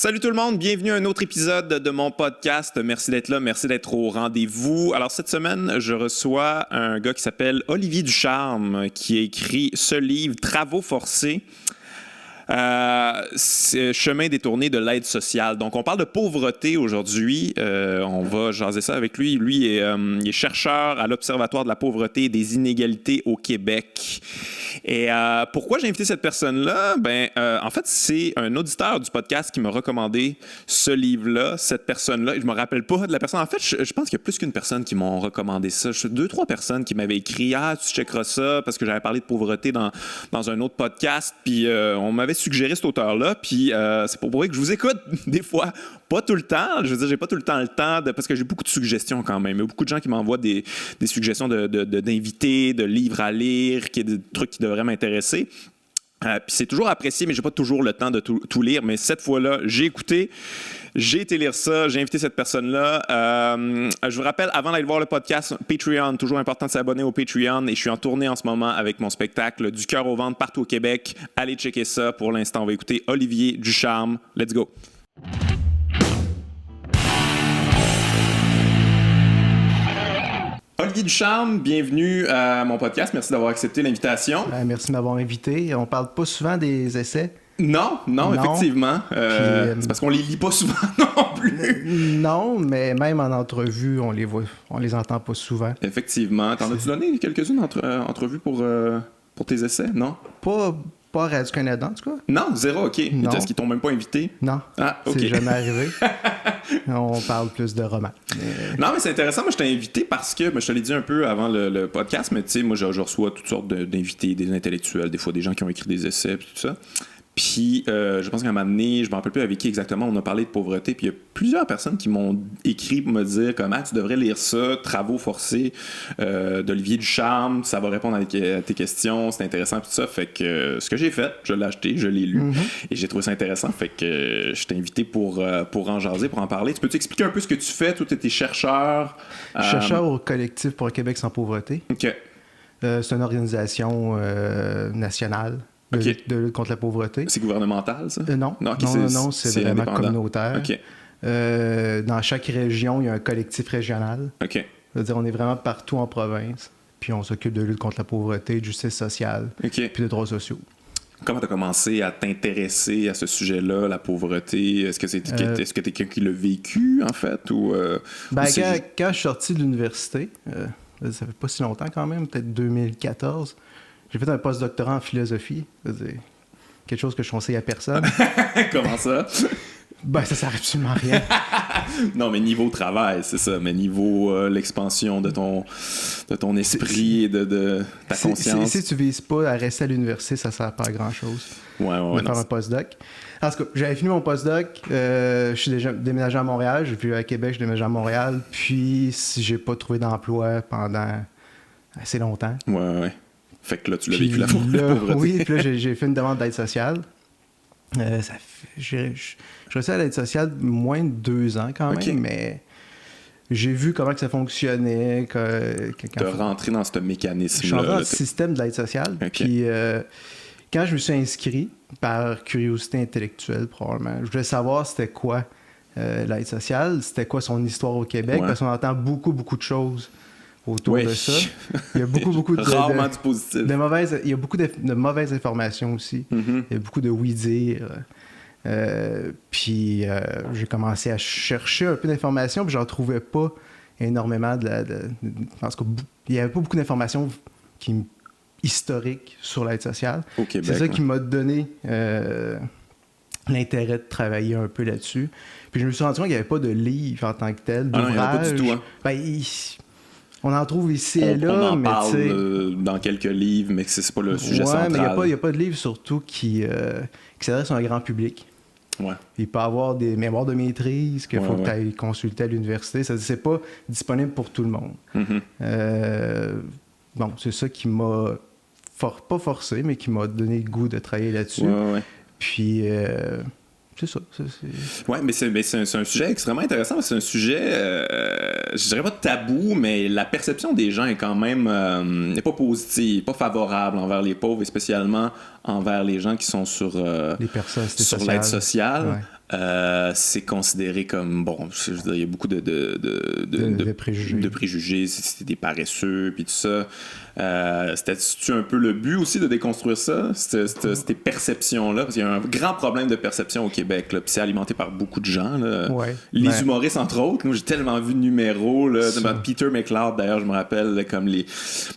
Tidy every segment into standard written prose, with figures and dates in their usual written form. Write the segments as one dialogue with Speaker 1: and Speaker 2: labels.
Speaker 1: Salut tout le monde, bienvenue à un autre épisode de mon podcast. Merci d'être là, merci d'être au rendez-vous. Alors cette semaine, je reçois un gars qui s'appelle Olivier Ducharme qui a écrit ce livre « Travaux forcés ». Chemin détourné de l'aide sociale. Donc, on parle de pauvreté aujourd'hui. On va jaser ça avec lui. Lui il est chercheur à l'Observatoire de la pauvreté et des inégalités au Québec. Et pourquoi j'ai invité cette personne-là? En fait, c'est un auditeur du podcast qui m'a recommandé ce livre-là, cette personne-là. Je me rappelle pas de la personne. En fait, je pense qu'il y a plus qu'une personne qui m'ont recommandé ça. Deux, trois personnes qui m'avaient écrit « Ah, tu checkeras ça » parce que j'avais parlé de pauvreté dans un autre podcast. Puis on m'avait suggéré cet auteur-là, puis c'est pour prouver que je vous écoute des fois, pas tout le temps. Je veux dire, j'ai pas tout le temps parce que j'ai beaucoup de suggestions quand même. Il y a beaucoup de gens qui m'envoient des suggestions d'invités, de livres à lire, des trucs qui devraient m'intéresser. Puis c'est toujours apprécié, mais j'ai pas toujours le temps de tout lire. Mais cette fois-là, j'ai écouté, j'ai été lire ça, j'ai invité cette personne-là. Je vous rappelle, avant d'aller voir le podcast, Patreon, toujours important de s'abonner au Patreon. Et je suis en tournée en ce moment avec mon spectacle Du cœur au ventre partout au Québec. Allez checker ça. Pour l'instant, on va écouter Olivier Ducharme. Let's go! Olivier Ducharme, bienvenue à mon podcast. Merci d'avoir accepté l'invitation.
Speaker 2: Merci de m'avoir invité. On parle pas souvent des essais.
Speaker 1: Non, effectivement. C'est parce qu'on les lit pas souvent non plus.
Speaker 2: Non, mais même en entrevue, on les entend pas souvent.
Speaker 1: Effectivement. T'en as-tu donné quelques-unes entrevues pour tes essais, non?
Speaker 2: Pas à Radio-Canada, en tout cas.
Speaker 1: Non, zéro, OK. Est-ce qu'ils t'ont même pas invité?
Speaker 2: Non,
Speaker 1: OK.
Speaker 2: C'est jamais arrivé. On parle plus de romans.
Speaker 1: Non, mais c'est intéressant. Moi, je t'ai invité parce que, je te l'ai dit un peu avant le podcast, mais tu sais, moi, je reçois toutes sortes d'invités, des intellectuels, des fois des gens qui ont écrit des essais, puis tout ça. Puis, je pense qu'à un moment donné, je me rappelle plus avec qui exactement on a parlé de pauvreté, puis il y a plusieurs personnes qui m'ont écrit pour me dire comment tu devrais lire ça, Travaux forcés d'Olivier Ducharme, ça va répondre à tes questions, c'est intéressant, puis tout ça. Fait que ce que j'ai fait, je l'ai acheté, je l'ai lu, et j'ai trouvé ça intéressant. Fait que je t'ai invité pour en jaser, pour en parler. Tu peux t'expliquer un peu ce que tu fais? Toi, tu étais chercheur.
Speaker 2: Chercheur au Collectif pour un Québec sans pauvreté.
Speaker 1: OK.
Speaker 2: C'est une organisation nationale. De lutte contre la pauvreté.
Speaker 1: C'est gouvernemental, ça?
Speaker 2: Non, c'est vraiment communautaire.
Speaker 1: OK.
Speaker 2: Dans chaque région, il y a un collectif régional.
Speaker 1: OK.
Speaker 2: C'est-à-dire, on est vraiment partout en province. Puis on s'occupe de lutte contre la pauvreté, de justice sociale, puis de droits sociaux.
Speaker 1: Comment tu as commencé à t'intéresser à ce sujet-là, la pauvreté? Est-ce que tu es quelqu'un qui l'a vécu, en fait?
Speaker 2: Quand je suis sorti de l'université, ça fait pas si longtemps quand même, peut-être 2014, j'ai fait un post-doctorat en philosophie. C'est quelque chose que je conseille à personne.
Speaker 1: Comment ça?
Speaker 2: Ça sert absolument à rien.
Speaker 1: Non, mais niveau travail, c'est ça. Mais niveau l'expansion de ton esprit et de ta conscience.
Speaker 2: Si tu vises pas à rester à l'université, ça sert pas à grand-chose.
Speaker 1: Ouais.
Speaker 2: Faire un post-doc. En tout cas, j'avais fini mon post-doc. Je suis déjà déménagé à Montréal. J'ai vécu à Québec, je suis déménagé à Montréal. Puis, j'ai pas trouvé d'emploi pendant assez longtemps.
Speaker 1: Ouais. Fait que là, tu l'as vécu la pauvreté.
Speaker 2: Oui, puis là, j'ai fait une demande d'aide sociale. Je restais à l'aide sociale moins de 2 ans quand même, mais j'ai vu comment que ça fonctionnait.
Speaker 1: Tu as rentré dans ce mécanisme-là.
Speaker 2: Je suis rentré dans le système de l'aide sociale. Puis quand je me suis inscrit, par curiosité intellectuelle probablement, je voulais savoir c'était quoi l'aide sociale, c'était quoi son histoire au Québec, parce qu'on entend beaucoup de choses autour de ça. Il y a beaucoup de
Speaker 1: rarement du positif.
Speaker 2: Il y a beaucoup de mauvaises informations aussi. Il y a beaucoup de oui-dire. Puis j'ai commencé à chercher un peu d'informations, puis j'en trouvais pas énormément parce qu'il y avait pas beaucoup d'informations historiques sur l'aide sociale.
Speaker 1: Au Québec,
Speaker 2: c'est ça qui m'a donné l'intérêt de travailler un peu là-dessus. Puis je me suis rendu compte qu'il n'y avait pas de livre en tant que tel, d'ouvrage.
Speaker 1: Non, il n'y en a pas du tout, hein?
Speaker 2: On en trouve ici et là,
Speaker 1: on en
Speaker 2: mais
Speaker 1: parle dans quelques livres, mais c'est pas le sujet central.
Speaker 2: Mais il n'y a pas de livre surtout qui s'adresse à un grand public.
Speaker 1: Ouais.
Speaker 2: Il peut y avoir des mémoires de maîtrise qu'il faut que tu ailles consulter à l'université. C'est pas disponible pour tout le monde. C'est ça qui m'a pas forcé, mais qui m'a donné le goût de travailler là-dessus. Puis c'est ça.
Speaker 1: Oui, mais c'est un sujet extrêmement intéressant. C'est un sujet, je dirais pas tabou, mais la perception des gens est quand même n'est pas positive, pas favorable envers les pauvres, et spécialement envers les gens qui sont sur l'aide sociale. c'est considéré comme, bon, je veux dire, il y a beaucoup de
Speaker 2: préjugés.
Speaker 1: De préjugés, c'est des paresseux, puis tout ça. C'était-tu un peu le but aussi de déconstruire ça, ces perceptions-là? Parce qu'il y a un grand problème de perception au Québec, là, puis c'est alimenté par beaucoup de gens. Là.
Speaker 2: Ouais,
Speaker 1: les humoristes, entre autres. Moi, j'ai tellement vu de numéros. Là, Peter McLeod, d'ailleurs, je me rappelle, là, comme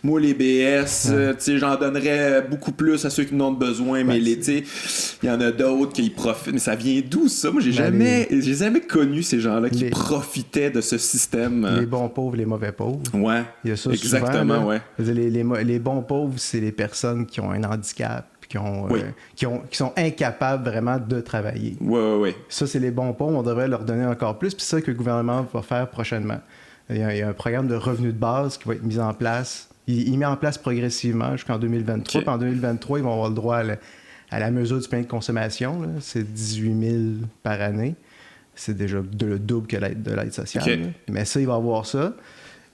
Speaker 1: moi, les BS, j'en donnerais beaucoup plus à ceux qui n'en ont besoin, mais il y en a d'autres qui profitent. Mais ça vient d'où, ça? Moi, j'ai jamais connu ces gens-là qui profitaient de ce système.
Speaker 2: Les bons pauvres, les mauvais pauvres.
Speaker 1: Ouais,
Speaker 2: il y a ça
Speaker 1: exactement,
Speaker 2: souvent,
Speaker 1: ouais.
Speaker 2: Les bons pauvres, c'est les personnes qui ont un handicap, qui sont incapables vraiment de travailler.
Speaker 1: Ouais.
Speaker 2: Ça, c'est les bons pauvres, on devrait leur donner encore plus, puis c'est ça que le gouvernement va faire prochainement. Il y a un programme de revenu de base qui va être mis en place. Il met en place progressivement jusqu'en 2023. Puis en 2023, ils vont avoir le droit à la mesure du panier de consommation. Là. C'est 18 000 par année. C'est déjà le double que de l'aide sociale.
Speaker 1: Okay.
Speaker 2: Mais ça, il va avoir ça.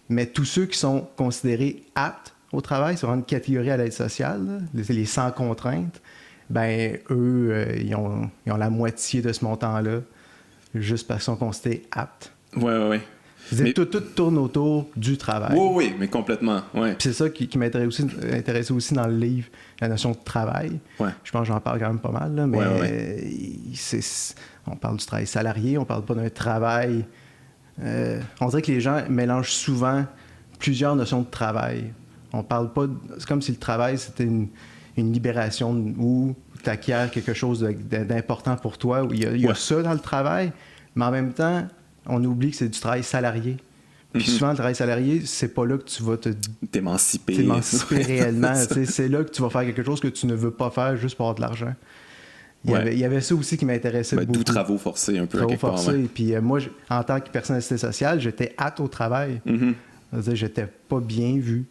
Speaker 2: Mais tous ceux qui sont considérés aptes au travail, c'est vraiment une catégorie à l'aide sociale, là, les sans contraintes, ben eux, ils ont la moitié de ce montant-là, juste parce qu'ils sont considérés aptes.
Speaker 1: Ouais.
Speaker 2: Mais tout tourne autour du travail.
Speaker 1: Oui, mais complètement. Ouais.
Speaker 2: Puis c'est ça qui m'intéressait aussi dans le livre, la notion de travail.
Speaker 1: Ouais.
Speaker 2: Je pense que j'en parle quand même pas mal, là, mais on parle du travail salarié, on parle pas d'un travail. On dirait que les gens mélangent souvent plusieurs notions de travail. On parle pas. C'est comme si le travail, c'était une libération où tu acquiers quelque chose d'important pour toi, où il y a ça dans le travail, mais en même temps, on oublie que c'est du travail salarié. Puis souvent, le travail salarié, c'est pas là que tu vas
Speaker 1: t'émanciper
Speaker 2: réellement. C'est là que tu vas faire quelque chose que tu ne veux pas faire juste pour avoir de l'argent. Il y avait ça aussi qui m'intéressait beaucoup.
Speaker 1: D'où travaux forcés un peu.
Speaker 2: Travaux forcés. Et puis moi, en tant que personne d'assistance sociale, j'étais hâte au travail. C'est-à-dire, j'étais pas bien vu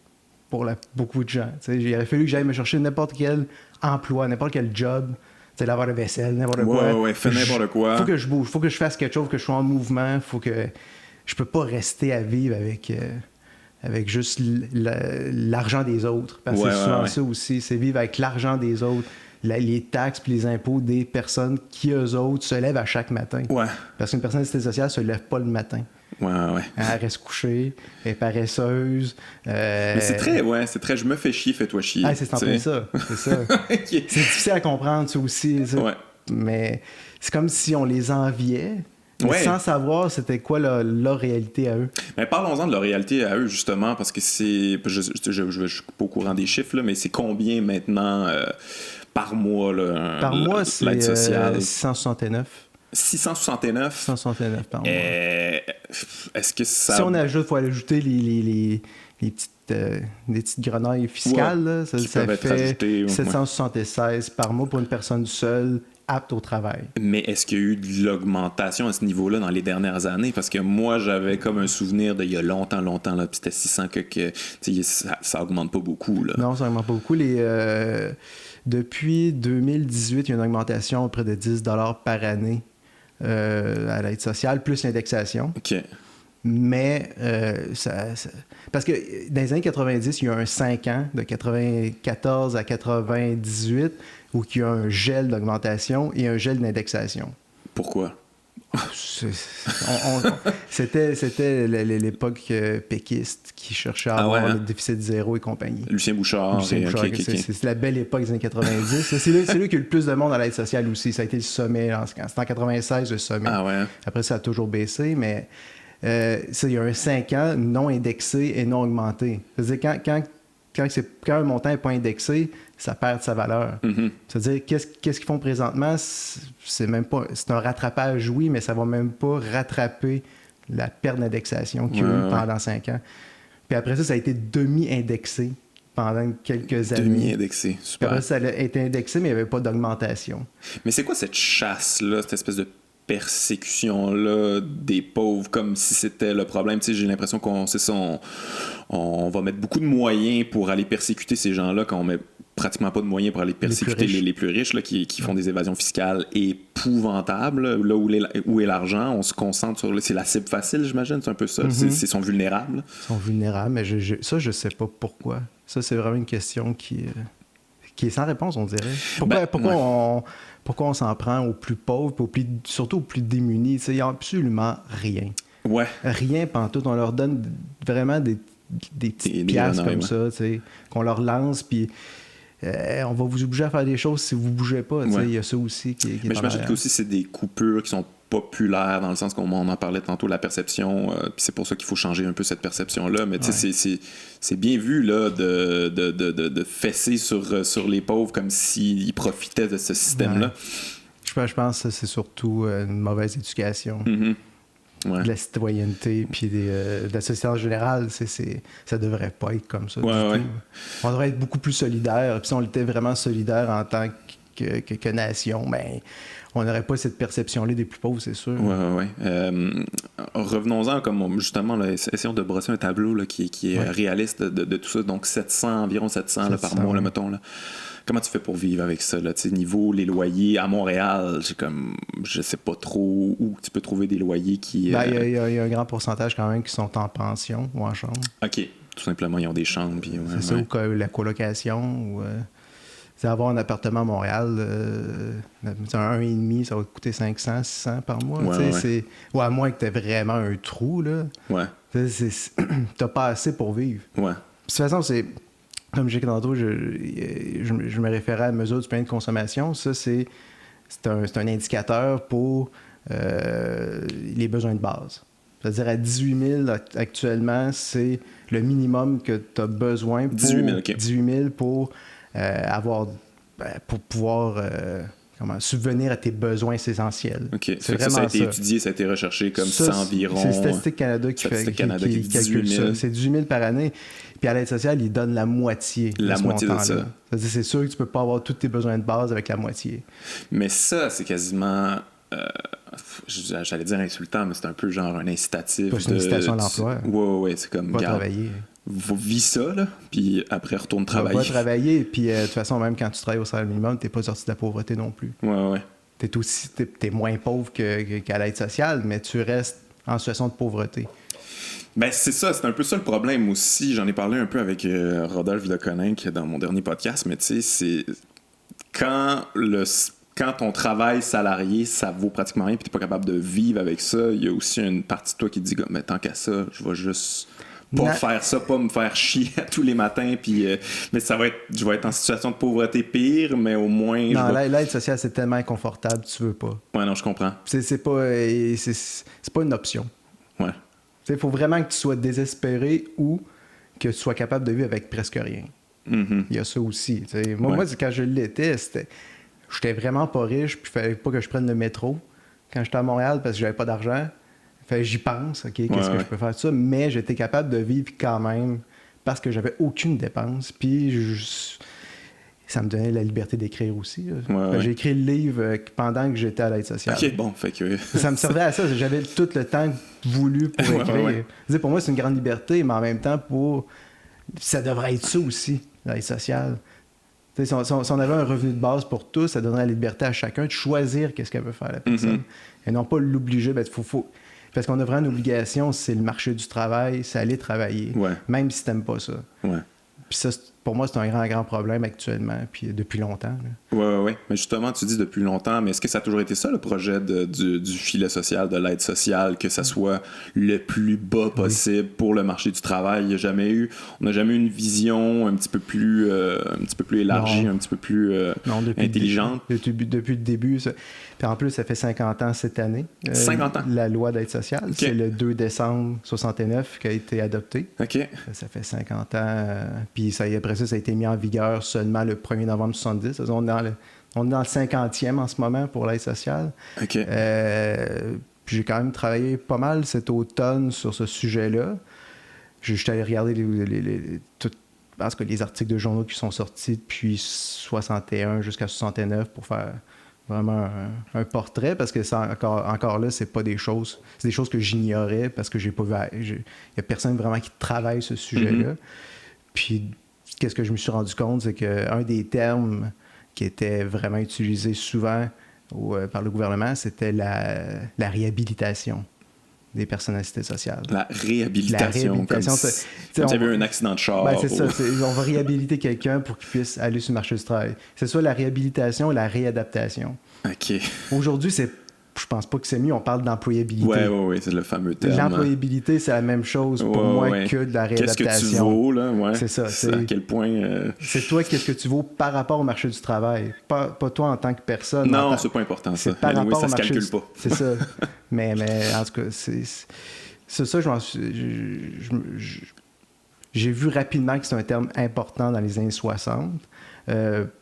Speaker 2: pour beaucoup de gens. Il aurait fallu que j'aille me chercher n'importe quel emploi, n'importe quel job. Laver la vaisselle, n'importe quoi.
Speaker 1: Ouais, fais n'importe quoi.
Speaker 2: Faut que je bouge, faut que je fasse quelque chose, que je sois en mouvement, faut que je peux pas rester à vivre avec juste l'argent des autres. Parce que c'est souvent ça aussi, c'est vivre avec l'argent des autres, les taxes puis les impôts des personnes qui, eux autres, se lèvent à chaque matin.
Speaker 1: Ouais.
Speaker 2: Parce qu'une personne d'assistance sociale se lève pas le matin.
Speaker 1: Ouais.
Speaker 2: Elle reste couchée, elle est paresseuse.
Speaker 1: Mais c'est très, je me fais chier, fais-toi chier.
Speaker 2: Ah, c'est en plein ça, c'est ça. Okay. C'est difficile à comprendre, ça aussi. Ça. Ouais. Mais c'est comme si on les enviait, sans savoir c'était quoi leur réalité à eux.
Speaker 1: Mais parlons-en de leur réalité à eux, justement, parce que c'est... Je suis pas au coururant des chiffres, là, mais c'est combien maintenant par mois, là,
Speaker 2: par mois, c'est
Speaker 1: l'aide sociale?
Speaker 2: 669.
Speaker 1: 669?
Speaker 2: 669 par mois.
Speaker 1: Est-ce que ça...
Speaker 2: Si on ajoute, il faut ajouter les petites grenailles fiscales. Là, ça fait 776 par mois pour une personne seule apte au travail.
Speaker 1: Mais est-ce qu'il y a eu de l'augmentation à ce niveau-là dans les dernières années? Parce que moi, j'avais comme un souvenir d'il y a longtemps, là, puis c'était 600 que ça augmente pas beaucoup. Là.
Speaker 2: Non, ça augmente pas beaucoup. Depuis 2018, il y a une augmentation à près de 10 $ par année à l'aide sociale, plus l'indexation.
Speaker 1: OK.
Speaker 2: Mais, parce que dans les années 90, il y a eu un 5 ans, de 94 à 98, où il y a un gel d'augmentation et un gel d'indexation.
Speaker 1: Pourquoi?
Speaker 2: C'était l'époque péquiste qui cherchait à avoir le déficit zéro et compagnie.
Speaker 1: Lucien Bouchard.
Speaker 2: C'est la belle époque des années 90. C'est là qu'il y a eu le plus de monde à l'aide sociale aussi. Ça a été le sommet. C'était en 96, le sommet.
Speaker 1: Ah ouais.
Speaker 2: Après, ça a toujours baissé, mais ça, il y a un 5 ans non indexé et non augmenté. C'est-à-dire, quand un montant n'est pas indexé, ça perd sa valeur. C'est-à-dire, qu'est-ce qu'ils font présentement? C'est un rattrapage, oui, mais ça ne va même pas rattraper la perte d'indexation qu'il y a eu pendant 5 ans. Puis après ça a été demi-indexé pendant quelques années.
Speaker 1: Demi-indexé, super.
Speaker 2: Puis après ça a été indexé, mais il n'y avait pas d'augmentation.
Speaker 1: Mais c'est quoi cette chasse-là, cette espèce de persécution-là des pauvres, comme si c'était le problème? Tu sais, j'ai l'impression on va mettre beaucoup de moyens pour aller persécuter ces gens-là quand on met pratiquement pas de moyens pour aller persécuter les plus riches là, qui font des évasions fiscales épouvantables. Là où est l'argent, on se concentre sur... C'est la cible facile, j'imagine, c'est un peu ça. Ils sont vulnérables.
Speaker 2: Ils sont vulnérables, mais ça, je sais pas pourquoi. Ça, c'est vraiment une question qui qui est sans réponse, on dirait. Pourquoi on s'en prend aux plus pauvres, surtout aux plus démunis? Ils n'ont absolument rien.
Speaker 1: Ouais.
Speaker 2: Rien pantoute. On leur donne vraiment des petites piastres comme ça, qu'on leur lance, puis on va vous obliger à faire des choses si vous ne bougez pas. Il y a ça aussi qui est
Speaker 1: Mais j'imagine que aussi c'est des coupures qui sont populaires dans le sens qu'on en parlait tantôt, la perception, puis c'est pour ça qu'il faut changer un peu cette perception-là. Mais tu sais, c'est bien vu là, de fesser sur les pauvres comme s'ils profitaient de ce système-là.
Speaker 2: Ouais. Je pense que c'est surtout une mauvaise éducation.
Speaker 1: Mm-hmm. Ouais.
Speaker 2: De la citoyenneté puis de la société en général, ça devrait pas être comme ça du tout. On devrait être beaucoup plus solidaire. Puis si on était vraiment solidaire en tant que nation, ben, on n'aurait pas cette perception-là des plus pauvres, c'est sûr.
Speaker 1: Oui. Revenons-en, comme justement, là, essayons de brosser un tableau là, qui est réaliste de tout ça. Donc environ 700 là, par mois, là, mettons. Là. Comment tu fais pour vivre avec ça? Là? Niveau les loyers à Montréal, je sais pas trop où tu peux trouver des loyers qui...
Speaker 2: Il y a un grand pourcentage quand même qui sont en pension ou en chambre.
Speaker 1: OK. Tout simplement, ils ont des chambres. Puis,
Speaker 2: c'est ça, ou la colocation. Ou, avoir un appartement à Montréal, un 1,5, ça va te coûter 500, 600 par mois. Ou à moins que tu aies vraiment un trou. Là.
Speaker 1: Ouais.
Speaker 2: T'as pas assez pour vivre.
Speaker 1: Ouais.
Speaker 2: De toute façon, c'est... Comme j'ai dit tantôt, je me référais à la mesure du panier de consommation. Ça, c'est un indicateur pour les besoins de base. C'est-à-dire à 18 000 actuellement, c'est le minimum que tu as besoin pour 18 000 pour pouvoir subvenir à tes besoins essentiels.
Speaker 1: OK. Ça a été étudié, ça a été recherché comme ça environ...
Speaker 2: C'est Statistique Canada qui calcule ça. C'est 18 000 par année. Puis à l'aide sociale, il donne la moitié de ce montant-là. C'est-à-dire, c'est sûr que tu peux pas avoir tous tes besoins de base avec la moitié.
Speaker 1: Mais ça, c'est quasiment... j'allais dire insultant, mais c'est un peu genre un incitatif.
Speaker 2: C'est une incitation à l'emploi.
Speaker 1: Oui, c'est comme...
Speaker 2: Pas travailler.
Speaker 1: Vis ça, là, puis après, retourne travailler.
Speaker 2: Va travailler, puis de toute façon, même quand tu travailles au salaire minimum, t'es pas sorti de la pauvreté non plus.
Speaker 1: Ouais.
Speaker 2: T'es moins pauvre qu'à l'aide sociale, mais tu restes en situation de pauvreté.
Speaker 1: Ben c'est ça, c'est un peu ça le problème aussi. J'en ai parlé un peu avec Rodolphe Deconinck dans mon dernier podcast, mais tu sais, c'est quand ton travail salarié, ça vaut pratiquement rien, puis t'es pas capable de vivre avec ça, il y a aussi une partie de toi qui te dit, mais tant qu'à ça, je vais juste faire ça, pas me faire chier tous les matins, puis mais je vais être en situation de pauvreté pire, mais au moins...
Speaker 2: Non, l'aide sociale, c'est tellement inconfortable, tu veux pas.
Speaker 1: Ouais, non, je comprends.
Speaker 2: C'est pas une option.
Speaker 1: Ouais.
Speaker 2: Il faut vraiment que tu sois désespéré ou que tu sois capable de vivre avec presque rien.
Speaker 1: Mm-hmm.
Speaker 2: Il y a ça aussi. Moi, quand je l'étais, j'étais vraiment pas riche, puis il fallait pas que je prenne le métro quand j'étais à Montréal parce que j'avais pas d'argent. J'y pense, qu'est-ce que je peux faire de ça? Mais j'étais capable de vivre quand même parce que j'avais aucune dépense. Puis ça me donnait la liberté d'écrire aussi. J'ai écrit le livre pendant que j'étais à l'aide sociale.
Speaker 1: OK, bon, fait que...
Speaker 2: Ça me servait à ça. J'avais tout le temps voulu pour écrire. Pour moi, c'est une grande liberté, mais en même temps, ça devrait être ça aussi, l'aide sociale. Si on avait un revenu de base pour tous, ça donnerait la liberté à chacun de choisir qu'est-ce qu'elle veut faire, la personne. Mm-hmm. Et non pas l'obliger. Parce qu'on a vraiment une obligation, c'est le marché du travail, c'est aller travailler. Même si t'aimes pas ça.
Speaker 1: Ouais.
Speaker 2: Puis ça, pour moi, c'est un grand problème actuellement, puis depuis longtemps.
Speaker 1: Oui. Mais justement, tu dis depuis longtemps, mais est-ce que ça a toujours été ça, le projet du filet social, de l'aide sociale, que ça soit le plus bas possible pour le marché du travail? On n'a jamais eu une vision un petit peu plus élargie, un petit peu plus intelligente?
Speaker 2: Depuis le début. Puis en plus, ça fait 50 ans cette année.
Speaker 1: 50 ans?
Speaker 2: La loi d'aide sociale. Okay. C'est le 2 décembre 69 qui a été adoptée.
Speaker 1: OK.
Speaker 2: Ça fait 50 ans. Puis après ça a été mis en vigueur seulement le 1er novembre 70. On est dans le 50e en ce moment pour l'aide sociale.
Speaker 1: OK.
Speaker 2: Puis j'ai quand même travaillé pas mal cet automne sur ce sujet-là. J'étais allé regarder les articles de journaux qui sont sortis depuis 61 jusqu'à 69 pour faire vraiment un portrait, parce que ça, encore là, c'est pas des choses... C'est des choses que j'ignorais parce que j'ai pas vu... Il y a personne vraiment qui travaille ce sujet-là. Puis, qu'est-ce que je me suis rendu compte, c'est qu'un des termes qui était vraiment utilisé souvent par le gouvernement, c'était la réhabilitation. des personnalités sociales.
Speaker 1: La réhabilitation. Comme si tu avais eu un accident de char.
Speaker 2: Ben, c'est ça. On va réhabiliter quelqu'un pour qu'il puisse aller sur le marché du travail. C'est soit la réhabilitation ou la réadaptation.
Speaker 1: OK.
Speaker 2: Aujourd'hui, je pense pas que c'est mieux. On parle d'employabilité.
Speaker 1: Oui, c'est le fameux terme.
Speaker 2: L'employabilité, c'est la même chose pour moi que de la réadaptation.
Speaker 1: Qu'est-ce que tu vaux, là? Ouais.
Speaker 2: C'est ça.
Speaker 1: C'est à quel point...
Speaker 2: C'est toi, qu'est-ce que tu vaux par rapport au marché du travail. Pas toi en tant que personne.
Speaker 1: Non, c'est pas important, ça.
Speaker 2: Par rapport
Speaker 1: ça
Speaker 2: au
Speaker 1: se
Speaker 2: marché
Speaker 1: calcule pas.
Speaker 2: C'est ça. mais en tout cas, c'est ça, j'ai vu rapidement que c'est un terme important dans les années 60.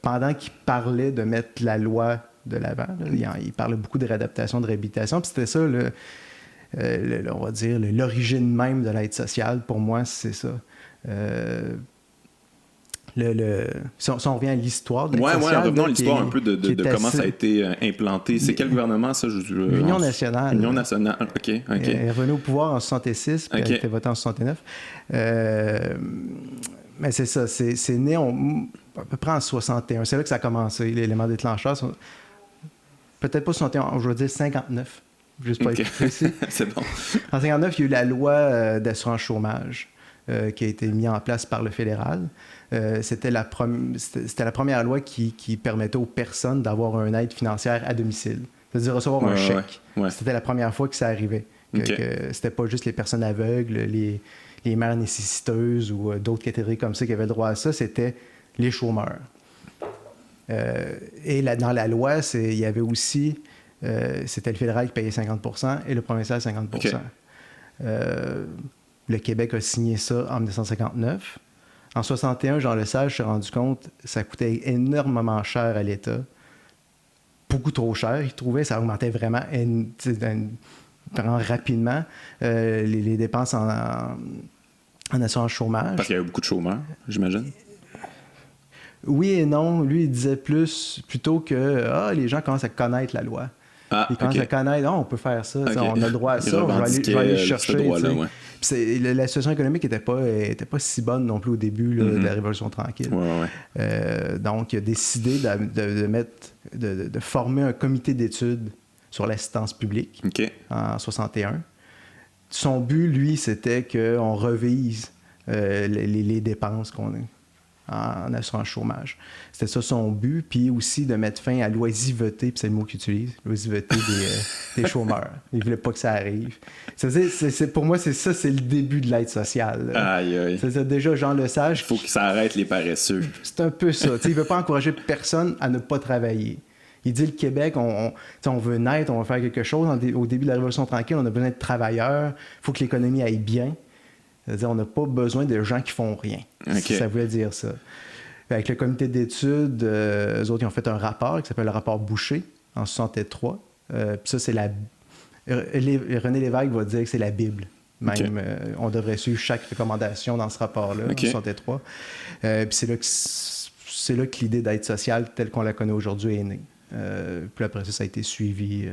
Speaker 2: Pendant qu'il parlait de mettre la loi de l'avant, il parlait beaucoup de réadaptation, de réhabilitation. Puis c'était ça, on va dire, l'origine même de l'aide sociale. Pour moi, c'est ça. Si on revient à l'histoire de l'aide sociale...
Speaker 1: revenons à l'histoire un peu de comment ça a été implanté. C'est quel gouvernement, ça?
Speaker 2: L'Union nationale.
Speaker 1: L'Union nationale, OK.
Speaker 2: Elle est revenue au pouvoir en 66, puis elle a été votée en 69. Mais c'est ça, c'est né à peu près en 61. C'est là que ça a commencé, l'élément déclencheur. Peut-être pas 61, je veux dire 59. Juste pas être précis.
Speaker 1: C'est bon.
Speaker 2: En 59, il y a eu la loi d'assurance chômage qui a été mise en place par le fédéral. C'était la première loi qui permettait aux personnes d'avoir une aide financière à domicile. C'est-à-dire recevoir un chèque. Ouais. C'était la première fois que ça arrivait. Que c'était pas juste les personnes aveugles, les mères nécessiteuses ou d'autres catégories comme ça qui avaient le droit à ça, c'était les chômeurs. Et dans la loi, il y avait aussi, c'était le fédéral qui payait 50% et le provincial 50%. Le Québec a signé ça en 1959. En 61, Jean Lesage s'est rendu compte que ça coûtait énormément cher à l'État. Beaucoup trop cher, il trouvait. Ça augmentait vraiment rapidement les dépenses en assurance chômage.
Speaker 1: Parce qu'il y avait beaucoup de chômeurs, j'imagine.
Speaker 2: Oui et non. Lui, il disait plutôt que les gens commencent à connaître la loi. Ils commencent à connaître, on peut faire ça, on a le droit à ça, je vais aller chercher. La situation économique n'était pas si bonne non plus au début de la Révolution tranquille. Donc, il a décidé de former un comité d'études sur l'assistance publique en 61. Son but, lui, c'était qu'on revise les dépenses qu'on a en assurance chômage. C'était ça son but, puis aussi de mettre fin à l'oisiveté, puis c'est le mot qu'il utilise, l'oisiveté des chômeurs. Il ne voulait pas que ça arrive. Pour moi, c'est le début de l'aide sociale.
Speaker 1: Aïe.
Speaker 2: C'est déjà Jean Lesage.
Speaker 1: Il faut que ça arrête les paresseux.
Speaker 2: C'est un peu ça. Il ne veut pas encourager personne à ne pas travailler. Il dit le Québec, on veut naître, on va faire quelque chose. Au début de la Révolution tranquille, on a besoin de travailleurs. Il faut que l'économie aille bien. C'est-à-dire, on n'a pas besoin de gens qui font rien. Ça voulait dire ça. Avec le comité d'études, eux autres, ils ont fait un rapport qui s'appelle le rapport Boucher, en 63. Puis ça, c'est René Lévesque va dire que c'est la Bible. Même, on devrait suivre chaque recommandation dans ce rapport-là, en 63. Puis c'est là que l'idée d'aide sociale, telle qu'on la connaît aujourd'hui, est née. Puis après ça a été suivi.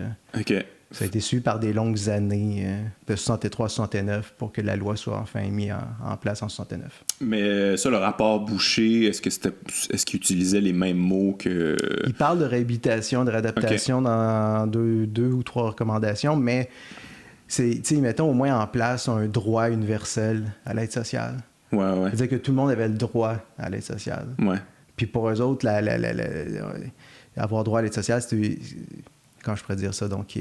Speaker 2: Ça a été suivi par des longues années, de 63 à 69, pour que la loi soit enfin mise en place en 69.
Speaker 1: Mais ça, le rapport Boucher, est-ce qu'il utilisait les mêmes mots que...
Speaker 2: Il parle de réhabilitation, de réadaptation dans deux ou trois recommandations, mais mettons au moins en place un droit universel à l'aide sociale. C'est-à-dire que tout le monde avait le droit à l'aide sociale. Puis pour eux autres, avoir droit à l'aide sociale, c'était... Quand je pourrais dire ça, donc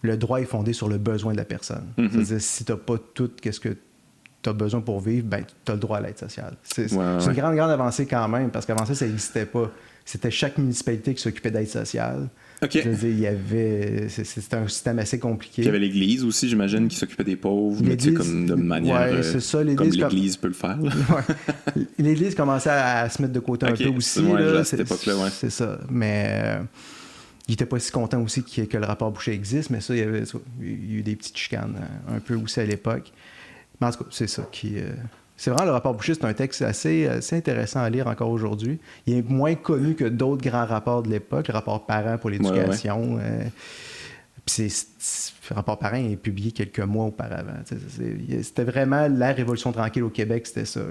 Speaker 2: le droit est fondé sur le besoin de la personne. C'est-à-dire, si tu n'as pas tout ce que tu as besoin pour vivre, ben, tu as le droit à l'aide sociale. C'est une grande avancée quand même, parce qu'avant ça n'existait pas. C'était chaque municipalité qui s'occupait d'aide sociale. C'est-à-dire, c'était un système assez compliqué.
Speaker 1: Il y avait l'Église aussi, j'imagine, qui s'occupait des pauvres, mais comme de manière
Speaker 2: c'est ça,
Speaker 1: comme l'Église peut le faire.
Speaker 2: L'Église commençait à se mettre de côté un peu aussi.
Speaker 1: À cette époque-là,
Speaker 2: c'est ça. Mais... il n'était pas si content aussi que le rapport Boucher existe, mais ça, il y a eu des petites chicanes un peu aussi à l'époque. Mais en tout cas, c'est ça qui... c'est vraiment, le rapport Boucher, c'est un texte assez intéressant à lire encore aujourd'hui. Il est moins connu que d'autres grands rapports de l'époque, le rapport Parent pour l'éducation. Puis le rapport Parent est publié quelques mois auparavant. C'était vraiment la Révolution tranquille au Québec, c'était ça.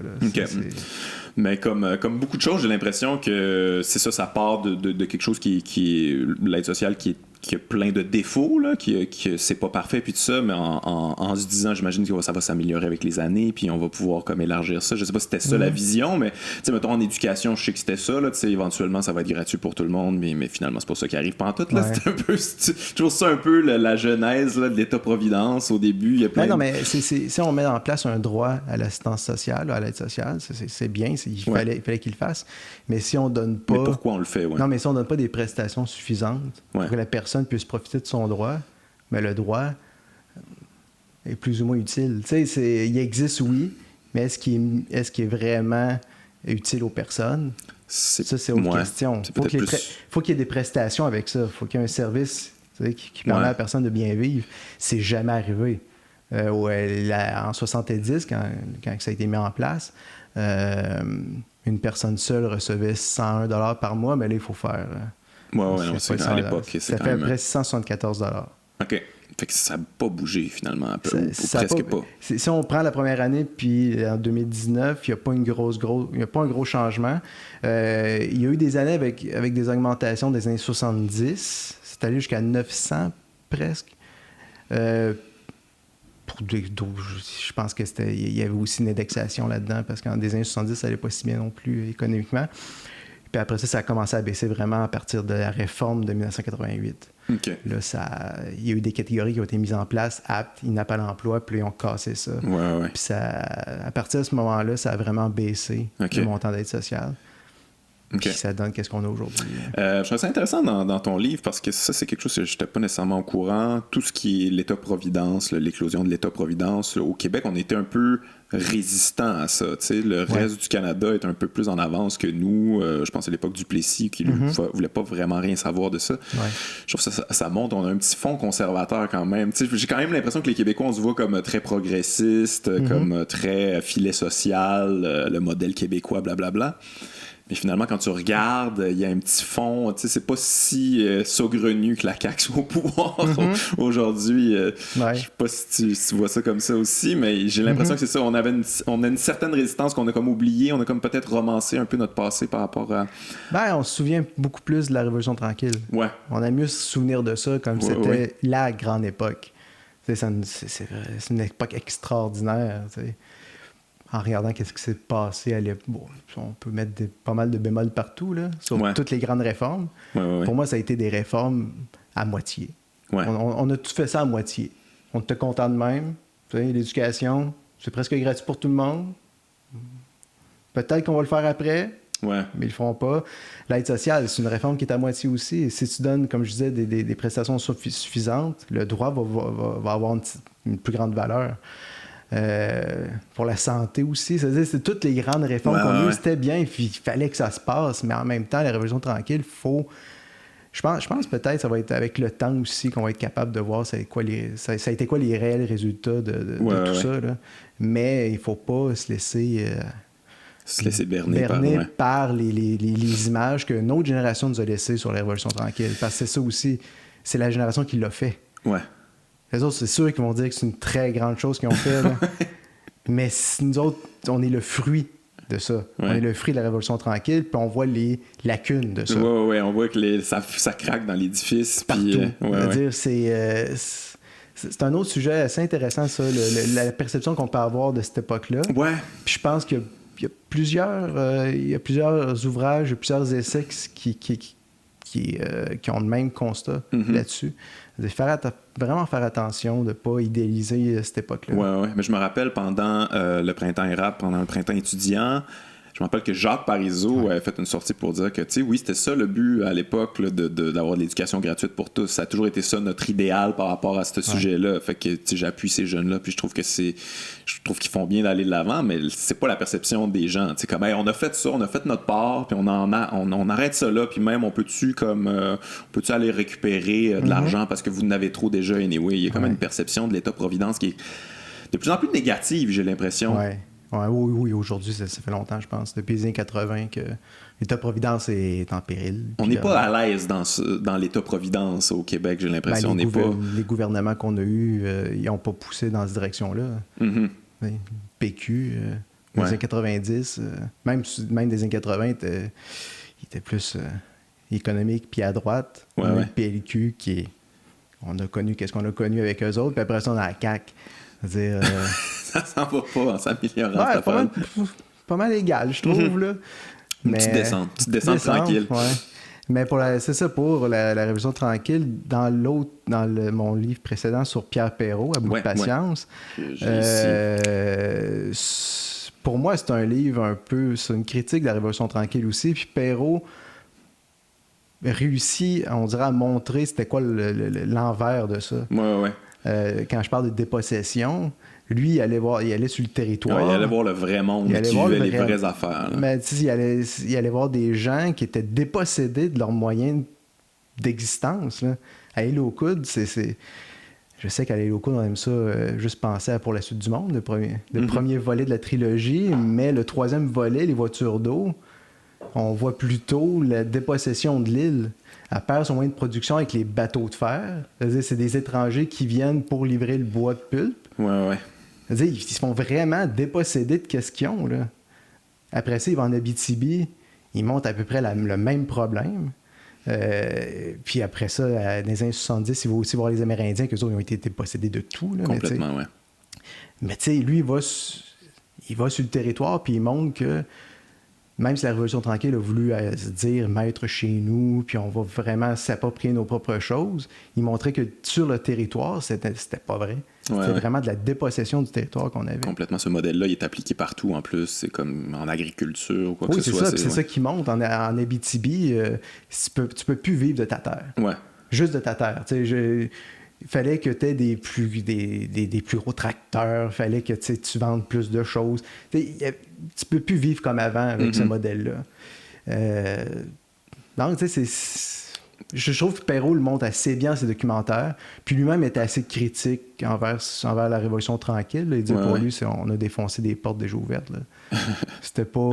Speaker 1: Mais comme beaucoup de choses, j'ai l'impression que c'est ça part de quelque chose qui est l'aide sociale qui est qui a plein de défauts, là, que c'est pas parfait, puis tout ça, mais en se disant, j'imagine que ça va s'améliorer avec les années, puis on va pouvoir comme élargir ça. Je sais pas si c'était ça la vision, mais tu sais, mettons en éducation, je sais que c'était ça, là, tu sais, éventuellement ça va être gratuit pour tout le monde, mais finalement c'est pas ça qui arrive pantoute, là. C'est un peu, je trouve ça un peu la genèse là, de l'État-providence au début. Il y a plein
Speaker 2: non, mais si on met en place un droit à l'assistance sociale, à l'aide sociale, c'est bien, il fallait qu'il le fasse, mais si on donne pas...
Speaker 1: Mais pourquoi on le fait,
Speaker 2: Non, mais si on donne pas des prestations suffisantes pour que la personne puisse profiter de son droit, mais le droit est plus ou moins utile. Tu sais, il existe, oui, mais est-ce qu'il est vraiment utile aux personnes? Ça, c'est autre question. Faut qu'il y ait des prestations avec ça. Faut qu'il y ait un service qui permet à la personne de bien vivre. C'est jamais arrivé. En 70, quand ça a été mis en place, une personne seule recevait 101 $ par mois, mais là, il faut faire...
Speaker 1: c'est à l'époque.
Speaker 2: Ça fait à peu près 674 $.
Speaker 1: OK. Fait que ça n'a pas bougé, finalement, un peu, ou presque pas.
Speaker 2: Si on prend la première année, puis en 2019, il n'y a pas un gros changement. Il y a eu des années avec des augmentations des années 70. C'est allé jusqu'à 900, presque. Je pense qu'il y avait aussi une indexation là-dedans, parce qu'en des années 70, ça n'allait pas si bien non plus économiquement. Puis après ça a commencé à baisser vraiment à partir de la réforme de 1988.
Speaker 1: Okay.
Speaker 2: Là, il y a eu des catégories qui ont été mises en place, aptes, inaptes à l'emploi, puis là, ils ont cassé ça. Puis à partir de ce moment-là, ça a vraiment baissé le montant d'aide sociale. Puis ça donne qu'est-ce qu'on a aujourd'hui.
Speaker 1: Je trouve ça intéressant dans ton livre parce que ça, c'est quelque chose que je n'étais pas nécessairement au courant. Tout ce qui est l'État-providence, l'éclosion de l'État-providence, au Québec, on était un peu résistant à ça. Le reste du Canada est un peu plus en avance que nous. Je pense à l'époque du Plessis qui ne voulait pas vraiment rien savoir de ça. Je trouve que ça montre, on a un petit fond conservateur quand même. J'ai quand même l'impression que les Québécois, on se voit comme très progressistes, comme très filet social, le modèle québécois, blablabla. Mais finalement, quand tu regardes, il y a un petit fond, tu sais, c'est pas si saugrenu que la CAQ soit au pouvoir aujourd'hui. Je sais pas si tu vois ça comme ça aussi, mais j'ai l'impression que c'est ça. On a une certaine résistance qu'on a comme oubliée. On a comme peut-être romancé un peu notre passé par rapport à...
Speaker 2: on se souvient beaucoup plus de la Révolution tranquille. On a mieux se souvenir de ça comme c'était la grande époque. C'est une époque extraordinaire, tu sais. En regardant qu'est-ce qui s'est passé à l'époque. Bon, on peut mettre pas mal de bémols partout, là, sur toutes les grandes réformes. Pour moi, ça a été des réformes à moitié. On a tout fait ça à moitié. On était content de même. Tu sais, l'éducation, c'est presque gratuit pour tout le monde. Peut-être qu'on va le faire après, mais ils le feront pas. L'aide sociale, c'est une réforme qui est à moitié aussi. Et si tu donnes, comme je disais, des prestations suffisantes, le droit va avoir une plus grande valeur. Pour la santé aussi. C'est-à-dire, c'est toutes les grandes réformes qu'on a eues, c'était bien, puis il fallait que ça se passe, mais en même temps, la Révolution tranquille, je pense peut-être que ça va être avec le temps aussi qu'on va être capable de voir ça a été quoi les réels résultats de tout ça. Là. Mais il ne faut pas se laisser berner par les images que notre génération nous a laissées sur la Révolution tranquille. Parce que c'est ça aussi, c'est la génération qui l'a fait. Les autres, c'est sûr qu'ils vont dire que c'est une très grande chose qu'ils ont fait. Là. Mais nous autres, on est le fruit de ça. On est le fruit de la Révolution tranquille, puis on voit les lacunes de ça.
Speaker 1: On voit que ça craque dans l'édifice.
Speaker 2: Partout. C'est un autre sujet assez intéressant, ça, la perception qu'on peut avoir de cette époque-là. Puis je pense qu'il y a plusieurs ouvrages, plusieurs essais qui ont le même constat là-dessus. Vraiment faire attention de ne pas idéaliser cette époque-là.
Speaker 1: Mais je me rappelle pendant le printemps érable, pendant le printemps étudiant, je me rappelle que Jacques Parizeau avait fait une sortie pour dire que, tu sais, oui, c'était ça le but à l'époque là, d'avoir de l'éducation gratuite pour tous. Ça a toujours été ça notre idéal par rapport à ce sujet-là. Fait que, tu sais, j'appuie ces jeunes-là, puis je trouve qu'ils font bien d'aller de l'avant, mais c'est pas la perception des gens. Tu sais, comme, on a fait ça, on a fait notre part, puis on arrête ça là, puis même on peut-tu aller récupérer de l'argent parce que vous n'avez trop déjà anyway. Il y a comme une perception de l'État-providence qui est de plus en plus négative, j'ai l'impression.
Speaker 2: Oui, aujourd'hui, ça fait longtemps, je pense, depuis les années 80 que l'État-providence est en péril.
Speaker 1: On n'est pas à l'aise dans l'État-providence au Québec, j'ai l'impression.
Speaker 2: Les gouvernements qu'on a eus, ils n'ont pas poussé dans cette direction-là. PQ, les années 90, même des années 80, il était plus... économique, puis à droite, on a le PLQ qui est... On a connu qu'est-ce qu'on a connu avec eux autres, puis après ça, on a la CAQ. C'est-à-dire...
Speaker 1: ça s'en va pas en s'améliorant.
Speaker 2: Pas mal égal, je trouve, là.
Speaker 1: Une petite descente tranquille.
Speaker 2: Ouais. Mais c'est ça, pour la Révolution tranquille, dans mon livre précédent sur Pierre Perrault, À bout de patience, pour moi, c'est un livre un peu... C'est une critique de la Révolution tranquille aussi, puis Perrault réussit, on dirait, à montrer c'était quoi l'envers de ça. Quand je parle de dépossession, lui, il allait sur le territoire.
Speaker 1: Il allait voir le vrai monde, qui vivait les vraies affaires. Là.
Speaker 2: Mais il allait voir des gens qui étaient dépossédés de leurs moyens d'existence. Là. À Île aux Coudes, je sais qu'à Île aux Coudes, on aime ça juste penser à Pour la suite du monde, le premier volet de la trilogie, mais le troisième volet, les voitures d'eau, on voit plutôt la dépossession de l'île. Elle perd son moyen de production avec les bateaux de fer. C'est-à-dire, c'est des étrangers qui viennent pour livrer le bois de pulpe. C'est-à-dire, ils se font vraiment déposséder de qu'est-ce qu'ils ont. Là. Après ça, ils vont en Abitibi, ils montent à peu près le même problème. Puis après ça, dans les années 70, il va aussi voir les Amérindiens, qu'eux autres, ils ont été dépossédés de tout. Là,
Speaker 1: complètement, oui.
Speaker 2: Mais tu sais, lui, il va sur le territoire, puis il montre que même si la Révolution tranquille a voulu se dire maître chez nous, puis on va vraiment s'approprier nos propres choses, il montrait que sur le territoire, c'était pas vrai. C'était vraiment de la dépossession du territoire qu'on avait.
Speaker 1: Complètement. Ce modèle-là, il est appliqué partout en plus. C'est comme en agriculture ou quoi que ce soit.
Speaker 2: C'est ça qui monte. En Abitibi, tu peux plus vivre de ta terre. Juste de ta terre. Il fallait que tu aies des plus gros tracteurs, il fallait que tu vendes plus de choses. Tu peux plus vivre comme avant avec ce modèle-là. Donc, je trouve que Perrault le montre assez bien dans ses documentaires, puis lui-même était assez critique envers la Révolution tranquille. Là. Il dit pour lui, on a défoncé des portes déjà ouvertes. Là. C'était pas...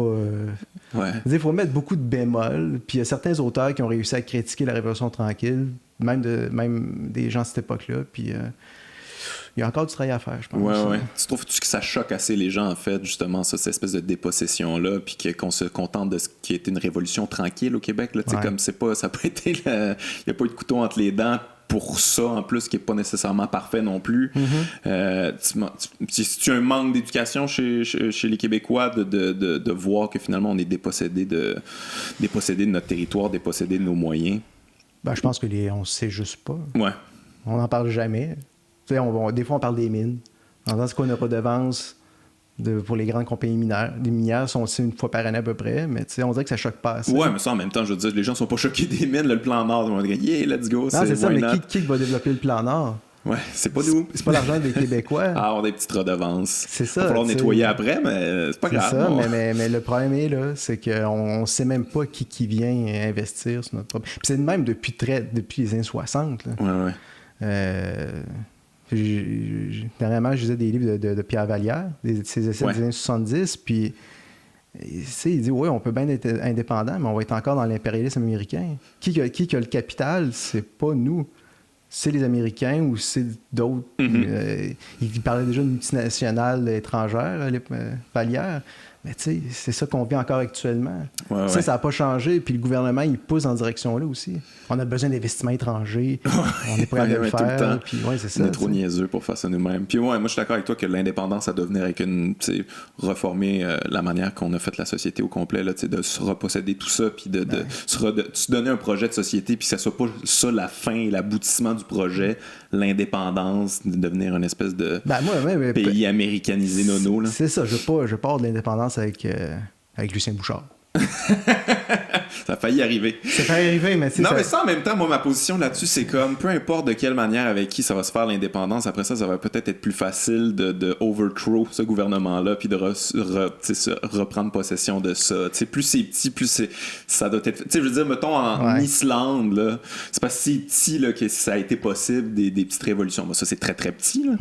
Speaker 2: Il faut mettre beaucoup de bémols, puis il y a certains auteurs qui ont réussi à critiquer la Révolution tranquille, même des gens à cette époque-là, puis il y a encore du travail à faire, je pense.
Speaker 1: Tu trouves-tu que ça choque assez les gens, en fait, justement, cette espèce de dépossession-là, puis qu'on se contente de ce qui était une révolution tranquille au Québec, là, comme ça n'a pas été... Il n'y a pas eu de couteau entre les dents pour ça, en plus, qui n'est pas nécessairement parfait non plus. C'est-tu un manque d'éducation chez les Québécois de voir que finalement, on est dépossédé de notre territoire, dépossédé de nos moyens?
Speaker 2: Je pense que on ne sait juste pas. On n'en parle jamais. Des fois, on parle des mines. On entend qu'on a pas de redevance pour les grandes compagnies minières. Les minières sont aussi une fois par année à peu près, mais on dirait que ça choque pas assez.
Speaker 1: Ouais, mais ça, en même temps, je veux dire, les gens sont pas choqués des mines. Le plan Nord, ils vont dire « Yeah, let's go! »
Speaker 2: Non, c'est ça, mais qui va développer le plan Nord?
Speaker 1: C'est pas nous.
Speaker 2: C'est pas l'argent des Québécois.
Speaker 1: Avoir des petites redevances.
Speaker 2: C'est ça.
Speaker 1: Il va falloir nettoyer après, mais c'est pas grave.
Speaker 2: C'est ça, mais le problème est là, c'est qu'on sait même pas qui vient investir sur notre propre... Puis c'est le même depuis les années 60. Là. Dernièrement, je lisais des livres de Pierre Vallière, ses essais des années 70, puis il dit on peut bien être indépendant, mais on va être encore dans l'impérialisme américain. Qui a le capital, c'est pas nous, c'est les Américains ou c'est d'autres. Il parlait déjà de multinationales étrangères, Vallière. Mais tu sais, c'est ça qu'on vit encore actuellement. Ça n'a pas changé. Puis le gouvernement, il pousse en direction-là aussi. On a besoin d'investissements étrangers. On est prêt à le faire. Puis, c'est ça,
Speaker 1: on est trop niaiseux pour faire ça nous-mêmes. Puis moi, je suis d'accord avec toi que l'indépendance, ça doit venir avec reformer la manière qu'on a fait la société au complet, là, de se reposséder tout ça, puis de se donner un projet de société, puis que ça soit pas ça la fin et l'aboutissement du projet, l'indépendance, de devenir une espèce de pays américanisé nono. Là.
Speaker 2: C'est ça, je pars de l'indépendance avec Lucien Bouchard.
Speaker 1: Ça a failli arriver.
Speaker 2: Ça a failli arriver, mais c'est
Speaker 1: non, mais ça, en même temps, moi, ma position là-dessus, c'est comme, peu importe de quelle manière, avec qui ça va se faire l'indépendance, après ça va peut-être être plus facile de overthrow ce gouvernement-là, puis de reprendre possession de ça. T'sais, plus c'est petit, plus ça doit être... Je veux dire, mettons, en Islande, là, c'est pas si petit là, que ça a été possible des petites révolutions. Bon, ça, c'est très, très petit. Là.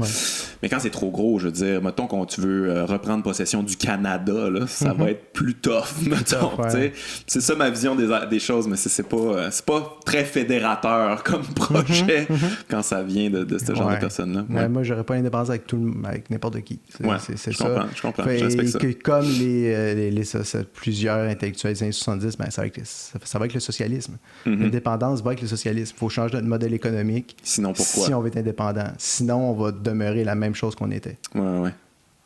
Speaker 1: Mais quand c'est trop gros, je veux dire, mettons, quand tu veux reprendre possession du Canada, là, ça va être plus tough, mettons. C'est ça ma vision des choses, mais c'est pas très fédérateur comme projet quand ça vient de ce genre de personnes-là.
Speaker 2: Ouais. Moi, j'aurais pas l'indépendance avec n'importe qui. C'est ça.
Speaker 1: Je comprends. Je respecte ça.
Speaker 2: Comme plusieurs intellectuels des années 70, ça va avec le socialisme. L'indépendance va avec le socialisme. Il faut changer notre modèle économique.
Speaker 1: Sinon, pourquoi?
Speaker 2: Si on veut être indépendant. Sinon, on va demeurer la même chose qu'on était.
Speaker 1: Ouais.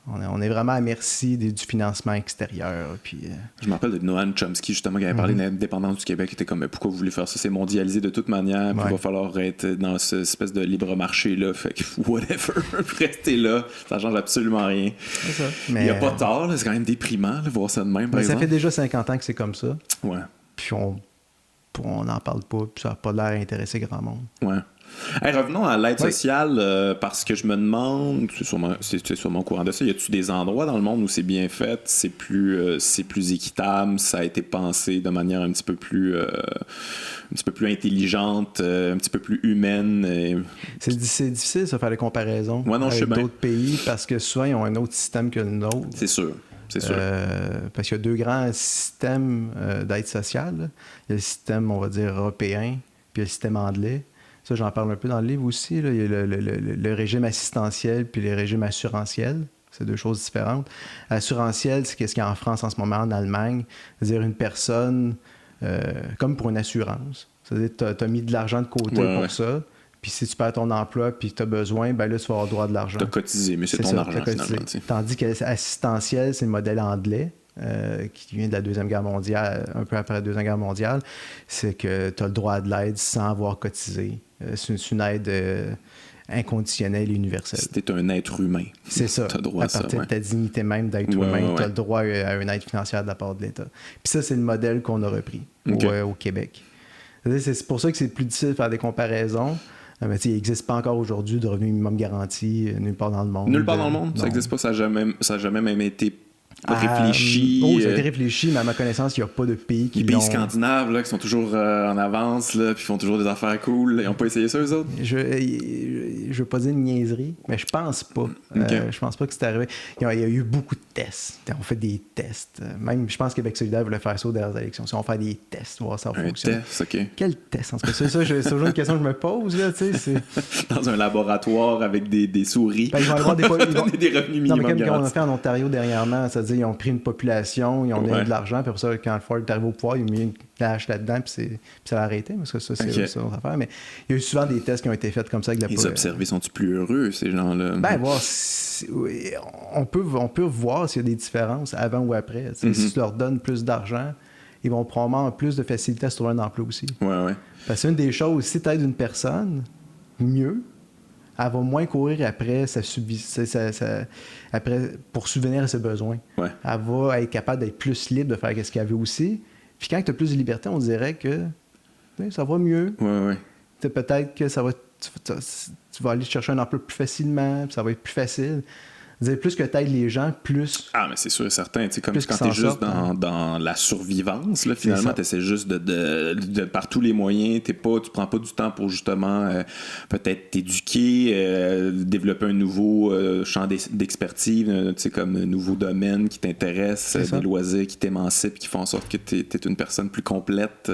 Speaker 2: On est vraiment à merci du financement extérieur. Puis,
Speaker 1: Je me rappelle de Noam Chomsky, justement, qui avait parlé de l'indépendance du Québec. Il était comme, pourquoi vous voulez faire ça? C'est mondialisé de toute manière. Puis il va falloir être dans cette espèce de libre marché-là. Fait que, whatever, restez là. Ça change absolument rien.
Speaker 2: C'est ça. Mais,
Speaker 1: il n'y a pas tort. C'est quand même déprimant de voir ça de même, par exemple.
Speaker 2: Ça fait déjà 50 ans que c'est comme ça.
Speaker 1: Ouais.
Speaker 2: Puis on n'en parle pas. Puis ça n'a pas l'air d'intéresser grand monde.
Speaker 1: Ouais. Hey, revenons à l'aide sociale, parce que je me demande, c'est sûrement au courant de ça, y a-t-il des endroits dans le monde où c'est bien fait, c'est plus équitable, ça a été pensé de manière un petit peu plus intelligente, un petit peu plus humaine?
Speaker 2: C'est difficile de faire des comparaisons
Speaker 1: avec
Speaker 2: d'autres pays parce que souvent ils ont un autre système que le nôtre.
Speaker 1: C'est sûr.
Speaker 2: Parce qu'il y a deux grands systèmes d'aide sociale. Là. Il y a le système, on va dire, européen, puis il y a le système anglais. Ça, j'en parle un peu dans le livre aussi. Là. Il y a le régime assistentiel puis le régime assurantiel. C'est deux choses différentes. Assurantiel, c'est ce qu'il y a en France en ce moment, en Allemagne. C'est-à-dire une personne, comme pour une assurance. C'est-à-dire que tu as mis de l'argent de côté pour ça. Puis si tu perds ton emploi puis que tu as besoin, ben là, tu vas avoir droit de l'argent.
Speaker 1: Tu as cotisé, mais c'est ton argent finalement.
Speaker 2: Tandis que assistentiel, c'est le modèle anglais. Qui vient de la Deuxième Guerre mondiale, un peu après la Deuxième Guerre mondiale, c'est que tu as le droit à de l'aide sans avoir cotisé. C'est une aide inconditionnelle et universelle.
Speaker 1: Si tu es un être humain,
Speaker 2: c'est ça.
Speaker 1: Tu as droit
Speaker 2: à partir de ta dignité même d'être humain, tu as le droit à une aide financière de la part de l'État. Puis ça, c'est le modèle qu'on a repris au Québec. C'est pour ça que c'est plus difficile de faire des comparaisons. Mais il n'existe pas encore aujourd'hui de revenu minimum garanti nulle part dans le monde.
Speaker 1: Nulle part dans le monde? Ça n'existe pas? Ça n'a jamais même été réfléchi.
Speaker 2: Ça a été réfléchi, mais à ma connaissance, il n'y a pas de pays qui
Speaker 1: les pays scandinaves là, qui sont toujours en avance, là, puis font toujours des affaires cool. Ils n'ont pas essayé ça, eux autres?
Speaker 2: Je ne veux pas dire une niaiserie, mais je pense pas. Je pense pas que c'est arrivé. Il y a eu beaucoup de tests. On fait des tests. Même, je pense que Québec solidaire voulait faire ça aux dernières élections. Si on fait des tests, voir ça fonctionne.
Speaker 1: Test, OK.
Speaker 2: Quel test? En tout cas, c'est toujours une question que je me pose. Là,
Speaker 1: dans un laboratoire avec des souris.
Speaker 2: Ils vont avoir
Speaker 1: des revenus minimum garantis.
Speaker 2: Comme on a fait en Ontario dernièrement, c'est-à-dire ils ont pris une population, ils ont donné de l'argent, puis pour ça, quand Ford est arrivé au pouvoir, ils ont mis une cash là-dedans, puis ça a arrêté, parce que ça, c'est une autre affaire. Mais il y a eu souvent des tests qui ont été faits comme ça avec la
Speaker 1: Les observés sont-ils plus heureux, ces gens-là?
Speaker 2: On peut voir s'il y a des différences avant ou après. Si tu leur donnes plus d'argent, ils vont probablement avoir plus de facilité à se trouver un emploi aussi.
Speaker 1: Ouais.
Speaker 2: Parce que c'est une des choses, si tu aides une personne, mieux, elle va moins courir après, pour subvenir à ses besoins.
Speaker 1: Ouais.
Speaker 2: Elle va être capable d'être plus libre de faire ce qu'elle veut aussi. Puis quand tu as plus de liberté, on dirait que ça va mieux.
Speaker 1: Ouais.
Speaker 2: Peut-être que tu vas aller chercher un emploi plus facilement, puis ça va être plus facile. Plus que t'aides les gens, plus...
Speaker 1: Ah, mais c'est sûr et certain. Comme quand t'es juste dans la survivance, là, finalement, t'essaies juste de par tous les moyens, tu prends pas du temps pour justement peut-être t'éduquer, développer un nouveau champ d'expertise, comme un nouveau domaine qui t'intéresse, des loisirs qui t'émancipent, qui font en sorte que t'es une personne plus complète.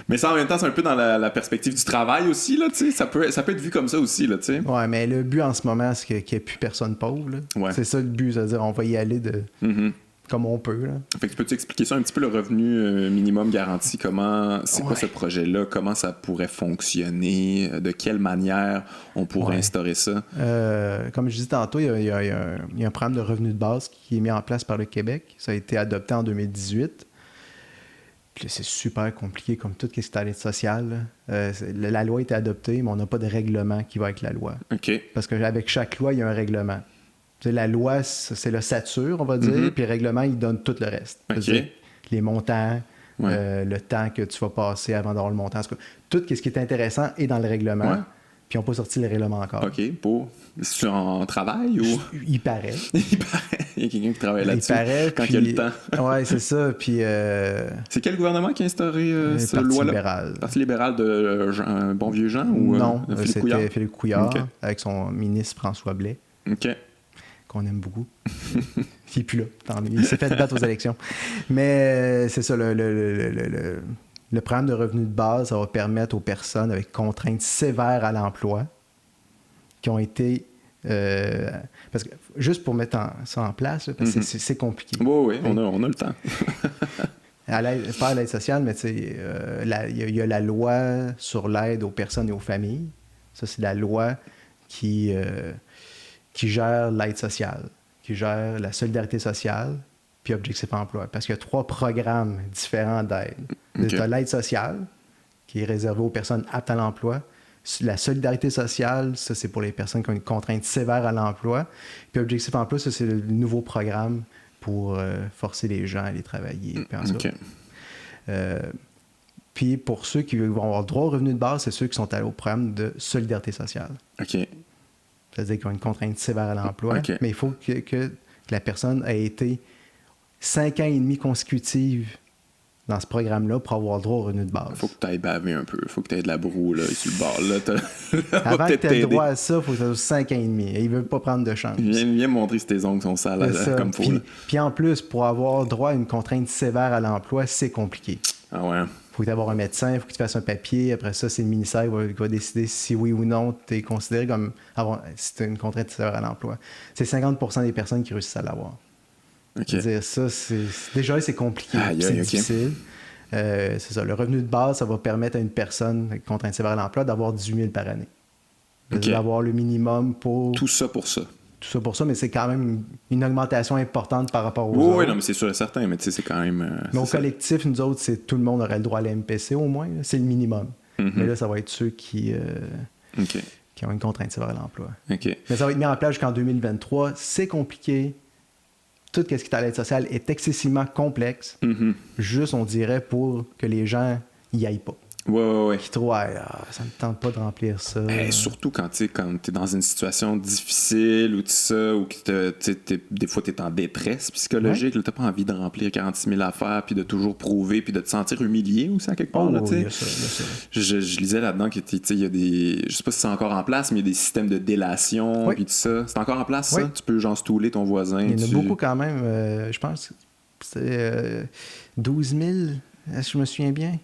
Speaker 1: Mais ça, en même temps, c'est un peu dans la perspective du travail aussi, là, ça peut être vu comme ça aussi, là, t'sais.
Speaker 2: Ouais, mais le but en ce moment, c'est qu'il n'y ait plus personne pauvre.
Speaker 1: Ouais.
Speaker 2: C'est ça le but, c'est-à-dire on va y aller comme on peut. Là.
Speaker 1: Fait que peux-tu expliquer ça un petit peu, le revenu minimum garanti? Quoi ce projet-là? Comment ça pourrait fonctionner? De quelle manière on pourrait instaurer ça?
Speaker 2: Comme je disais tantôt, il y a un programme de revenu de base qui est mis en place par le Québec. Ça a été adopté en 2018. Puis là, c'est super compliqué comme tout ce qui est à l'aide sociale. La loi a été adoptée, mais on n'a pas de règlement qui va avec la loi.
Speaker 1: OK.
Speaker 2: Parce qu'avec chaque loi, il y a un règlement. La loi, c'est l'ossature, on va dire, puis le règlement, il donne tout le reste.
Speaker 1: Okay.
Speaker 2: Les montants, le temps que tu vas passer avant d'avoir le montant. Tout ce qui est intéressant est dans le règlement, puis ils n'ont pas sorti le règlement encore.
Speaker 1: OK. C'est en travail ou?
Speaker 2: Il paraît.
Speaker 1: Il y a quelqu'un qui travaille là-dessus.
Speaker 2: Il paraît.
Speaker 1: Quand il y a le temps.
Speaker 2: Oui, c'est ça. Puis,
Speaker 1: c'est quel gouvernement qui a instauré cette
Speaker 2: loi-là?
Speaker 1: Libéral. Le Parti libéral de un bon vieux Jean? Ou,
Speaker 2: non,
Speaker 1: Philippe Couillard?
Speaker 2: Philippe Couillard avec son ministre François Blais.
Speaker 1: OK.
Speaker 2: qu'on aime beaucoup. Il n'est plus là, tant mieux. Il s'est fait battre aux élections. Mais c'est ça, le programme de revenu de base, ça va permettre aux personnes avec contraintes sévères à l'emploi qui ont été... parce que juste pour mettre ça en place, là, parce que c'est compliqué.
Speaker 1: Oui, on a le temps.
Speaker 2: Pas à l'aide sociale, mais il y a la loi sur l'aide aux personnes et aux familles. Ça, c'est la loi qui gère l'aide sociale, qui gère la solidarité sociale, puis Objectif Emploi. Parce qu'il y a 3 programmes différents d'aide. Okay. Tu as l'aide sociale, qui est réservée aux personnes aptes à l'emploi. La solidarité sociale, ça, c'est pour les personnes qui ont une contrainte sévère à l'emploi. Puis Objectif Emploi, ça, c'est le nouveau programme pour forcer les gens à aller travailler. Puis, puis pour ceux qui vont avoir droit au revenu de base, c'est ceux qui sont allés au programme de solidarité sociale.
Speaker 1: OK.
Speaker 2: C'est-à-dire qu'ils ont une contrainte sévère à l'emploi. Okay. Mais il faut que la personne ait été 5 ans et demi consécutifs dans ce programme-là pour avoir droit au revenu de base.
Speaker 1: Il faut que tu ailles baver un peu. Il faut que tu aies de la broue là, sur le bord. Là,
Speaker 2: avant que tu aies droit à ça, il faut que tu aies 5 ans et demi. Et il ne veut pas prendre de chance.
Speaker 1: Viens me montrer si tes ongles sont sales là, comme il faut.
Speaker 2: Puis en plus, pour avoir droit à une contrainte sévère à l'emploi, c'est compliqué.
Speaker 1: Ah ouais.
Speaker 2: Il faut que tu aies un médecin, il faut que tu fasses un papier. Après ça, c'est le ministère qui va décider si oui ou non tu es considéré comme si tu as une contrainte sévère à l'emploi. C'est 50% des personnes qui réussissent à l'avoir.
Speaker 1: Okay.
Speaker 2: Dire ça, déjà, c'est compliqué. C'est difficile. C'est ça. Le revenu de base, ça va permettre à une personne avec contrainte sévère à l'emploi d'avoir 18 000 par année. D'avoir le minimum pour...
Speaker 1: Tout ça pour ça.
Speaker 2: Tout ça pour ça, mais c'est quand même une augmentation importante par rapport aux autres.
Speaker 1: Oui, non, mais c'est sûr et certain, mais tu sais, c'est quand même...
Speaker 2: mais au collectif, nous autres, c'est tout le monde aurait le droit à la MPC au moins. Là. C'est le minimum. Mais là, ça va être ceux qui ont une contrainte sévère à l'emploi. Mais ça va être mis en place jusqu'en 2023. C'est compliqué. Tout ce qui est à l'aide sociale est excessivement complexe. Juste, on dirait, pour que les gens y aillent pas.
Speaker 1: Ouais.
Speaker 2: Qui trouvent, ça me tente pas de remplir ça.
Speaker 1: Surtout quand tu es dans une situation difficile ou tout ça, ou que des fois tu es en détresse psychologique, tu n'as pas envie de remplir 46 000 affaires, puis de toujours prouver, puis de te sentir humilié aussi à quelque part. Je lisais là-dedans qu'il y a des... Je sais pas si c'est encore en place, mais il y a des systèmes de délation, puis tout ça. C'est encore en place, ça? Tu peux genre stouler ton voisin.
Speaker 2: Il y en a beaucoup quand même. Je pense que c'est 12 000, est-ce que je me souviens bien?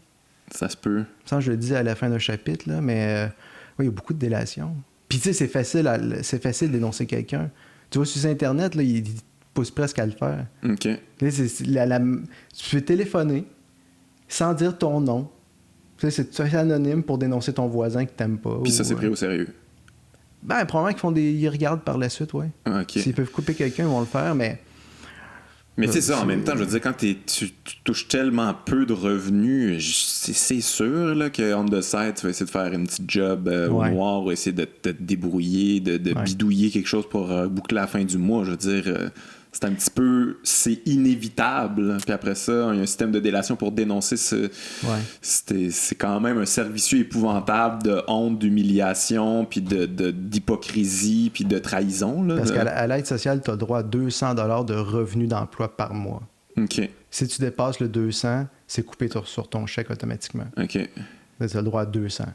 Speaker 1: Ça se peut.
Speaker 2: Ça, je le dis à la fin d'un chapitre, là, mais il y a beaucoup de délations. Puis tu sais, c'est facile de dénoncer quelqu'un. Tu vois, sur Internet, là, il pousse presque à le faire.
Speaker 1: OK.
Speaker 2: Là, tu peux téléphoner sans dire ton nom. Tu sais, c'est anonyme pour dénoncer ton voisin qui t'aime pas.
Speaker 1: Puis ça, c'est pris au sérieux.
Speaker 2: Ben, probablement ils regardent par la suite, oui.
Speaker 1: OK.
Speaker 2: S'ils peuvent couper quelqu'un, ils vont le faire, mais...
Speaker 1: Mais c'est ça, en même temps, je veux dire, quand tu touches tellement peu de revenus, c'est sûr là, qu'on the side, tu vas essayer de faire une petite job au noir ou essayer de te débrouiller, de bidouiller quelque chose pour boucler la fin du mois. Je veux dire, c'est un petit peu... C'est inévitable. Puis après ça, il y a un système de délation pour dénoncer c'est quand même un servicieux épouvantable de honte, d'humiliation, puis d'hypocrisie, puis de trahison. Là,
Speaker 2: parce qu'à l'aide sociale, tu as droit à 200 $ de revenus d'emploi par mois.
Speaker 1: OK.
Speaker 2: Si tu dépasses le 200, c'est coupé sur ton chèque automatiquement.
Speaker 1: OK.
Speaker 2: Tu as le droit à 200,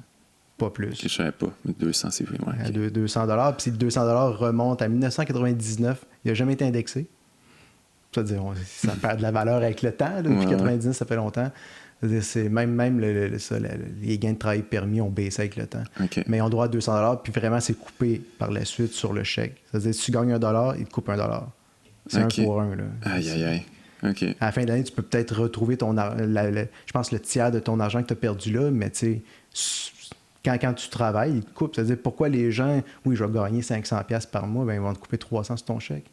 Speaker 2: pas plus.
Speaker 1: Je ne savais pas, mais 200, c'est vrai. Ouais, okay.
Speaker 2: 200 $. Puis si le 200 $ remonte à 1999, il n'a jamais été indexé. C'est-à-dire, ça perd de la valeur avec le temps. Là, depuis 1999, ça fait longtemps. C'est même les gains de travail permis ont baissé avec le temps.
Speaker 1: Okay.
Speaker 2: Mais on doit à 200 $, puis vraiment, c'est coupé par la suite sur le chèque. C'est-à-dire, si tu gagnes $1, il te coupe $1. C'est 1 pour 1. Là.
Speaker 1: Aïe. Okay.
Speaker 2: À la fin de l'année, tu peux peut-être retrouver je pense le tiers de ton argent que tu as perdu là, mais tu sais, quand tu travailles, il te coupe. C'est-à-dire, pourquoi les gens, oui, je vais gagner 500$ par mois, ben, ils vont te couper 300 sur ton chèque.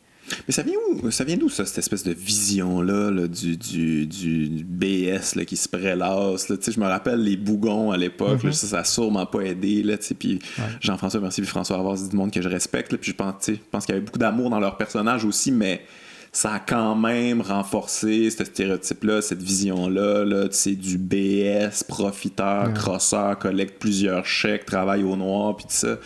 Speaker 1: Mais ça vient d'où, ça, cette espèce de vision-là là, du BS là, qui se prélasse? Là, je me rappelle les bougons à l'époque, là, ça n'a sûrement pas aidé. Là, puis Jean-François Mercier et François Havas, c'est du monde que je respecte. Là, puis je pense qu'il y avait beaucoup d'amour dans leur personnage aussi, mais ça a quand même renforcé ce stéréotype-là, cette vision-là. Là, du BS, profiteur, crosseur, collecte plusieurs chèques, travaille au noir, puis tout ça.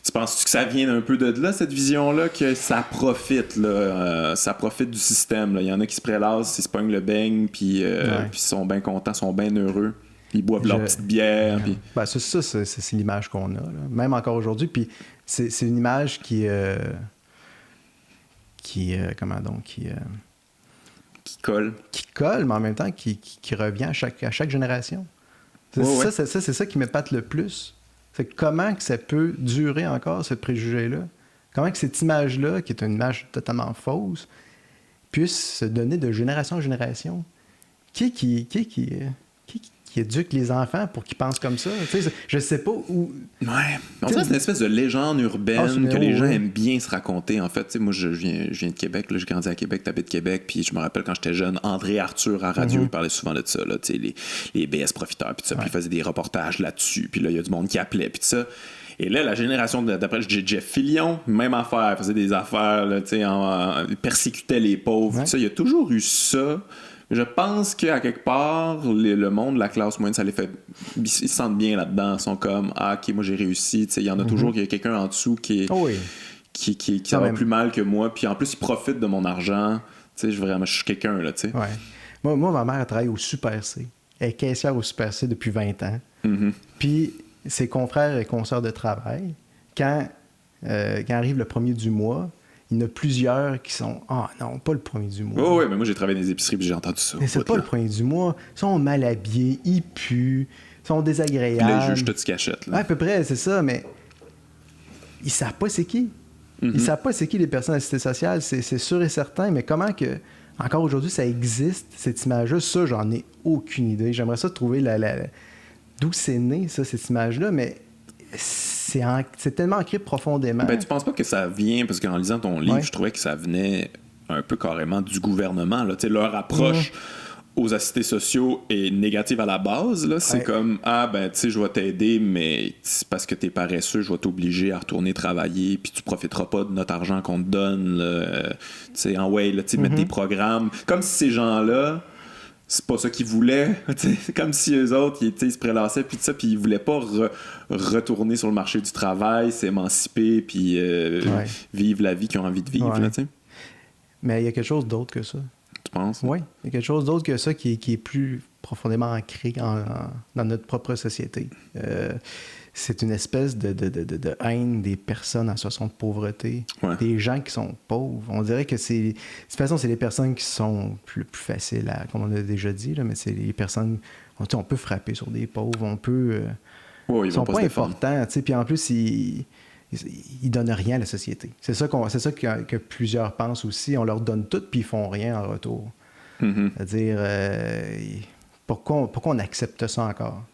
Speaker 1: Tu penses-tu que ça vient un peu de là, cette vision-là, que ça profite, là, ça profite du système? Là. Il y en a qui se prélassent, ils se pognent le beigne, puis ils sont bien contents, sont bien heureux. Ils boivent leur petite bière. Puis...
Speaker 2: Ben, c'est l'image qu'on a, là. Même encore aujourd'hui. Puis c'est une image qui
Speaker 1: colle.
Speaker 2: Qui colle, mais en même temps qui revient à chaque génération. C'est ça qui m'épate le plus. C'est comment que ça peut durer encore, ce préjugé-là. Comment que cette image-là, qui est une image totalement fausse, puisse se donner de génération en génération. Qui éduque les enfants pour qu'ils pensent comme ça? Tu sais, je sais pas où...
Speaker 1: Ouais. On dirait que c'est une espèce de légende urbaine que les gens aiment bien se raconter. En fait, tu sais, moi, je viens de Québec. Là, j'ai grandi à Québec, t'habites Québec. Puis je me rappelle quand j'étais jeune, André Arthur à radio, il parlait souvent de ça. Là, tu sais, les BS profiteurs. Puis ça. Puis il faisait des reportages là-dessus. Puis là, il y a du monde qui appelait. Puis ça. Et là, la génération d'après, Jeff Fillion, même affaire. Faisait des affaires, là, tu sais, persécutait les pauvres. Ouais. Ça, il y a toujours eu ça. Je pense qu'à quelque part, le monde, la classe moyenne, ça les fait. Ils se sentent bien là-dedans. Ils sont comme, ah, ok, moi j'ai réussi. Il y en a toujours qu'il y a quelqu'un en dessous qui ça va plus mal que moi. Puis en plus, il profite de mon argent. Je suis quelqu'un, là, tu sais.
Speaker 2: Ouais. Moi, ma mère, elle travaille au Super C. Elle est caissière au Super C depuis 20 ans. Puis ses confrères et consoeurs de travail, quand arrive le premier du mois, il y en a plusieurs qui sont « Ah non, pas le premier du mois. »
Speaker 1: Oh, oui, mais moi, j'ai travaillé dans les épiceries et j'ai entendu ça.
Speaker 2: Mais c'est pas le premier du mois. Ils sont mal habillés, ils puent, ils sont désagréables.
Speaker 1: Puis là, ils jugent tout ce qu'ils achètent.
Speaker 2: Ouais, à peu près, c'est ça, mais ils savent pas c'est qui. Ils savent pas c'est qui les personnes assistées sociales, c'est sûr et certain, mais comment que, encore aujourd'hui, ça existe, cette image-là, ça, j'en ai aucune idée. J'aimerais ça trouver d'où c'est né, ça, cette image-là, mais... C'est tellement ancré profondément.
Speaker 1: Ben, tu penses pas que ça vient, parce qu'en lisant ton livre, je trouvais que ça venait un peu carrément du gouvernement. Là. Leur approche aux assistés sociaux est négative à la base. Là. C'est comme, je vais t'aider, mais parce que t'es paresseux, je vais t'obliger à retourner travailler, puis tu profiteras pas de notre argent qu'on te donne. Mettre des programmes. Comme si ces gens-là, c'est pas ça qu'ils voulaient. C'est comme si eux autres, ils se prélassaient, puis ils voulaient pas retourner sur le marché du travail, s'émanciper, puis vivre la vie qu'ils ont envie de vivre. Là,
Speaker 2: mais il y a quelque chose d'autre que ça.
Speaker 1: Tu penses?
Speaker 2: Oui, il y a quelque chose d'autre que ça qui est plus profondément ancré dans notre propre société. C'est une espèce de haine des personnes en situation de pauvreté, des gens qui sont pauvres. On dirait que de toute façon, c'est les personnes qui sont plus faciles comme on a déjà dit, là, mais c'est les personnes... On peut frapper sur des pauvres, on peut... ils sont pas importants, puis en plus, ils donnent rien à la société. C'est ça que plusieurs pensent aussi. On leur donne tout, puis ils font rien en retour. C'est-à-dire, pourquoi on accepte ça encore?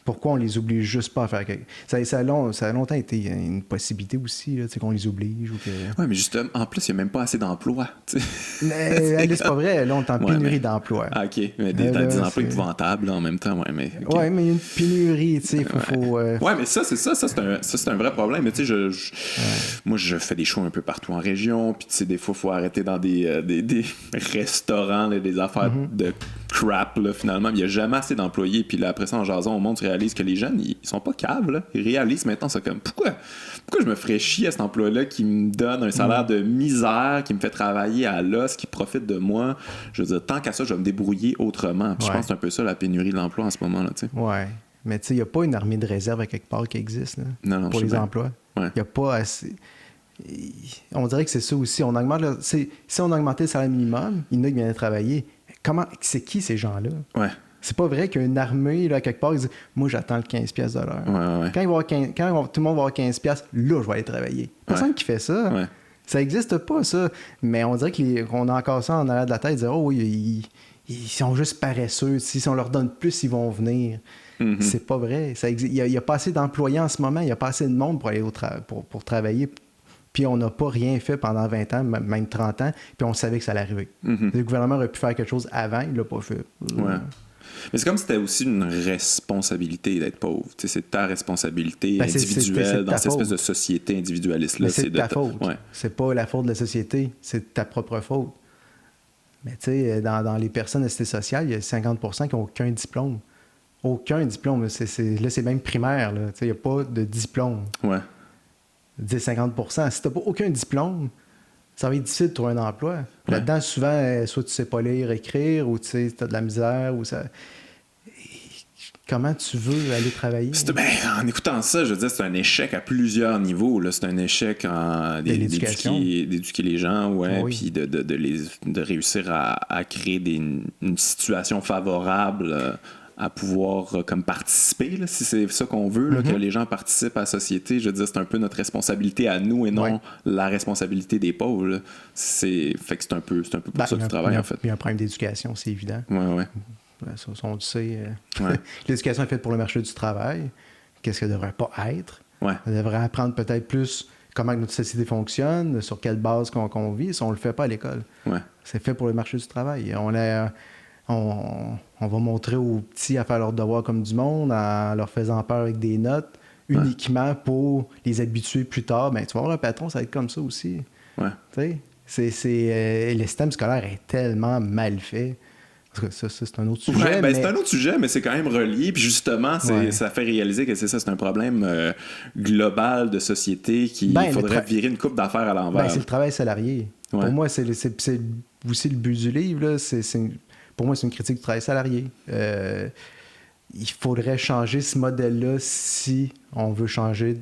Speaker 2: Pourquoi on les oblige juste pas à faire quelque chose? Ça a longtemps été une possibilité aussi, là, qu'on les oblige.
Speaker 1: Oui, mais justement, en plus, il n'y a même pas assez d'emplois.
Speaker 2: Mais c'est pas vrai. Là, on est en pénurie d'emplois.
Speaker 1: Ah, OK. Mais des emplois épouvantables là, en même temps.
Speaker 2: Oui, mais il y a une pénurie.
Speaker 1: Oui, mais ça, c'est un vrai problème. Mais, moi, je fais des shows un peu partout en région. Puis, des fois, il faut arrêter dans des restaurants, là, des affaires de crap, là, finalement. Il n'y a jamais assez d'employés. Puis là, après ça, en jasant, au monde, tu réalises que les jeunes, ils sont pas caves, là. Ils réalisent maintenant, c'est comme, pourquoi je me ferais chier à cet emploi-là qui me donne un salaire de misère, qui me fait travailler à l'os, qui profite de moi? Je veux dire, tant qu'à ça, je vais me débrouiller autrement. Puis je pense que c'est un peu ça, la pénurie de l'emploi en ce moment, là, tu sais.
Speaker 2: Ouais. Mais tu sais, il n'y a pas une armée de réserve à quelque part qui existe, là,
Speaker 1: non,
Speaker 2: pour les emplois. Il n'y a pas assez... On dirait que c'est ça aussi. Si on augmentait le salaire minimum, il y en a qui viennent travailler. C'est qui ces gens-là?
Speaker 1: Ouais.
Speaker 2: C'est pas vrai qu'une armée, là, quelque part, ils disent « Moi, j'attends le 15$ de l'heure.
Speaker 1: Ouais.
Speaker 2: Quand tout le monde va avoir 15$, là, je vais aller travailler. Personne qui fait ça.
Speaker 1: Ouais.
Speaker 2: Ça n'existe pas, ça. Mais on dirait qu'on a encore ça en arrière de la tête, dire « Oh oui, ils sont juste paresseux. Si on leur donne plus, ils vont venir. C'est pas vrai. Il y a pas assez d'employés en ce moment. Il n'y a pas assez de monde pour aller pour travailler. Puis on n'a pas rien fait pendant 20 ans, même 30 ans, puis on savait que ça allait arriver. Le gouvernement aurait pu faire quelque chose avant, il l'a pas fait.
Speaker 1: Ouais. Mais c'est comme si c'était aussi une responsabilité d'être pauvre. Tu sais, c'est ta responsabilité individuelle dans cette espèce de société individualiste-là.
Speaker 2: Mais c'est de ta faute. Ouais. C'est pas la faute de la société, c'est ta propre faute. Mais tu sais, dans les personnes assistées sociales, il y a 50% qui n'ont aucun diplôme. Aucun diplôme. Là, c'est même primaire. Il n'y a pas de diplôme.
Speaker 1: Ouais.
Speaker 2: 50%. Si tu n'as pas aucun diplôme, ça va être difficile de trouver un emploi. Là-dedans, souvent, soit tu sais pas lire, écrire, ou tu as de la misère, ou ça... comment tu veux aller travailler?
Speaker 1: En écoutant ça, je veux dire, c'est un échec à plusieurs niveaux. Là. C'est un échec d'éduquer les gens, puis de réussir à créer une situation favorable à pouvoir comme participer, là, si c'est ça qu'on veut, là, que les gens participent à la société. Je veux dire, c'est un peu notre responsabilité à nous et non la responsabilité des pauvres. Là. Fait que c'est un peu pour ça que tu travailles, en fait.
Speaker 2: Il y a un problème d'éducation, c'est évident.
Speaker 1: Ouais.
Speaker 2: Ça, on le sait. L'éducation est faite pour le marché du travail. Qu'est-ce qu'elle ne devrait pas être? Elle devrait apprendre peut-être plus comment notre société fonctionne, sur quelle base qu'on vit. Si on ne le fait pas à l'école. C'est fait pour le marché du travail. On va montrer aux petits à faire leurs devoirs comme du monde en leur faisant peur avec des notes uniquement pour les habituer plus tard. Ben, tu vas voir, le patron, ça va être comme ça aussi. Le système scolaire est tellement mal fait. Parce que ça c'est un autre sujet.
Speaker 1: C'est un autre sujet, mais c'est quand même relié. Puis justement, ça fait réaliser que c'est un problème global de société qu'il faudrait virer une coupe d'affaires à l'envers.
Speaker 2: C'est le travail salarié. Pour moi, c'est aussi le but du livre. Là, pour moi, c'est une critique du travail salarié. Il faudrait changer ce modèle-là si on veut changer,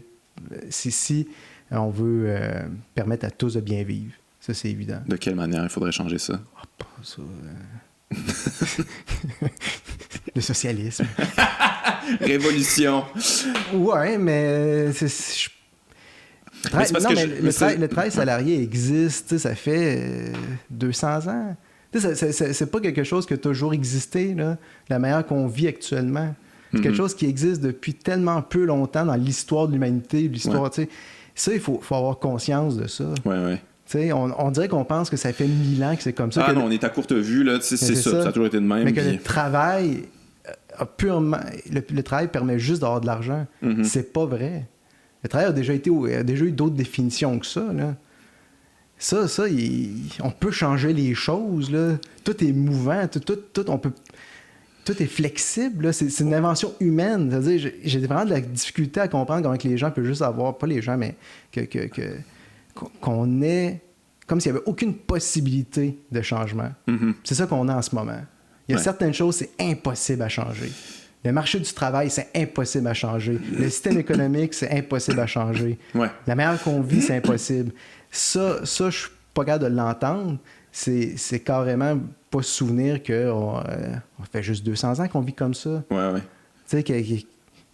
Speaker 2: si on veut permettre à tous de bien vivre. Ça, c'est évident.
Speaker 1: De quelle manière il faudrait changer ça?
Speaker 2: Le socialisme.
Speaker 1: Révolution.
Speaker 2: Ouais, mais le travail salarié existe, ça fait 200 ans. C'est pas quelque chose qui a toujours existé, là, la manière qu'on vit actuellement. C'est quelque chose qui existe depuis tellement peu longtemps dans l'histoire de l'humanité. Ça, il faut avoir conscience de ça. On dirait qu'on pense que ça fait 1000 ans que c'est comme ça.
Speaker 1: Non, on est à courte vue, là, c'est ça a toujours été de même.
Speaker 2: Mais que le travail purement... Le travail permet juste d'avoir de l'argent. C'est pas vrai. Le travail a déjà eu d'autres définitions que ça, là. Ça, on peut changer les choses, là. Tout est mouvant, tout est flexible, là. C'est une invention humaine. C'est-à-dire, j'ai vraiment de la difficulté à comprendre comment que les gens peuvent juste avoir, pas les gens, mais qu'on ait, comme s'il n'y avait aucune possibilité de changement. C'est ça qu'on a en ce moment. Il y a certaines choses, c'est impossible à changer. Le marché du travail, c'est impossible à changer. Le système économique, c'est impossible à changer. La manière qu'on vit, c'est impossible. Ça, je suis pas capable de l'entendre. C'est carrément pas se souvenir qu'on fait juste 200 ans qu'on vit comme ça. Tu sais, qu'il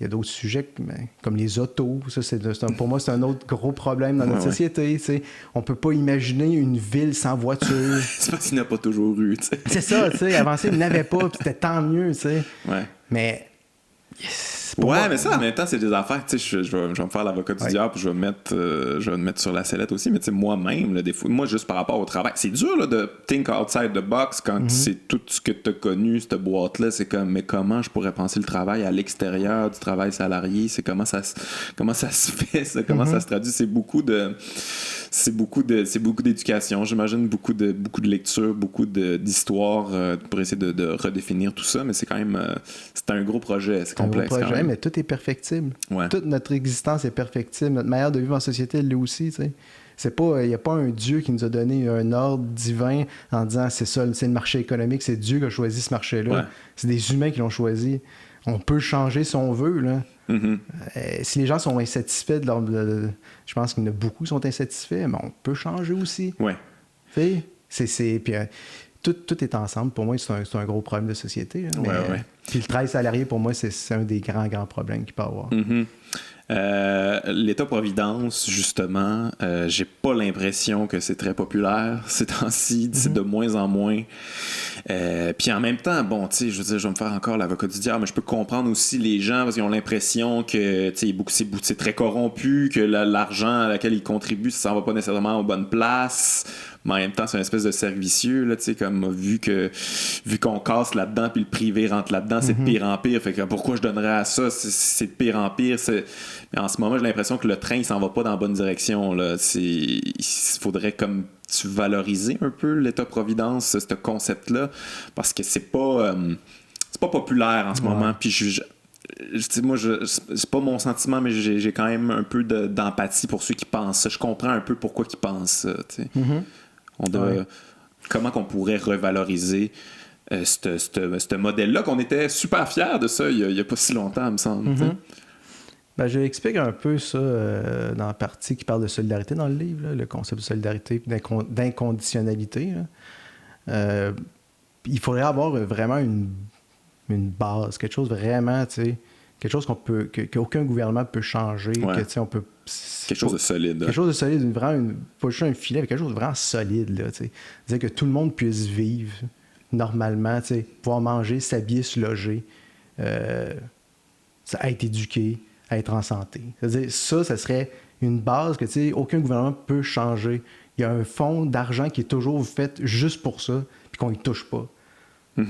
Speaker 2: y a d'autres sujets comme les autos. Ça, pour moi, c'est un autre gros problème dans notre société. T'sais. On peut pas imaginer une ville sans voiture.
Speaker 1: C'est parce qu'il n'y a pas toujours eu. T'sais.
Speaker 2: C'est ça, tu sais. Avant ça, il n'y en avait pas, puis c'était tant mieux, tu sais. Mais...
Speaker 1: mais ça, en même temps, c'est des affaires. Je vais me faire l'avocat du diable, puis je vais me mettre sur la sellette aussi. Mais moi-même, là, des fois, moi, juste par rapport au travail, c'est dur là, de think outside the box quand c'est tout ce que tu as connu, cette boîte-là. C'est comme, mais comment je pourrais penser le travail à l'extérieur du travail salarié? C'est comment ça se fait, ça? Comment ça se traduit? C'est beaucoup d'éducation, j'imagine, beaucoup de lecture, beaucoup d'histoire pour essayer de redéfinir tout ça. Mais c'est quand même, c'est un gros projet, c'est complexe.
Speaker 2: Un gros projet, mais tout est perfectible. Toute notre existence est perfectible. Notre manière de vivre en société, elle l'est aussi. Tu sais. Il n'y a pas un Dieu qui nous a donné un ordre divin en disant c'est ça, c'est le marché économique, c'est Dieu qui a choisi ce marché-là. C'est des humains qui l'ont choisi. On peut changer si on veut, là. Si les gens sont insatisfaits je pense qu'il y en a beaucoup qui sont insatisfaits, mais on peut changer aussi. Puis tout est ensemble. Pour moi, c'est un gros problème de société. Hein, Puis le travail salarié, pour moi, c'est un des grands problèmes qu'il peut y avoir.
Speaker 1: L'État-providence, justement, j'ai pas l'impression que c'est très populaire ces temps-ci, c'est de moins en moins. Puis en même temps, bon, tu sais, je veux dire, je vais me faire encore l'avocat du diable, mais je peux comprendre aussi les gens parce qu'ils ont l'impression que, tu sais, c'est très corrompu, que l'argent à laquelle ils contribuent, ça s'en va pas nécessairement aux bonnes places. Mais en même temps, c'est une espèce de cercle vicieux, là, tu sais, comme vu qu'on casse là-dedans puis le privé rentre là-dedans, c'est de pire en pire. Fait que pourquoi je donnerais à ça? C'est de pire en pire. Mais en ce moment, j'ai l'impression que le train, il s'en va pas dans la bonne direction, là. Il faudrait comme tu valoriser un peu l'État-providence, ce concept-là, parce que c'est pas populaire en ce moment. Puis moi, c'est pas mon sentiment, mais j'ai quand même un peu d'empathie pour ceux qui pensent ça. Je comprends un peu pourquoi ils pensent ça, tu sais. Comment qu'on pourrait revaloriser ce modèle-là, qu'on était super fiers de ça il y a pas si longtemps, il me semble.
Speaker 2: Ben, je explique un peu ça dans la partie qui parle de solidarité dans le livre, là, le concept de solidarité et d'inconditionnalité. Il faudrait avoir vraiment une base, quelque chose vraiment, tu sais, quelque chose qu'aucun gouvernement peut changer, que, tu sais, on peut...
Speaker 1: Quelque chose de solide.
Speaker 2: Quelque chose de solide, vraiment pas juste un filet, mais quelque chose de vraiment solide, là, tu sais. Dire que tout le monde puisse vivre normalement, tu sais, pouvoir manger, s'habiller, se loger, être éduqué, être en santé. C'est-à-dire, ça serait une base que, tu sais, aucun gouvernement peut changer. Il y a un fonds d'argent qui est toujours fait juste pour ça, puis qu'on y touche pas.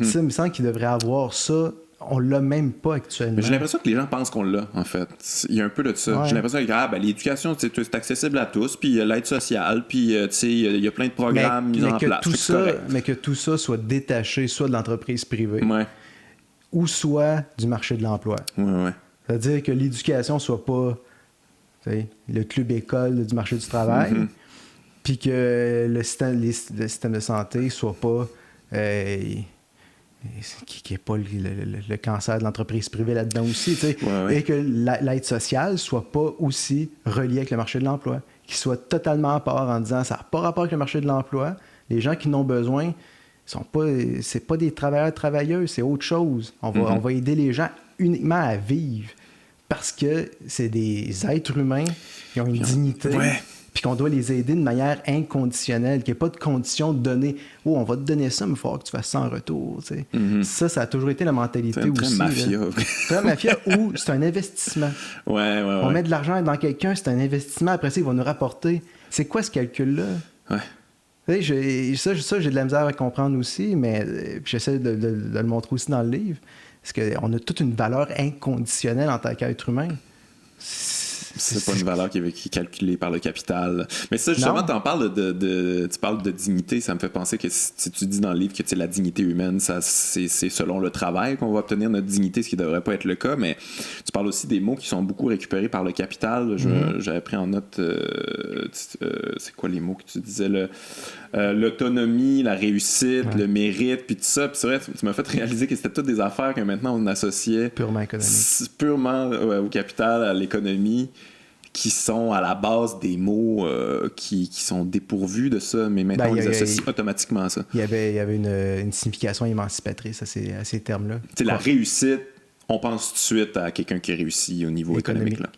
Speaker 2: Ça, il me semble qu'il devrait avoir ça. On l'a même pas actuellement.
Speaker 1: Mais j'ai l'impression que les gens pensent qu'on l'a, en fait. Il y a un peu de ça.
Speaker 2: Ouais.
Speaker 1: J'ai l'impression que l'éducation, c'est accessible à tous, puis l'aide sociale, puis tu sais, il y a plein de programmes mis en place.
Speaker 2: Mais que tout ça soit détaché soit de l'entreprise privée, ou soit du marché de l'emploi. C'est-à-dire que l'éducation soit pas le club école du marché du travail, puis que le système de santé soit pas... qui n'est pas le cancer de l'entreprise privée là-dedans aussi, et que l'aide sociale soit pas aussi reliée avec le marché de l'emploi, qu'il soit totalement à part en disant ça n'a pas rapport avec le marché de l'emploi, les gens qui en ont besoin, c'est pas des travailleurs, c'est autre chose. On va aider les gens uniquement à vivre parce que c'est des êtres humains qui ont une dignité. Puis qu'on doit les aider de manière inconditionnelle, qu'il n'y ait pas de condition de donner « Oh, on va te donner ça, mais il va falloir que tu fasses ça en retour. » Ça a toujours été la mentalité aussi.
Speaker 1: Très mafia.
Speaker 2: Très mafia ou c'est un investissement. On met de l'argent dans quelqu'un, c'est un investissement. Après ça, il va nous rapporter. C'est quoi ce calcul-là? J'ai de la misère à comprendre aussi, mais j'essaie de le montrer aussi dans le livre. Parce qu'on a toute une valeur inconditionnelle en tant qu'être humain.
Speaker 1: C'est pas une valeur qui est calculée par le capital. Mais ça, justement, tu parles de dignité. Ça me fait penser que si tu dis dans le livre que la dignité humaine, c'est selon le travail qu'on va obtenir notre dignité, ce qui devrait pas être le cas. Mais tu parles aussi des mots qui sont beaucoup récupérés par le capital. J'avais pris en note, c'est quoi les mots que tu disais? L'autonomie, la réussite, le mérite, puis tout ça. Puis c'est vrai, tu m'as fait réaliser que c'était toutes des affaires que maintenant on associait
Speaker 2: purement économique.
Speaker 1: Purement au capital, à l'économie, qui sont à la base des mots qui sont dépourvus de ça, mais maintenant on les associe automatiquement à ça.
Speaker 2: Il y avait une signification émancipatrice à ces termes-là.
Speaker 1: La réussite, on pense tout de suite à quelqu'un qui réussit au niveau économique. Là.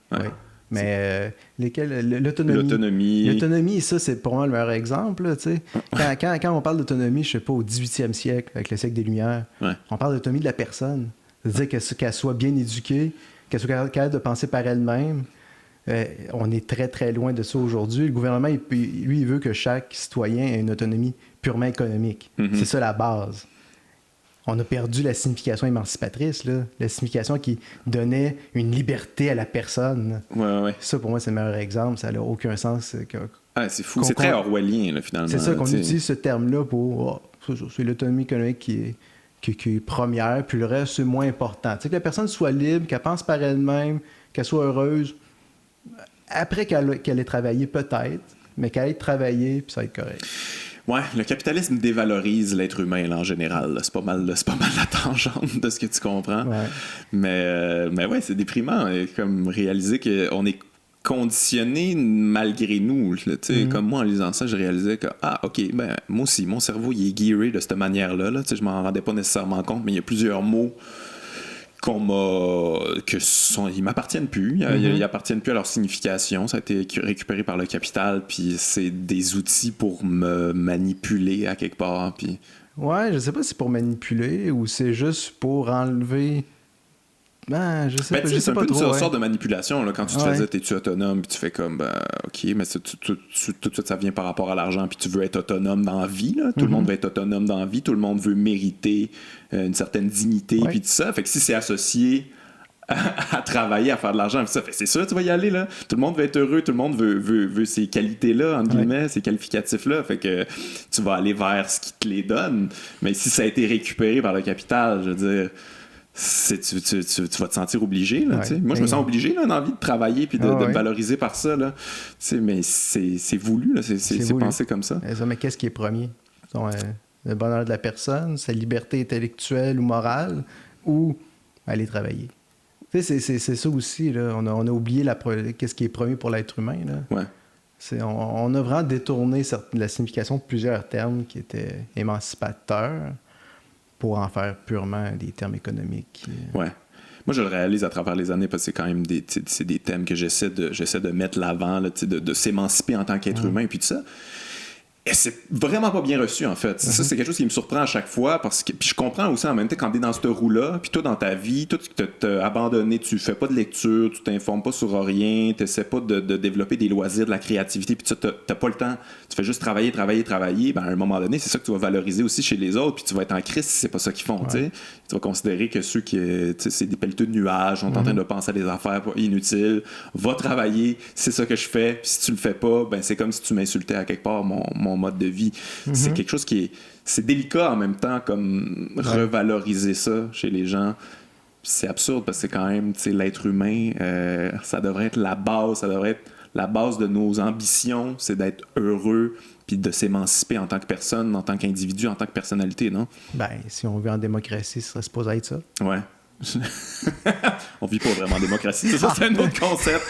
Speaker 2: Mais l'autonomie, ça, c'est pour moi le meilleur exemple. Là, quand on parle d'autonomie, je sais pas, au 18e siècle, avec le siècle des Lumières, on parle d'autonomie de la personne. C'est-à-dire qu'elle soit bien éduquée, qu'elle soit capable de penser par elle-même. On est très, très loin de ça aujourd'hui. Le gouvernement, lui, il veut que chaque citoyen ait une autonomie purement économique. C'est ça la base. On a perdu la signification émancipatrice, là, la signification qui donnait une liberté à la personne. Ça, pour moi, c'est le meilleur exemple. Ça n'a aucun sens.
Speaker 1: C'est fou. C'est très orwellien, là, finalement.
Speaker 2: C'est ça qu'on utilise ce terme-là pour... c'est l'autonomie économique qui est première, puis le reste, c'est moins important. Que la personne soit libre, qu'elle pense par elle-même, qu'elle soit heureuse. Après qu'elle ait travaillé, peut-être, mais qu'elle ait travaillé, puis ça va être correct.
Speaker 1: Le capitalisme dévalorise l'être humain là, en général. Là. C'est pas mal la tangente de ce que tu comprends. Mais c'est déprimant. Comme réaliser qu'on est conditionné malgré nous. Là, comme moi, en lisant ça, je réalisais que, moi aussi, mon cerveau, il est gearé de cette manière-là. Là. Je m'en rendais pas nécessairement compte, mais il y a plusieurs mots ils m'appartiennent plus. Ils appartiennent plus à leur signification. Ça a été récupéré par le capital, puis c'est des outils pour me manipuler à quelque part. Puis...
Speaker 2: je sais pas si c'est pour manipuler ou c'est juste pour enlever... je sais pas.
Speaker 1: C'est un peu une sorte de manipulation. Là, quand tu te faisais, t'es-tu autonome, puis tu fais comme, OK, mais tout de suite, ça vient par rapport à l'argent, puis tu veux être autonome dans la vie. Là. Tout le monde veut être autonome dans la vie. Tout le monde veut mériter une certaine dignité, puis tout ça. Fait que si c'est associé à travailler, à faire de l'argent, ça fait c'est sûr, tu vas y aller. Là. Tout le monde veut être heureux, tout le monde veut ces qualités-là, entre guillemets, ces qualificatifs-là. Fait que tu vas aller vers ce qui te les donne. Mais si ça a été récupéré par le capital, je veux dire... tu vas te sentir obligé. Là, moi, je me sens obligé là, d'envie de travailler et de me valoriser par ça. Là. Mais c'est voulu. Là, c'est pensé comme ça.
Speaker 2: Mais qu'est-ce qui est premier? le bonheur de la personne, sa liberté intellectuelle ou morale, ou aller travailler. Tu sais, c'est ça aussi, là. On a oublié qu'est-ce qui est premier pour l'être humain, là.
Speaker 1: Ouais.
Speaker 2: On a vraiment détourné la signification de plusieurs termes qui étaient émancipateurs pour en faire purement des termes économiques.
Speaker 1: Ouais. Moi, je le réalise à travers les années parce que c'est quand même des thèmes que j'essaie de mettre l'avant, là, de s'émanciper en tant qu'être humain et puis tout ça. Et c'est vraiment pas bien reçu, en fait. Ça, c'est quelque chose qui me surprend à chaque fois. Puis je comprends aussi en même temps quand t'es dans cette roue-là, puis toi, dans ta vie, toi, tu t'es abandonné, tu fais pas de lecture, tu t'informes pas sur rien, t'essaies pas de développer des loisirs, de la créativité, puis tu t'as pas le temps. Tu fais juste travailler. Ben, à un moment donné, c'est ça que tu vas valoriser aussi chez les autres, puis tu vas être en crise si c'est pas ça qu'ils font, tu sais. Tu vas considérer que ceux qui, c'est des pelleteux de nuages, sont en train de penser à des affaires inutiles. Va travailler, c'est ça que je fais, puis si tu le fais pas, ben c'est comme si tu m'insultais à quelque part mon mode de vie. C'est quelque chose c'est délicat en même temps, comme revaloriser ça chez les gens. C'est absurde parce que c'est quand même, l'être humain, ça devrait être la base, de nos ambitions, c'est d'être heureux puis de s'émanciper en tant que personne, en tant qu'individu, en tant que personnalité, non?
Speaker 2: Ben, si on vit en démocratie, ce serait supposé être ça.
Speaker 1: Ouais. On vit pas vraiment en démocratie. Ça, c'est un autre concept.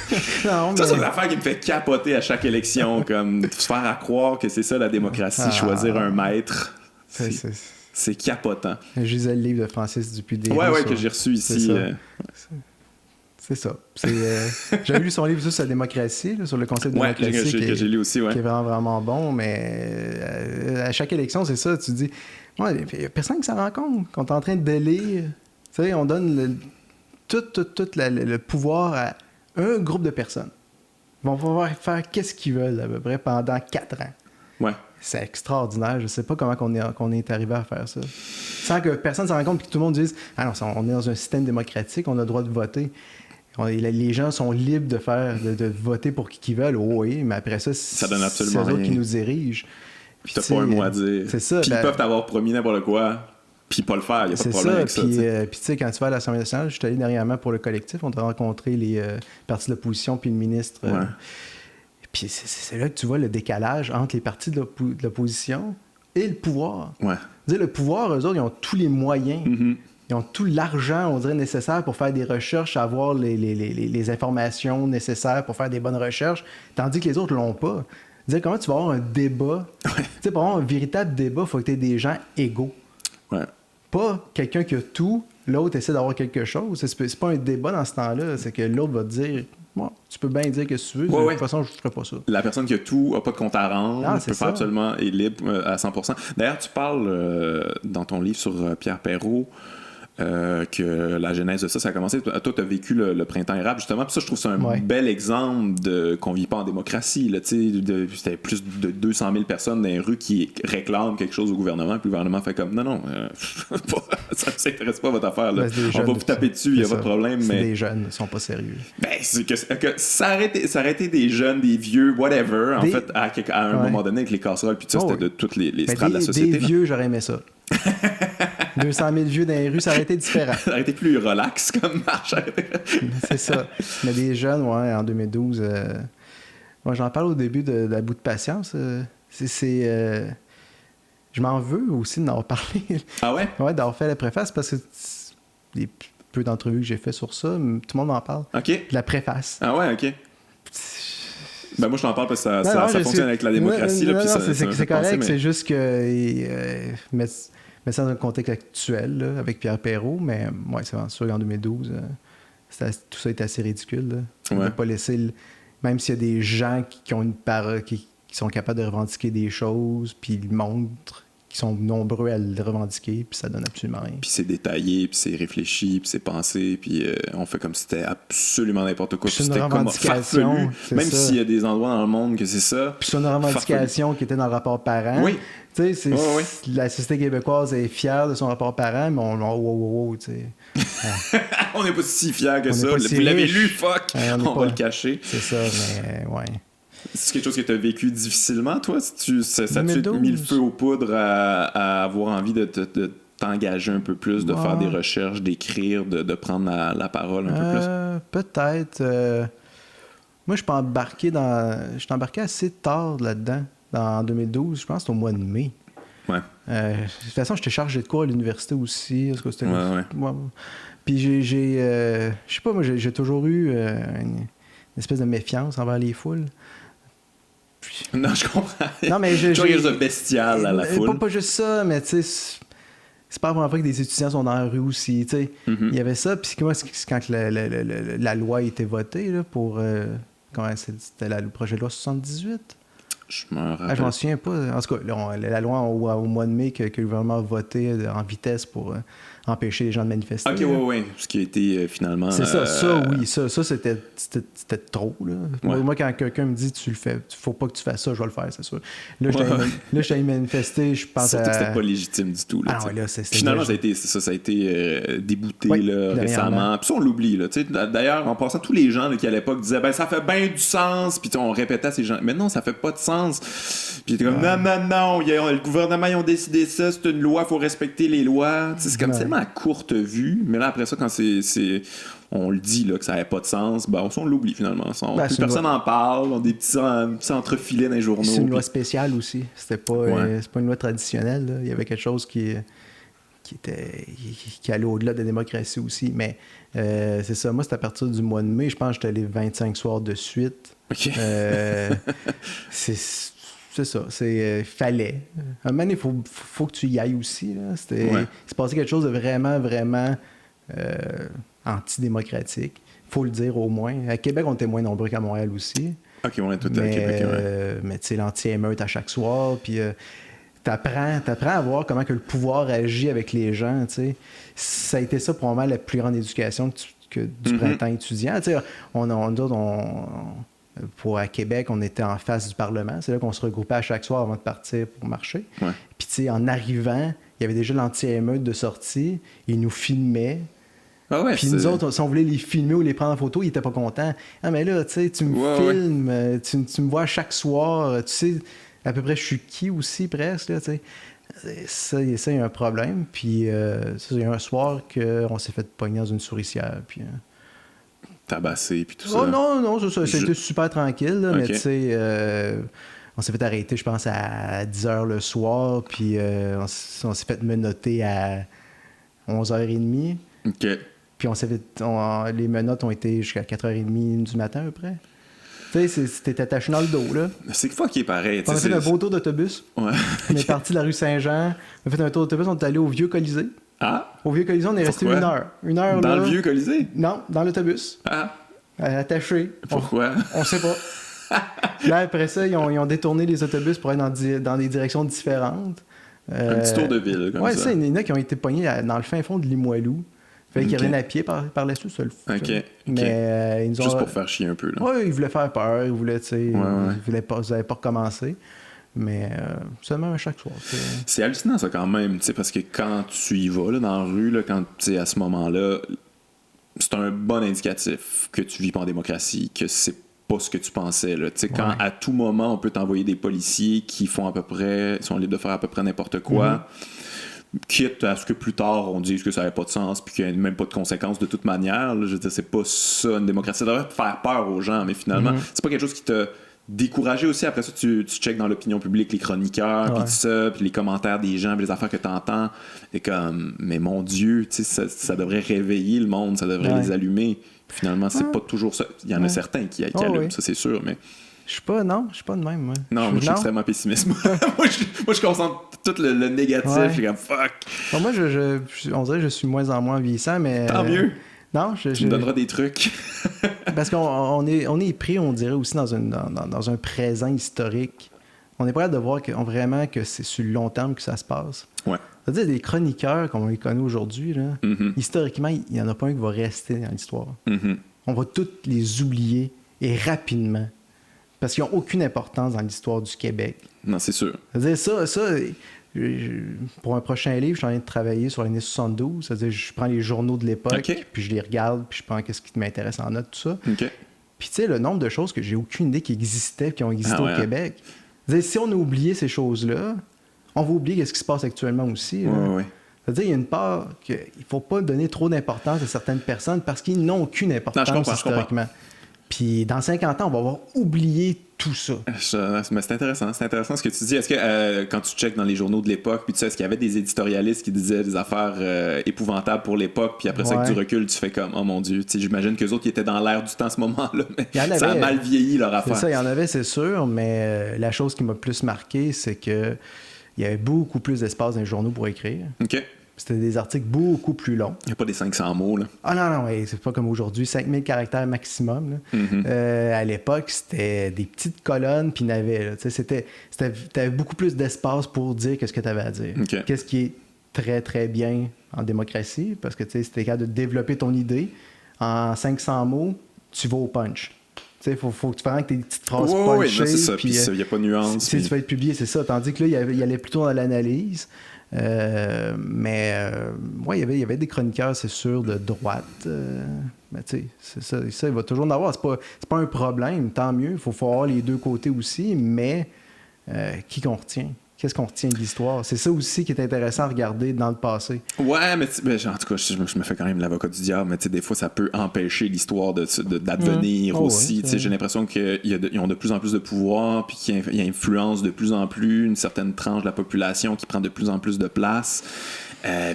Speaker 1: Non, mais... Ça, c'est une affaire qui me fait capoter à chaque élection, comme se faire à croire que c'est ça la démocratie, choisir un maître. C'est capotant.
Speaker 2: Je lisais le livre de Francis Dupuis-Desrous.
Speaker 1: Ouais, que j'ai reçu ici.
Speaker 2: C'est ça. J'ai lu son livre sur la démocratie, là, sur le concept de démocratie,
Speaker 1: que j'ai lu aussi,
Speaker 2: qui est vraiment, vraiment bon, mais à chaque élection, c'est ça, tu dis, il n'y a personne qui s'en rend compte, qu'on est en train de délire. Tu sais, on donne tout le pouvoir à un groupe de personnes. Ils vont pouvoir faire qu'est-ce qu'ils veulent, à peu près, pendant 4 ans.
Speaker 1: Ouais.
Speaker 2: C'est extraordinaire. Je ne sais pas comment on est arrivé à faire ça. Sans que personne ne s'en rende compte et que tout le monde dise « Ah non, on est dans un système démocratique, on a le droit de voter. » Les gens sont libres de voter pour qui qu'ils veulent. Oh, oui, mais après ça,
Speaker 1: ça donne absolument
Speaker 2: c'est eux qui nous dirigent.
Speaker 1: Puis t'as pas un mot à dire.
Speaker 2: C'est ça.
Speaker 1: Puis ils peuvent t'avoir promis n'importe quoi, puis pas le faire. Il n'y a pas de problème avec ça.
Speaker 2: Puis tu sais, quand tu vas à l'Assemblée nationale, je suis allé dernièrement pour le collectif, on a rencontré les partis de l'opposition puis le ministre. Puis c'est là que tu vois le décalage entre les partis de l'opposition et le pouvoir.
Speaker 1: Ouais.
Speaker 2: Le pouvoir, eux autres, ils ont tous les moyens. Ils ont tout l'argent, on dirait, nécessaire pour faire des recherches, avoir les informations nécessaires pour faire des bonnes recherches, tandis que les autres l'ont pas. Comment tu vas avoir un débat? Pour avoir un véritable débat, il faut que tu aies des gens égaux.
Speaker 1: Ouais.
Speaker 2: Pas quelqu'un qui a tout, l'autre essaie d'avoir quelque chose. C'est pas un débat dans ce temps-là, c'est que l'autre va te dire tu peux bien dire que tu veux, de toute façon, je ne ferai pas ça. La
Speaker 1: personne qui a tout n'a pas de compte à rendre, peut faire absolument, est libre à 100%. D'ailleurs, tu parles dans ton livre sur Pierre Perrault que la genèse de ça a commencé. Toi, tu as vécu le printemps érable, justement. Puis ça, je trouve que c'est un bel exemple qu'on ne vit pas en démocratie. Là, c'était plus de 200 000 personnes dans les rues qui réclament quelque chose au gouvernement. Puis le gouvernement fait comme non, ça ne s'intéresse pas à votre affaire. Là. On va vous taper dessus, il n'y a pas de problème.
Speaker 2: C'est des jeunes, ils ne sont pas sérieux.
Speaker 1: Ben, c'est que ça aurait été des jeunes, des vieux, whatever. En fait, à un moment donné, avec les casseroles, puis ça, c'était de toutes les strates de la société.
Speaker 2: Des vieux, j'aurais aimé ça. 200 000 vieux dans les rues, ça aurait été différent.
Speaker 1: Ça aurait été plus relax comme marche.
Speaker 2: C'est ça. Mais des jeunes, en 2012, moi, j'en parle au début de la bout de patience. Je m'en veux aussi d'en parler.
Speaker 1: Ah ouais?
Speaker 2: Ouais, d'avoir fait la préface parce que les peu d'entrevues que j'ai fait sur ça, tout le monde m'en parle.
Speaker 1: OK.
Speaker 2: De la préface.
Speaker 1: Ah ouais, OK. Ben moi, je t'en parle parce que ça fonctionne avec la démocratie.
Speaker 2: C'est correct, c'est juste que... mais c'est dans un contexte actuel, là, avec Pierre Perrault, mais c'est sûr qu'en 2012, tout ça était assez ridicule. Là. On ne peut pas laisser... Même s'il y a des gens qui ont une parole, qui sont capables de revendiquer des choses, puis ils montrent qu'ils sont nombreux à le revendiquer, puis ça donne absolument rien.
Speaker 1: Puis c'est détaillé, puis c'est réfléchi, puis c'est pensé, puis on fait comme si c'était absolument n'importe quoi.
Speaker 2: Puis c'était comme farfelu,
Speaker 1: même s'il y a des endroits dans le monde que c'est ça.
Speaker 2: Puis c'est une revendication qui était dans le rapport parent.
Speaker 1: Oui.
Speaker 2: Tu sais, la société québécoise est fière de son rapport parent, mais tu sais.
Speaker 1: On n'est pas si fiers que ça. Vous l'avez lu, fuck! On va le cacher.
Speaker 2: C'est ça, mais ouais.
Speaker 1: C'est quelque chose que tu as vécu difficilement, toi? Ça t'a mis le feu aux poudres à avoir envie de t'engager un peu plus, de faire des recherches, d'écrire, de prendre la parole un peu
Speaker 2: plus? Peut-être. Moi, je suis embarqué assez tard là-dedans. En 2012, je pense que c'était au mois de mai.
Speaker 1: Ouais.
Speaker 2: De toute façon, j'étais chargé de cours à l'université aussi. Est-ce que c'était
Speaker 1: Ouais.
Speaker 2: Puis je sais pas, moi, j'ai toujours eu une espèce de méfiance envers les foules.
Speaker 1: Non, je comprends.
Speaker 2: Non, mais
Speaker 1: j'ai quelque chose de bestial à la foule.
Speaker 2: Pas juste ça, mais tu sais, c'est pas la première fois que des étudiants sont dans la rue aussi. Tu sais, il y avait ça. Puis moi, quand la loi a été votée là, pour. C'était le projet de loi 78?
Speaker 1: Je m'en
Speaker 2: m'en souviens pas. En tout cas, la loi au mois de mai que le gouvernement a voté en vitesse pour empêcher les gens de manifester.
Speaker 1: OK, oui. Ce qui a été finalement...
Speaker 2: C'est ça, oui. Ça c'était trop. Là.
Speaker 1: Ouais.
Speaker 2: Moi, quand quelqu'un me dit tu le fais, faut pas que tu fasses ça, je vais le faire, c'est sûr. Là, je t'ai manifesté, je pense
Speaker 1: surtout que c'était pas légitime du tout. Là, finalement, ça a été débouté là, récemment. Puis ça, on l'oublie. Là, d'ailleurs, en passant, tous les gens là, qui à l'époque disaient ben ça fait bien du sens, puis on répétait à ces gens, mais non, ça fait pas de sens. Puis comme non, le gouvernement, ils ont décidé ça, c'est une loi, faut respecter les lois. C'est comme tellement à courte vue, mais là, après ça, quand on le dit là, que ça n'avait pas de sens, ben, on l'oublie finalement. Plus personne n'en parle, on a des petits entrefilets dans les journaux.
Speaker 2: C'est une loi spéciale aussi. C'était pas, c'est pas une loi traditionnelle. Là. Il y avait quelque chose qui allait au-delà de la démocratie aussi. Mais c'est ça. Moi, c'est à partir du mois de mai. Je pense que j'étais allé 25 soirs de suite.
Speaker 1: OK.
Speaker 2: C'est ça, fallait. À un moment donné, il faut que tu y ailles aussi. Là. Il s'est passé quelque chose de vraiment, vraiment antidémocratique. Il faut le dire au moins. À Québec, on était moins nombreux qu'à Montréal aussi.
Speaker 1: OK, on est tout à Québec.
Speaker 2: Mais tu sais, l'anti-émeute à chaque soir, puis t'apprends à voir comment que le pouvoir agit avec les gens. T'sais. Ça a été ça, probablement, la plus grande éducation du printemps étudiant. À Québec, on était en face du Parlement. C'est là qu'on se regroupait à chaque soir avant de partir pour marcher.
Speaker 1: Ouais.
Speaker 2: Puis, tu sais, en arrivant, il y avait déjà l'anti-émeute de sortie. Ils nous filmaient.
Speaker 1: Ah ouais,
Speaker 2: puis nous autres, si on voulait les filmer ou les prendre en photo, ils étaient pas contents. Ah, mais là, tu sais, tu me filmes, tu me vois chaque soir. Tu sais à peu près je suis qui aussi, presque. Là, tu sais. Ça, il y a un problème. Puis, il y a un soir qu'on s'est fait pogner dans une souricière. Puis...
Speaker 1: tabassé puis tout ça.
Speaker 2: Oh non, c'était super tranquille, là, mais tu sais, on s'est fait arrêter, je pense, à 10h le soir, puis on s'est fait menotter à 11h30.
Speaker 1: OK.
Speaker 2: Puis les menottes ont été jusqu'à 4h30 du matin, à peu près. Tu sais, c'était attaché dans le dos, là.
Speaker 1: C'est fucké pareil.
Speaker 2: On a fait un beau tour d'autobus.
Speaker 1: Ouais.
Speaker 2: On est parti de la rue Saint-Jean, on a fait un tour d'autobus, on est allé au Vieux Colisée.
Speaker 1: Ah!
Speaker 2: Au Vieux Colisée, on est resté 1 heure. 1 heure
Speaker 1: dans
Speaker 2: là.
Speaker 1: Le Vieux Colisée?
Speaker 2: Non, dans l'autobus.
Speaker 1: Ah!
Speaker 2: Attaché.
Speaker 1: Pourquoi?
Speaker 2: On sait pas. Là, après ça, ils ont détourné les autobus pour aller dans des directions différentes.
Speaker 1: Un petit tour de ville, comme ça.
Speaker 2: Ouais, ça, il y en a qui ont été pognés dans le fin fond de Limoilou. Fallait qu'ils reviennent à pied par la sous, ça le fait.
Speaker 1: OK.
Speaker 2: Mais ils ont...
Speaker 1: Juste pour faire chier un peu, là.
Speaker 2: Ouais, ils voulaient faire peur, ils voulaient, tu sais, ils n'avaient pas recommencer. Mais seulement à chaque soir.
Speaker 1: C'est hallucinant, ça, quand même, tu sais, parce que quand tu y vas, là, dans la rue, là, quand tu es à ce moment-là, c'est un bon indicatif que tu vis pas en démocratie, que c'est pas ce que tu pensais, là. Tu sais, quand à tout moment, on peut t'envoyer des policiers qui font sont libres de faire à peu près n'importe quoi, quitte à ce que plus tard, on dise que ça n'avait pas de sens puis qu'il n'y a même pas de conséquences de toute manière. Là, je veux dire, c'est pas ça, une démocratie. Ça devrait faire peur aux gens, mais finalement, c'est pas quelque chose qui t'a découragé aussi. Après ça, tu checkes dans l'opinion publique les chroniqueurs, puis tout ça, puis les commentaires des gens, puis les affaires que tu entends. Et comme, mais mon Dieu, ça devrait réveiller le monde, ça devrait les allumer. Puis finalement, c'est pas toujours ça. Il y en a certains qui allument, ça c'est sûr, mais... Je suis pas de même, moi. Non, moi je suis extrêmement pessimiste. moi, je concentre tout le négatif. Je suis comme fuck.
Speaker 2: Bon, moi, on dirait que je suis moins en moins vieillissant, mais.
Speaker 1: Tant mieux.
Speaker 2: Non,
Speaker 1: tu me donneras des trucs.
Speaker 2: Parce qu'on est pris, on dirait aussi dans un présent historique. On n'est pas capable de voir vraiment que c'est sur le long terme que ça se passe.
Speaker 1: Ouais.
Speaker 2: C'est-à-dire des chroniqueurs comme on les connaît aujourd'hui, là, historiquement, il n'y en a pas un qui va rester dans l'histoire. On va tous les oublier et rapidement. Parce qu'ils n'ont aucune importance dans l'histoire du Québec.
Speaker 1: Non, c'est sûr.
Speaker 2: C'est-à-dire, ça pour un prochain livre, je suis en train de travailler sur l'année 72. C'est-à-dire, je prends les journaux de l'époque, puis je les regarde, puis je prends qu'est-ce qui m'intéresse en note, tout ça.
Speaker 1: Puis,
Speaker 2: tu sais, le nombre de choses que j'ai aucune idée qui existaient, qui ont existé au Québec. C'est-à-dire, si on a oublié ces choses-là, on va oublier ce qui se passe actuellement aussi. C'est-à-dire, il y a une part qu'il ne faut pas donner trop d'importance à certaines personnes parce qu'ils n'ont aucune importance historiquement. Puis dans 50 ans, on va avoir oublié tout ça.
Speaker 1: Mais c'est intéressant ce que tu dis. Est-ce que quand tu checkes dans les journaux de l'époque, puis tu sais, est-ce qu'il y avait des éditorialistes qui disaient des affaires épouvantables pour l'époque, puis après ça, avec du recul, tu fais comme, oh mon Dieu, tu sais, j'imagine qu'eux autres, ils étaient dans l'air du temps à ce moment-là, mais ça a mal vieilli leur affaire.
Speaker 2: C'est ça, il y en avait, c'est sûr, mais la chose qui m'a plus marqué, c'est que il y avait beaucoup plus d'espace dans les journaux pour écrire.
Speaker 1: OK.
Speaker 2: C'était des articles beaucoup plus longs.
Speaker 1: Il n'y a pas des 500 mots, là.
Speaker 2: Ah non, c'est pas comme aujourd'hui, 5000 caractères maximum. Là. Mm-hmm. À l'époque, c'était des petites colonnes, puis t'avais beaucoup plus d'espace pour dire ce que tu avais à dire.
Speaker 1: Okay.
Speaker 2: Qu'est-ce qui est très, très bien en démocratie, parce que c'était capable de développer ton idée. En 500 mots, tu vas au punch. Il faut que tu fasses tes petites phrases punchées.
Speaker 1: Oui, c'est ça, puis il n'y a pas de nuance.
Speaker 2: Si tu vas être publié, c'est ça. Tandis que là, il allait plutôt dans l'analyse. Mais il y avait des chroniqueurs, c'est sûr, de droite. Mais tu sais, c'est ça, il va toujours en avoir. C'est pas un problème, tant mieux. Il faut avoir les deux côtés aussi, mais qui qu'on retient? Qu'est-ce qu'on retient de l'histoire? C'est ça aussi qui est intéressant à regarder dans le passé.
Speaker 1: Ouais, mais en tout cas, je me fais quand même l'avocat du diable, mais des fois, ça peut empêcher l'histoire d'advenir aussi. J'ai l'impression qu'ils ont de plus en plus de pouvoir, puis qu'ils influencent de plus en plus une certaine tranche de la population qui prend de plus en plus de place.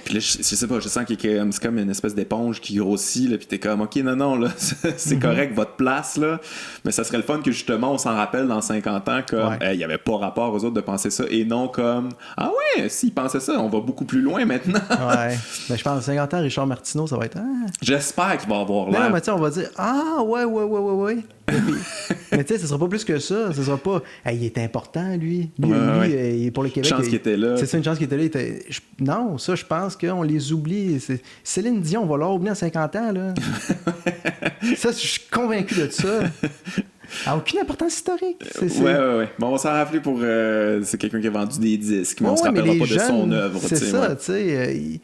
Speaker 1: Puis là, je sais pas, je sens que c'est comme une espèce d'éponge qui grossit, là, puis t'es comme, OK, non, là, c'est correct, votre place, là. Mais ça serait le fun que, justement, on s'en rappelle dans 50 ans, comme, il y avait pas rapport aux autres de penser ça, et non comme, ah ouais, s'ils pensaient ça, on va beaucoup plus loin maintenant.
Speaker 2: Ouais. Mais je pense, dans 50 ans, Richard Martineau, ça va être,
Speaker 1: J'espère qu'il va avoir l'air.
Speaker 2: Non, mais tu sais, on va dire, ouais. Mais tu sais, ce sera pas plus que ça. Ce sera pas, il est important, lui. Lui, pour le Québec.
Speaker 1: Une chance qu'il était là.
Speaker 2: C'est ça, une chance qu'il était là. Non, ça, je pense qu'on les oublie. Céline Dion, on va l'avoir oublié en 50 ans, là. Ça, je suis convaincu de ça. Elle n'a aucune importance historique.
Speaker 1: Ouais. Bon, on va s'en rappeler pour. C'est quelqu'un qui a vendu des disques, mais on se rappellera pas de son œuvre.
Speaker 2: C'est ça, tu sais.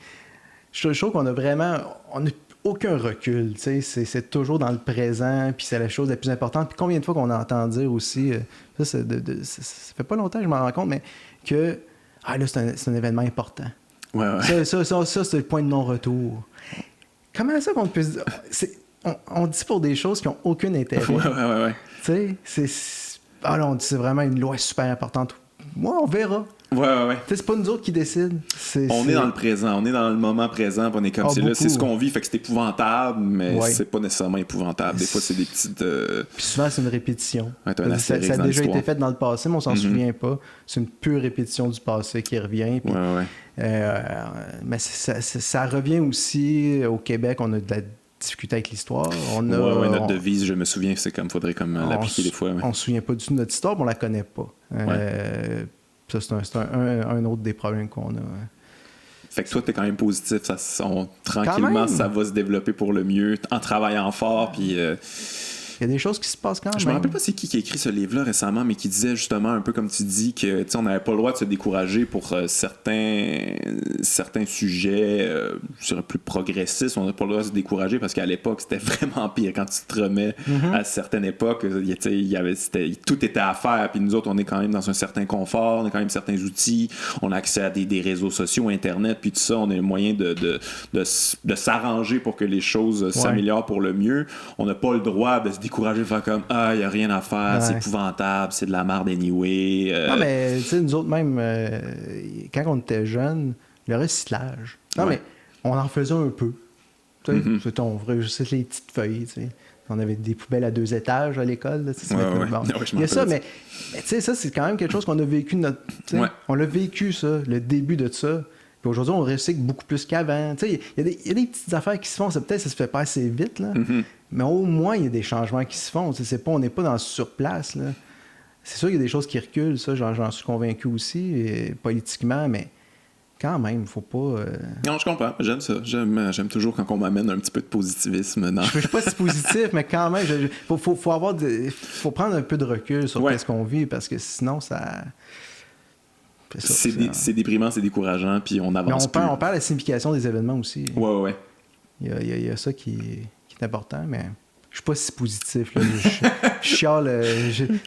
Speaker 2: Je trouve qu'on a vraiment. On n'a aucun recul, tu sais. C'est toujours dans le présent, puis c'est la chose la plus importante. Puis combien de fois qu'on entend dire aussi, ça fait pas longtemps que je m'en rends compte, mais que là, c'est un événement important.
Speaker 1: Ouais.
Speaker 2: Ça, c'est le point de non-retour. Comment ça qu'on peut se dire. On dit pour des choses qui n'ont aucun intérêt.
Speaker 1: Ouais.
Speaker 2: Tu sais, on dit c'est vraiment une loi super importante. Moi, on verra.
Speaker 1: Ouais.
Speaker 2: C'est pas nous autres qui décident.
Speaker 1: On est dans le présent, on est dans le moment présent, on est comme c'est là, c'est ce qu'on vit, fait que c'est épouvantable, mais c'est pas nécessairement épouvantable. Des fois, c'est des petites.
Speaker 2: Puis souvent, c'est une répétition.
Speaker 1: Ouais,
Speaker 2: ça a déjà été fait dans le passé, mais on s'en souvient pas. C'est une pure répétition du passé qui revient. Puis, mais ça revient aussi au Québec, on a de la difficulté avec l'histoire.
Speaker 1: Notre devise, je me souviens, c'est comme faudrait l'appliquer des fois.
Speaker 2: On se souvient pas du tout de notre histoire, mais on la connaît pas. Ça, c'est un autre des problèmes qu'on a.
Speaker 1: Fait que toi, t'es quand même positif. Tranquillement, ça va se développer pour le mieux en travaillant fort. Puis,
Speaker 2: il y a des choses qui se passent quand même.
Speaker 1: Je me rappelle pas c'est qui a écrit ce livre-là récemment, mais qui disait justement, un peu comme tu dis, que on n'avait pas le droit de se décourager pour certains sujets je dirais plus progressistes. On n'avait pas le droit de se décourager parce qu'à l'époque, c'était vraiment pire. Quand tu te remets à certaines époques, tout était à faire. Puis nous autres, on est quand même dans un certain confort, on a quand même certains outils, on a accès à des réseaux sociaux, Internet, puis tout ça. On a le moyen de s'arranger pour que les choses s'améliorent pour le mieux. On n'a pas le droit de se décourager, de faire comme il n'y a rien à faire, c'est épouvantable, c'est de la merde anyway.
Speaker 2: Non, mais tu sais, nous autres, même, quand on était jeunes, le recyclage. Non, mais on en faisait un peu. Tu sais, on réussissait les petites feuilles, tu sais. On avait des poubelles à 2 étages à l'école. Là, il y a ça, mais tu sais, ça, c'est quand même quelque chose qu'on a vécu. On l'a vécu, ça, le début de ça. Puis aujourd'hui, on recycle beaucoup plus qu'avant. Tu sais, il y a des petites affaires qui se font. Peut-être que ça se fait pas assez vite, là. Mais au moins, il y a des changements qui se font. On n'est pas dans surplace, là. C'est sûr qu'il y a des choses qui reculent, ça, j'en suis convaincu aussi, politiquement, mais quand même, il ne faut pas...
Speaker 1: Non, je comprends. J'aime ça. J'aime toujours quand on m'amène un petit peu de positivisme. Je
Speaker 2: ne suis pas si positif, mais quand même, faut prendre un peu de recul sur ce qu'on vit, parce que sinon, ça...
Speaker 1: C'est déprimant, c'est décourageant, puis on avance plus.
Speaker 2: On perd la signification des événements aussi.
Speaker 1: Ouais.
Speaker 2: Il y a ça qui est important, mais Je suis pas si positif. Là. Je chiale.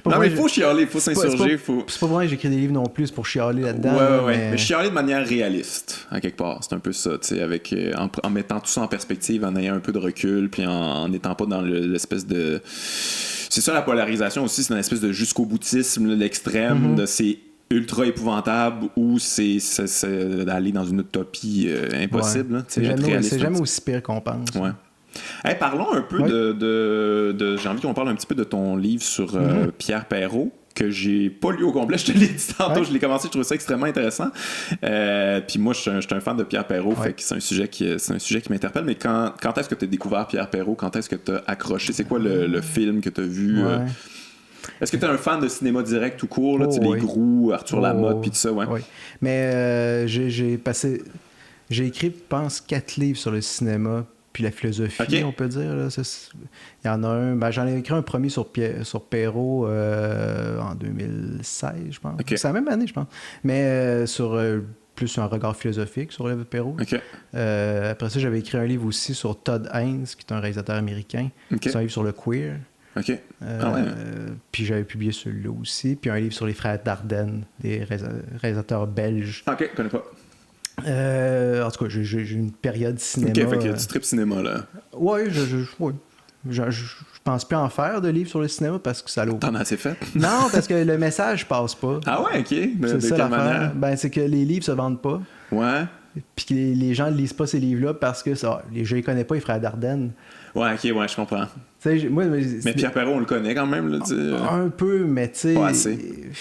Speaker 1: Non, mais il faut chialer, il faut s'insurger.
Speaker 2: C'est pas vrai que j'écris des livres non plus pour chialer là-dedans.
Speaker 1: Ouais. Mais chialer de manière réaliste, à quelque part. C'est un peu ça, tu sais, avec en mettant tout ça en perspective, en ayant un peu de recul, puis en n'étant pas dans l'espèce de. C'est ça la polarisation aussi, c'est une espèce de jusqu'au boutisme, là, l'extrême, de c'est ultra épouvantable ou c'est d'aller dans une utopie impossible. Là,
Speaker 2: c'est jamais aussi pire qu'on pense.
Speaker 1: Ouais. Hey, parlons un peu de j'ai envie qu'on parle un petit peu de ton livre sur Pierre Perrault, que j'ai pas lu au complet. Je te l'ai dit tantôt, je l'ai commencé, je trouve ça extrêmement intéressant. Puis moi, je suis un fan de Pierre Perrault, fait que c'est un sujet qui m'interpelle. Mais quand est-ce que tu as découvert Pierre Perrault? Quand est-ce que tu as accroché? C'est quoi le film que tu as vu? Est-ce que tu es un fan de cinéma direct tout court? Là, les Groux, Arthur Lamotte, puis tout ça? Ouais. Oui.
Speaker 2: Mais j'ai écrit, je pense, 4 livres sur le cinéma puis la philosophie, on peut dire. Là. Il y en a un. Ben, j'en ai écrit un premier sur Perrault en 2016, je pense. C'est la même année, je pense. Mais sur plus un regard philosophique sur le Perrault. Après ça, j'avais écrit un livre aussi sur Todd Haynes, qui est un réalisateur américain. C'est un livre sur le queer. Puis j'avais publié celui-là aussi. Puis un livre sur les frères Dardenne, des réalisateurs belges.
Speaker 1: OK, je connais pas.
Speaker 2: En tout cas, j'ai une période cinéma.
Speaker 1: OK, fait que tu tripes cinéma, là.
Speaker 2: Oui, je pense plus en faire de livres sur le cinéma parce que ça l'ouvre.
Speaker 1: T'en as assez fait?
Speaker 2: Non, parce que le message passe pas.
Speaker 1: Ah ouais, OK.
Speaker 2: C'est ça l'affaire. Ben, c'est que les livres se vendent pas.
Speaker 1: Ouais.
Speaker 2: Puis que les gens ne lisent pas ces livres-là parce que je les connais pas, les frères Dardenne.
Speaker 1: Ouais, OK, ouais, je comprends. Mais Pierre Perrault, on le connaît quand même, là,
Speaker 2: un peu, mais tu sais...
Speaker 1: Pas assez.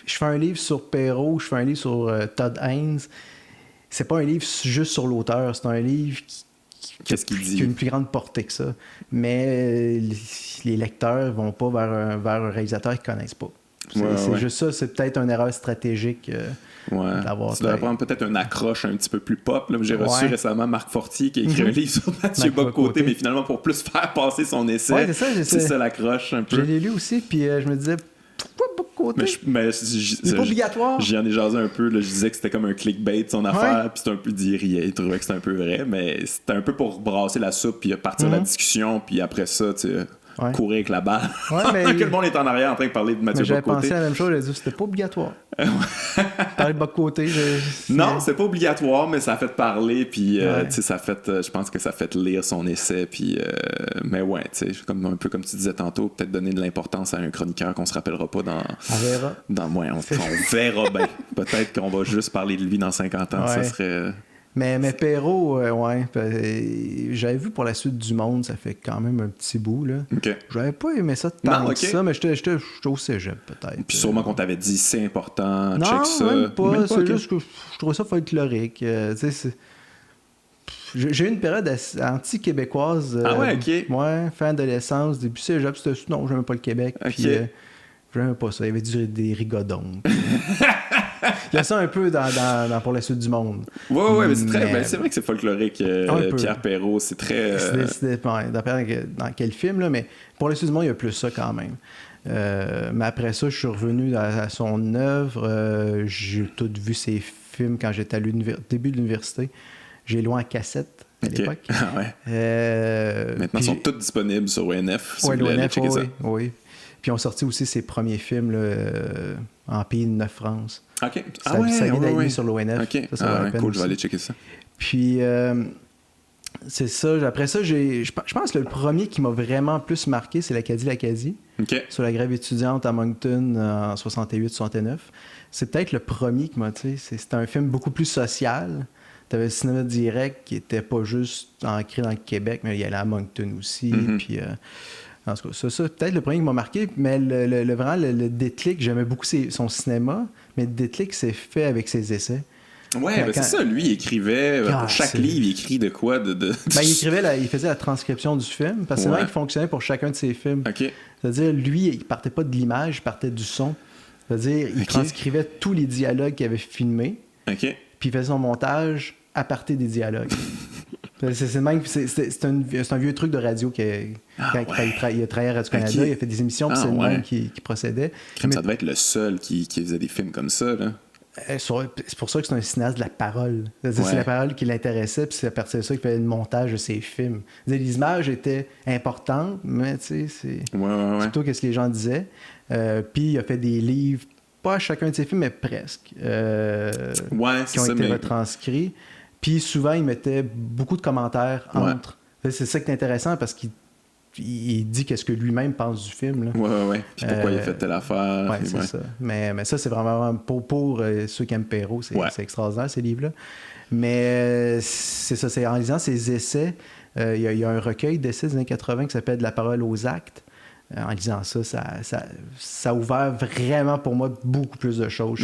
Speaker 2: Je fais un livre sur Perrault, je fais un livre sur Todd Haynes. C'est pas un livre juste sur l'auteur, c'est un livre qui a une plus grande portée que ça. Mais les lecteurs vont pas vers un réalisateur qu'ils connaissent pas. C'est juste ça, c'est peut-être une erreur stratégique d'avoir...
Speaker 1: Tu devrais prendre peut-être un accroche un petit peu plus pop. Là. J'ai reçu récemment Marc Fortier qui a écrit un livre sur Mathieu Bock-Côté, mais finalement pour plus faire passer son essai. C'est ça l'accroche un peu.
Speaker 2: Je l'ai lu aussi, puis je me disais... Pourquoi Bock-Côté? C'est pas obligatoire.
Speaker 1: J'en ai jasé un peu. Là, je disais que c'était comme un clickbait son affaire. Puis c'était un peu d'irrier. Il trouvait que c'était un peu vrai. Mais c'était un peu pour brasser la soupe puis partir la discussion. Puis après ça, tu sais... courir avec la balle. Que le monde est en arrière en train de parler de Mathieu Bock-Côté.
Speaker 2: J'avais pensé à la même chose, j'avais dit c'était pas obligatoire. Parler de Bock-Côté.
Speaker 1: Non, c'est pas obligatoire, mais ça a fait parler, puis je pense que ça a fait lire son essai, puis mais ouais, tu sais, un peu comme tu disais tantôt, peut-être donner de l'importance à un chroniqueur qu'on se rappellera pas dans...
Speaker 2: On verra.
Speaker 1: On verra bien. Peut-être qu'on va juste parler de lui dans 50 ans, ça serait...
Speaker 2: Mais Perrault, j'avais vu pour la suite du monde, ça fait quand même un petit bout. Là. J'avais pas aimé ça tant que ça, mais j'étais au cégep peut-être.
Speaker 1: Puis sûrement qu'on t'avait dit c'est important,
Speaker 2: non,
Speaker 1: check ça.
Speaker 2: Même pas, c'est juste que je trouvais ça folklorique. J'ai eu une période anti-québécoise. Fin adolescence, début cégep, non, j'aimais pas le Québec. Puis j'aimais pas ça, il y avait des rigodons. Il y a ça un peu dans Pour la suite du monde.
Speaker 1: Ouais, mais c'est vrai que c'est folklorique. Pierre Perrault, c'est très...
Speaker 2: dans quel film, là, mais Pour la suite du monde, il y a plus ça quand même. Mais après ça, je suis revenu à son œuvre. J'ai tout vu ses films quand j'étais à début de l'université. J'ai loué en cassette à l'époque.
Speaker 1: Maintenant, ils sont tous disponibles sur ONF.
Speaker 2: Oui, l'ONF, oui. Puis ils ont sorti aussi ses premiers films là, en Pays de Neuf-France.
Speaker 1: OK.
Speaker 2: Ça vient d'être mis sur l'ONF.
Speaker 1: OK. Cool, je vais aller checker ça.
Speaker 2: Puis, c'est ça. Après ça, je pense que le premier qui m'a vraiment plus marqué, c'est l'Acadie. Sur la grève étudiante à Moncton en 68-69. C'est peut-être le premier qui m'a... C'était un film beaucoup plus social. T'avais le cinéma direct qui était pas juste ancré dans le Québec, mais il y allait à Moncton aussi. Puis... en tout cas, ça peut-être le premier qui m'a marqué, mais vraiment, le déclic, j'aimais beaucoup son cinéma, mais le déclic s'est fait avec ses essais.
Speaker 1: Ouais, c'est ça, lui, il écrivait, pour chaque livre, il écrit de quoi?
Speaker 2: Il faisait la transcription du film, parce que c'est vrai qu'il fonctionnait pour chacun de ses films. C'est-à-dire, lui, il partait pas de l'image, il partait du son. C'est-à-dire, il transcrivait tous les dialogues qu'il avait filmés, puis il faisait son montage à partir des dialogues. C'est un vieux truc de radio il a travaillé à Radio-Canada, il a fait des émissions, puis c'est le même qui procédait.
Speaker 1: Ça devait être le seul qui faisait des films comme ça, là.
Speaker 2: C'est pour ça que c'est un cinéaste de la parole. C'est la parole qui l'intéressait, puis c'est à partir de ça qu'il fait le montage de ses films. Les images étaient importantes, mais c'est plutôt ce que les gens disaient. Puis il a fait des livres, pas à chacun de ses films, mais presque, qui ont été retranscrits. Puis souvent, il mettait beaucoup de commentaires entre. C'est ça qui est intéressant parce qu'il dit qu'est-ce que lui-même pense du film. Là.
Speaker 1: Ouais. Puis pourquoi il a fait telle affaire.
Speaker 2: Ouais, c'est ça. Mais ça, c'est vraiment pour ceux qui aiment Perrault, c'est extraordinaire, ces livres-là. Mais c'est ça, c'est en lisant ses essais. Il y a un recueil d'essais des années 80 qui s'appelle « De la parole aux actes ». En lisant ça a ouvert vraiment pour moi beaucoup plus de choses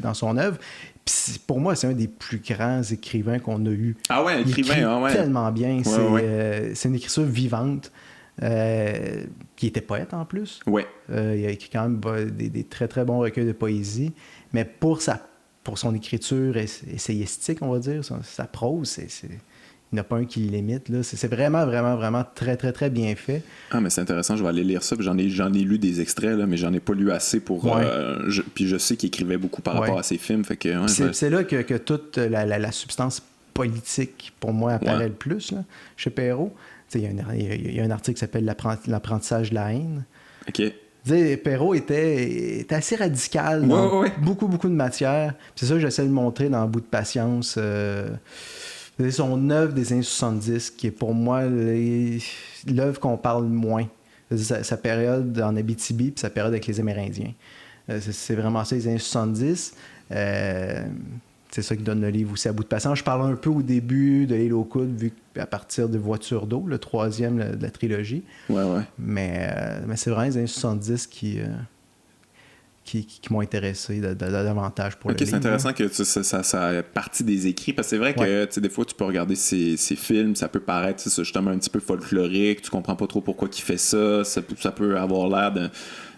Speaker 2: dans son œuvre. Puis pour moi, c'est un des plus grands écrivains qu'on a eu.
Speaker 1: Ah ouais,
Speaker 2: écrivain, tellement bien. C'est une écriture vivante. Qui était poète en plus.
Speaker 1: Ouais.
Speaker 2: Il a écrit quand même des très très bons recueils de poésie, mais pour son écriture essayistique, on va dire, sa prose, il n'y en a pas un qui l'imite. Là. C'est vraiment, vraiment, vraiment très, très, très bien fait.
Speaker 1: Ah, mais c'est intéressant, je vais aller lire ça. J'en ai lu des extraits, là, mais j'en ai pas lu assez pour... puis je sais qu'il écrivait beaucoup par rapport à ses films. Fait que,
Speaker 2: c'est là que toute la substance politique, pour moi, apparaît le plus là, chez Perrault. Il y a un article qui s'appelle L'apprentissage de la haine.
Speaker 1: OK.
Speaker 2: Perrault était assez radical dans beaucoup, beaucoup de matière. C'est ça que j'essaie de montrer dans Bout de patience. C'est son œuvre des années 70 qui est pour moi l'œuvre qu'on parle moins. Sa période en Abitibi puis sa période avec les Amérindiens. C'est vraiment ça, les années 70. C'est ça qui donne le livre aussi à Bout de patience. Je parle un peu au début de l'île aux coudes, vu qu'à partir de Voiture d'eau, le troisième de la trilogie.
Speaker 1: Ouais.
Speaker 2: Mais c'est vraiment les années 70 qui m'ont intéressé davantage pour le livre.
Speaker 1: C'est intéressant que ça a parti des écrits, parce que c'est vrai que des fois, tu peux regarder ces films, ça peut paraître justement un petit peu folklorique, tu comprends pas trop pourquoi il fait ça, ça peut avoir l'air d'une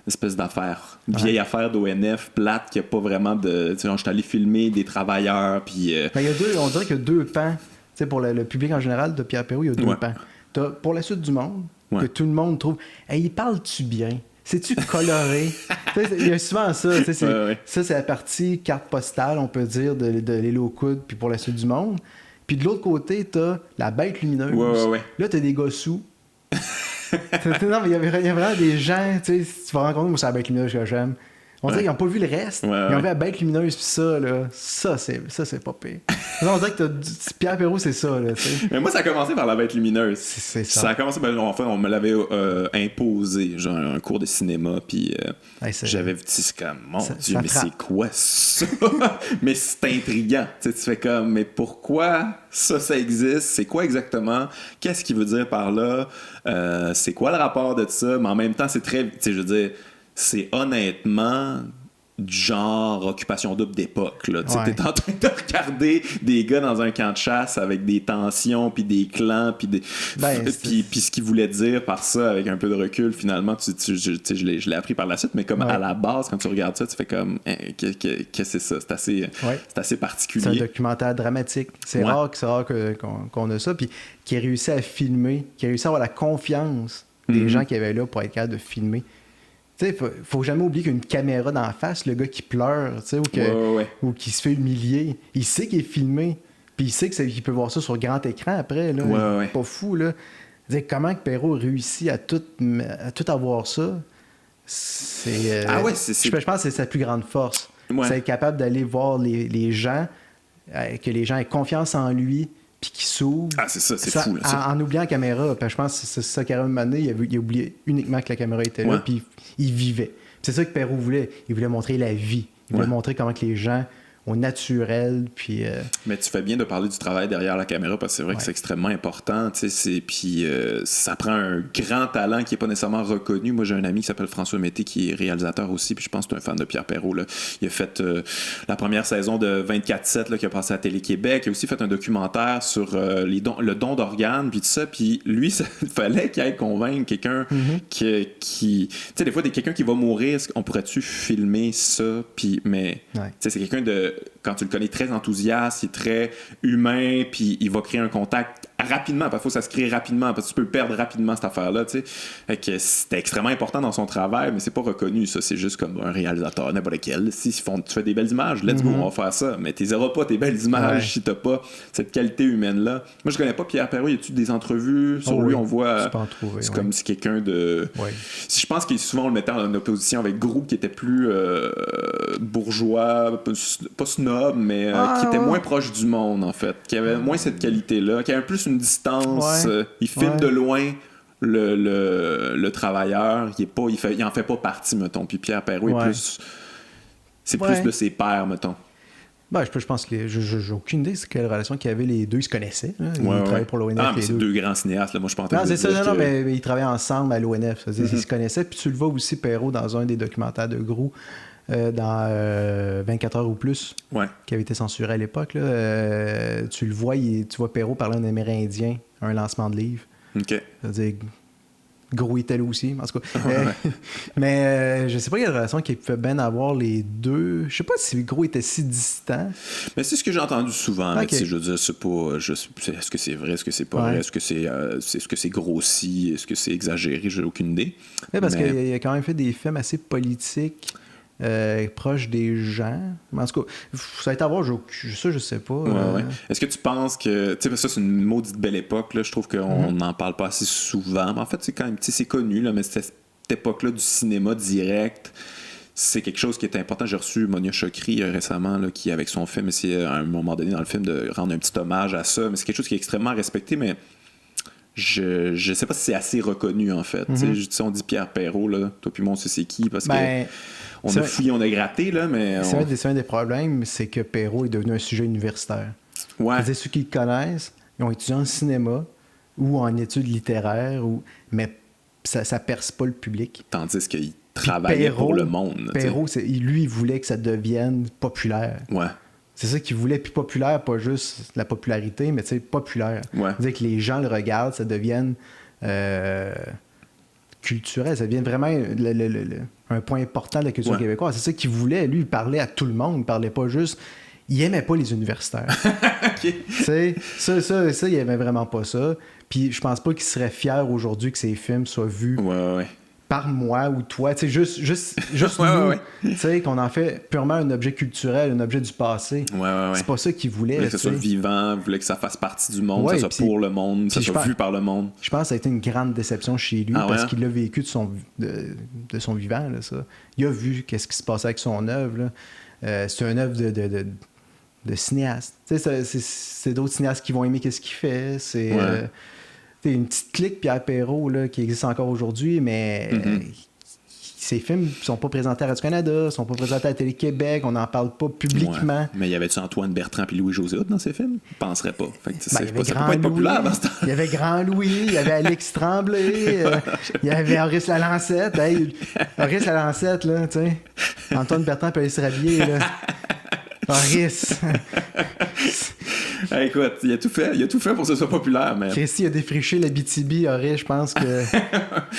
Speaker 1: espèce d'affaire, vieille affaire d'ONF, plate, qui a pas vraiment de... Je suis allé filmer des travailleurs, puis...
Speaker 2: on dirait qu'il y a deux pans. Pour le public en général de Pierre Perrault, il y a deux pans. T'as pour la suite du monde, que tout le monde trouve « Hey, il parle-tu bien? C'est-tu coloré? » Il y a souvent ça. Ça, c'est la partie carte postale, on peut dire, de l'île aux coudes, puis pour la suite du monde. Puis de l'autre côté, t'as la bête lumineuse. Là, t'as des gars sous. Non, mais il y a vraiment des gens, tu vas rencontrer, moi, c'est la bête lumineuse que j'aime. On dirait qu'ils n'ont pas vu le reste. Ils ont vu la bête lumineuse, puis ça, c'est pas pire. On dirait que Pierre Perrault, c'est ça. Là,
Speaker 1: mais moi, ça a commencé par la bête lumineuse.
Speaker 2: C'est ça.
Speaker 1: Ça a commencé, on me l'avait imposé, genre un cours de cinéma, puis j'avais dit, c'est comme, mon Dieu, mais c'est quoi ça? Mais c'est intriguant. Tu fais comme, mais pourquoi ça existe? C'est quoi exactement? Qu'est-ce qu'il veut dire par là? C'est quoi le rapport de ça? Mais en même temps, c'est très, je veux dire, c'est honnêtement du genre occupation double d'époque. Là. T'es en train de regarder des gars dans un camp de chasse avec des tensions, puis des clans, puis ce qu'ils voulaient dire par ça, avec un peu de recul, finalement, je l'ai appris par la suite, mais comme à la base, quand tu regardes ça, tu fais comme, qu'est-ce que c'est ça? C'est assez particulier.
Speaker 2: C'est un documentaire dramatique. C'est rare qu'on a ça, puis qui a réussi à filmer, qui a réussi à avoir la confiance des gens qui avaient là pour être capable de filmer. Tu sais, faut jamais oublier qu'il y a une caméra d'en face, le gars qui pleure, tu sais, ou qui se fait humilier. Il sait qu'il est filmé, puis il sait qu'il peut voir ça sur grand écran après, là. Il est pas fou, là. Comment que Perrault réussit à tout avoir ça, c'est... Je pense que c'est sa plus grande force. C'est être capable d'aller voir les gens, que les gens aient confiance en lui, puis qui s'ouvre.
Speaker 1: Ah, c'est ça, c'est fou. Là,
Speaker 2: en oubliant la caméra. Je pense que c'est ça qu'à un moment donné, il a oublié uniquement que la caméra était là, puis il vivait. C'est ça que Perrault voulait. Il voulait montrer la vie. Il voulait montrer comment que les gens, au naturel, puis...
Speaker 1: Mais tu fais bien de parler du travail derrière la caméra, parce que c'est vrai que c'est extrêmement important, tu sais, puis ça prend un grand talent qui est pas nécessairement reconnu. Moi, j'ai un ami qui s'appelle François Mété, qui est réalisateur aussi, puis je pense que c'est un fan de Pierre Perrault, là. Il a fait la première saison de 24/7, là, qui a passé à Télé-Québec. Il a aussi fait un documentaire sur le don d'organes, puis tout ça, puis lui, il fallait qu'il aille convaincre quelqu'un qui... Tu sais, des fois, quelqu'un qui va mourir, on pourrait-tu filmer ça, puis... Mais, tu sais, c'est quelqu'un de... Quand tu le connais, très enthousiaste, il est très humain, puis il va créer un contact rapidement, parce qu'il faut que ça se crée rapidement, parce que tu peux le perdre rapidement, cette affaire-là, tu sais. Fait que c'était extrêmement important dans son travail, mais c'est pas reconnu, ça. C'est juste comme un réalisateur, n'importe lequel. Si tu fais des belles images, let's go, on va faire ça. Mais tu n'auras pas tes belles images si t'as pas cette qualité humaine-là. Moi, je connais pas Pierre Perrault. Y a-tu des entrevues sur lui? On voit... c'est comme si quelqu'un de... Si je pense qu'il souvent on le mettait en opposition avec Gros, qui était plus bourgeois, pas snob, mais qui était moins proche du monde, en fait. Qui avait moins cette qualité-là, qui avait plus une distance. Il filme de loin le travailleur. Il en fait pas partie, mettons. Puis Pierre Perrault est plus... C'est plus de ses pairs, mettons.
Speaker 2: Ben, je pense que j'ai aucune idée de quelle relation qu'il y avait les deux. Ils se connaissaient. Hein? Ils travaillaient pour l'ONF.
Speaker 1: Ah, mais c'est deux grands cinéastes. Là. Moi, je pense
Speaker 2: non, c'est ça. Non, mais ils travaillaient ensemble à l'ONF. Ils se connaissaient. Puis tu le vois aussi, Perrault, dans un des documentaires de Gros, dans 24 heures ou plus, qui avait été censuré à l'époque. Là. Tu le vois, tu vois Perrault parler à un Amérindien à un lancement de livre.
Speaker 1: OK.
Speaker 2: C'est-à-dire... Gros était là aussi, en tout cas. Mais je sais pas quelle relation qu'il pouvait bien avoir les deux. Je sais pas si Gros était si distant.
Speaker 1: Mais c'est ce que j'ai entendu souvent. Mais je veux dire, c'est pas. Est-ce que c'est vrai, est-ce que c'est pas vrai, est-ce que c'est grossi, est-ce que c'est exagéré, j'ai aucune idée.
Speaker 2: Parce qu'il a quand même fait des films assez politiques. Proche des gens. Mais en tout cas, ça va être à voir, je sais pas.
Speaker 1: Est-ce que tu penses que... Tu sais, ça, c'est une maudite belle époque, là. Je trouve qu'on n'en parle pas assez souvent. Mais en fait, c'est quand même... c'est connu, là, mais cette époque-là du cinéma direct, c'est quelque chose qui est important. J'ai reçu Monia Chokri récemment, là, qui, avec son film, essayait à un moment donné dans le film de rendre un petit hommage à ça. Mais c'est quelque chose qui est extrêmement respecté, mais... Je sais pas si c'est assez reconnu, en fait. Tu sais, on dit Pierre Perrault, là. Toi puis moi, on sait c'est qui, parce que... On a fouillé, on a gratté, là, mais...
Speaker 2: C'est un des problèmes, c'est que Perrault est devenu un sujet universitaire. C'est-à-dire, ceux qui le connaissent, ils ont étudié en cinéma ou en études littéraires, mais ça perce pas le public.
Speaker 1: Tandis qu'il travaillait pour le monde.
Speaker 2: Perrault, lui, il voulait que ça devienne populaire. C'est ça qu'il voulait, puis populaire, pas juste la popularité, mais tu sais, populaire. C'est-à-dire que les gens le regardent, ça devienne... culturel, ça devient vraiment un point important de la culture québécoise. C'est ça qu'il voulait. Lui, il parlait à tout le monde. Il parlait pas juste... Il aimait pas les universitaires. Ça, il aimait vraiment pas ça. Puis je pense pas qu'il serait fier aujourd'hui que ses films soient vus par moi ou toi. Tu sais, juste nous. Tu sais, qu'on en fait purement un objet culturel, un objet du passé. C'est pas ça qu'il voulait.
Speaker 1: Il voulait que ça soit vivant, il voulait que ça fasse partie du monde, que ça soit pour le monde, que ça soit vu par le monde.
Speaker 2: Je pense que ça a été une grande déception chez lui parce qu'il l'a vécu de son vivant. Là, ça. Il a vu qu'est-ce qui se passait avec son œuvre. C'est une œuvre de cinéaste. Tu sais, c'est d'autres cinéastes qui vont aimer qu'est-ce qu'il fait. C'est... une petite clique Pierre Perrault là, qui existe encore aujourd'hui, mais ces films ne sont pas présentés à Radio-Canada, ne sont pas présentés à Télé-Québec, on n'en parle pas publiquement.
Speaker 1: Mais y avait-tu Antoine Bertrand et Louis-José Hood dans ces films? Je ne penserais pas. Fait que, ça peut pas être populaire dans ce temps.
Speaker 2: Il y avait Grand Louis, il y avait Alex Tremblay, il y avait Horace Lalancette. Horace Lalancette, là, tu sais. Antoine Bertrand peut aller se rhabiller, là. Horace.
Speaker 1: Écoute, il a tout fait pour que ce soit populaire. Mais...
Speaker 2: Christy a défriché la BTB, Horace, je pense que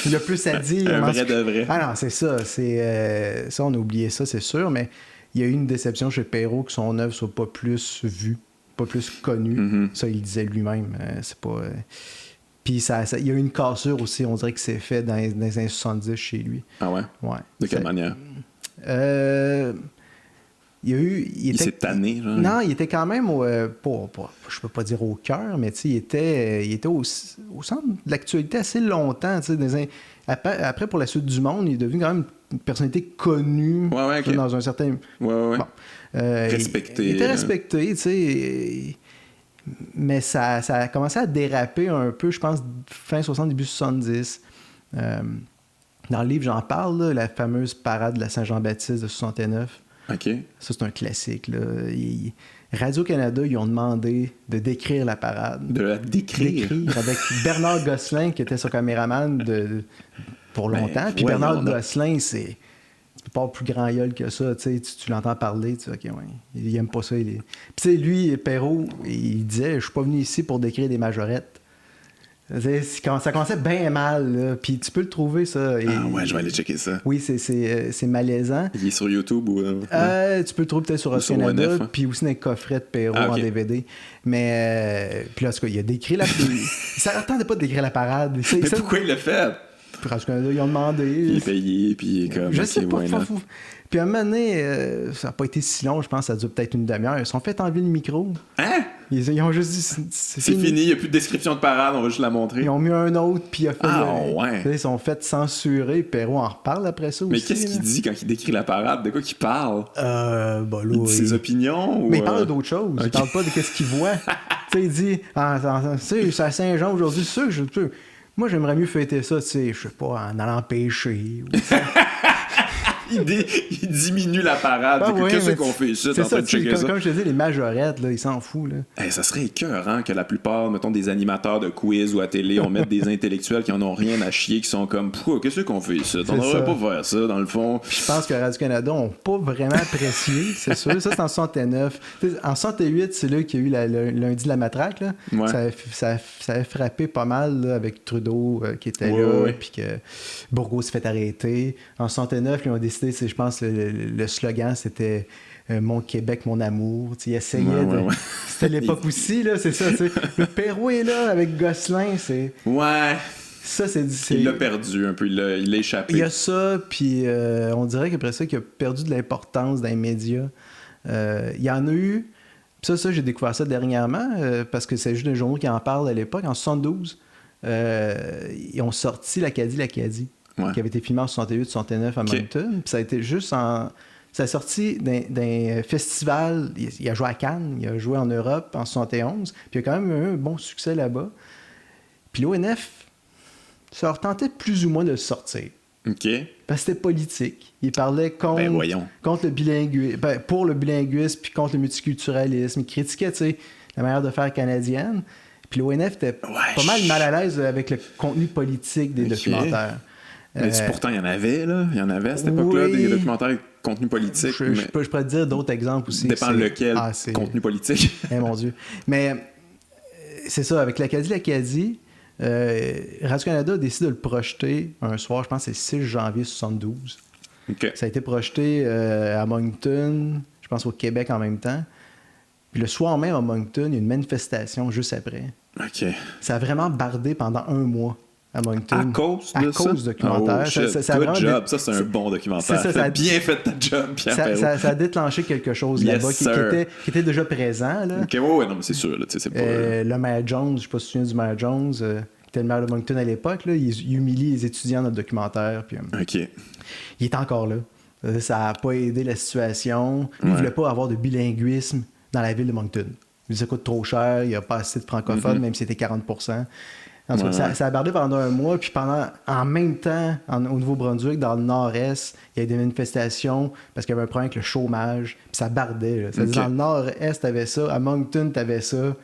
Speaker 2: il a plus à dire.
Speaker 1: Un vrai de vrai.
Speaker 2: Ah non, c'est ça. Ça, on a oublié ça, c'est sûr, mais il y a eu une déception chez Perrault que son œuvre soit pas plus vue, pas plus connue. Ça, il disait lui-même. C'est pas... Puis il y a eu une cassure aussi, on dirait que c'est fait dans les années 70 chez lui.
Speaker 1: Ah ouais? De quelle manière? Il s'est tanné, genre.
Speaker 2: Non, il était quand même je peux pas dire au cœur, mais il était au centre de l'actualité assez longtemps. Après, pour la suite du monde, il est devenu quand même une personnalité connue dans un certain...
Speaker 1: Bon, respecté.
Speaker 2: Il était respecté, tu sais. Mais ça a commencé à déraper un peu, je pense, fin 60, début 70. Dans le livre, j'en parle, là, la fameuse parade de la Saint-Jean-Baptiste de 69.
Speaker 1: OK.
Speaker 2: Ça, c'est un classique. Là. Radio-Canada, ils ont demandé de décrire la parade.
Speaker 1: De la décrire?
Speaker 2: Avec Bernard Gosselin, qui était son caméraman pour longtemps. Puis Bernard Gosselin, tu peux pas avoir plus grand gueule que ça. Tu l'entends parler, tu dis, OK, il aime pas ça. Puis lui, Perrault, il disait, je suis pas venu ici pour décrire des majorettes. Ça commençait bien mal, là. Puis tu peux le trouver, ça.
Speaker 1: Ah ouais, je vais aller checker ça.
Speaker 2: Oui, c'est malaisant.
Speaker 1: Il est sur YouTube ou...
Speaker 2: Tu peux le trouver peut-être sur Radio-Canada,
Speaker 1: ONF, hein.
Speaker 2: Puis aussi dans les coffrets de Perrault en DVD. Mais, puis là, en tout cas, il a décrit la... Ça n'attendait pas de décrire la parade.
Speaker 1: Mais pourquoi il l'a fait?
Speaker 2: Puis Radio-Canada, ils ont demandé.
Speaker 1: Il est payé, puis il est comme...
Speaker 2: Je sais pas, Puis à un moment donné, ça n'a pas été si long, je pense, ça a duré peut-être une demi-heure. Ils se sont fait enlever le micro.
Speaker 1: Hein?
Speaker 2: Ils ont juste dit... C'est
Speaker 1: fini, il n'y a plus de description de parade, on va juste la montrer.
Speaker 2: Ils ont mis un autre, puis il a fait...
Speaker 1: ouais.
Speaker 2: Ils sont fait censurer, Perrault en reparle après ça aussi.
Speaker 1: Mais qu'est-ce qu'il dit quand il décrit la parade? De quoi qu'il parle?
Speaker 2: Là,
Speaker 1: il dit ses opinions?
Speaker 2: Mais il parle d'autre chose. Okay. Il parle pas de qu'est-ce qu'il voit. Tu sais, il dit... c'est à Saint-Jean aujourd'hui, c'est sûr que moi, j'aimerais mieux fêter ça, tu sais, je sais pas, en allant pêcher.
Speaker 1: Il diminue la parade. Qu'est-ce qu'on fait ici?
Speaker 2: C'est ça, comme je te dis, les majorettes, là, ils s'en foutent.
Speaker 1: Hey, ça serait écœurant que la plupart, mettons, des animateurs de quiz ou à télé, on mette des intellectuels qui en ont rien à chier, qui sont comme, qu'est-ce qu'on fait ici? On devrait pas faire ça, dans le fond.
Speaker 2: Je pense que Radio-Canada n'ont pas vraiment apprécié, c'est sûr. Ça, c'est en 69. En 68, c'est là qu'il y a eu le lundi de la matraque. Là. Ouais. Ça a frappé pas mal là, avec Trudeau qui était là, puis que Bourgault s'est fait arrêter. En 69, ils ont décidé, je pense, le slogan, c'était Mon Québec, mon amour. T'sais, il essayait de... C'était l'époque aussi, là, c'est ça. Le Perrault est là avec Gosselin, c'est...
Speaker 1: Ouais.
Speaker 2: Ça, c'est...
Speaker 1: Il l'a perdu un peu, il l'a échappé.
Speaker 2: Il y a ça, puis on dirait qu'après ça, qu'il a perdu de l'importance dans les médias. Il y en a eu... Ça, j'ai découvert ça dernièrement, parce que c'est juste des journaux qui en parlent à l'époque. En 72, ils ont sorti l'Acadie, qui avait été filmé en 68-69 à Moncton. Puis ça a été juste en... Ça a sorti d'un festival. Il a joué à Cannes, il a joué en Europe en 71. Puis il a quand même eu un bon succès là-bas. Puis l'ONF, ça leur tentait plus ou moins de le sortir.
Speaker 1: OK.
Speaker 2: Parce que c'était politique. Il parlait contre le bilinguisme, pour le bilinguisme, puis contre le multiculturalisme. Il critiquait, tu sais, la manière de faire canadienne. Puis l'ONF était pas mal à l'aise avec le contenu politique des documentaires.
Speaker 1: Mais pourtant, il y en avait, là. Il y en avait à cette époque-là, des documentaires avec contenu politique.
Speaker 2: Je pourrais te dire d'autres exemples aussi.
Speaker 1: Dépend lequel contenu politique.
Speaker 2: Mon Dieu. Mais c'est ça, avec l'Acadie, Radio-Canada décide de le projeter un soir, je pense que c'est le 6 janvier 72.
Speaker 1: Okay.
Speaker 2: Ça a été projeté à Moncton, je pense au Québec en même temps. Puis le soir même à Moncton, il y a une manifestation juste après.
Speaker 1: OK.
Speaker 2: Ça a vraiment bardé pendant un mois à Moncton.
Speaker 1: À cause de ça?
Speaker 2: Du documentaire.
Speaker 1: Good job. Ça, c'est un bon documentaire. Ça a bien fait ta job, Pierre Perrault.
Speaker 2: Ça a déclenché quelque chose là-bas qui était déjà présent. Là.
Speaker 1: OK, non, mais c'est sûr. Là, c'est pas...
Speaker 2: le maire Jones, je ne sais pas si tu te souviens du maire Jones, qui était le maire de Moncton à l'époque, là, il humilie les étudiants dans le documentaire. Puis,
Speaker 1: OK.
Speaker 2: Il est encore là. Ça n'a pas aidé la situation. Lui, il ne voulait pas avoir de bilinguisme dans la ville de Moncton. Il dit ça coûte trop cher, il n'y a pas assez de francophones, même si c'était 40%. En tout cas, ça a bardé pendant un mois, puis en même temps, au Nouveau-Brunswick, dans le nord-est, il y a des manifestations parce qu'il y avait un problème avec le chômage, puis ça bardait. Là. Okay. Dans le nord-est, t'avais ça, à Moncton, t'avais ça.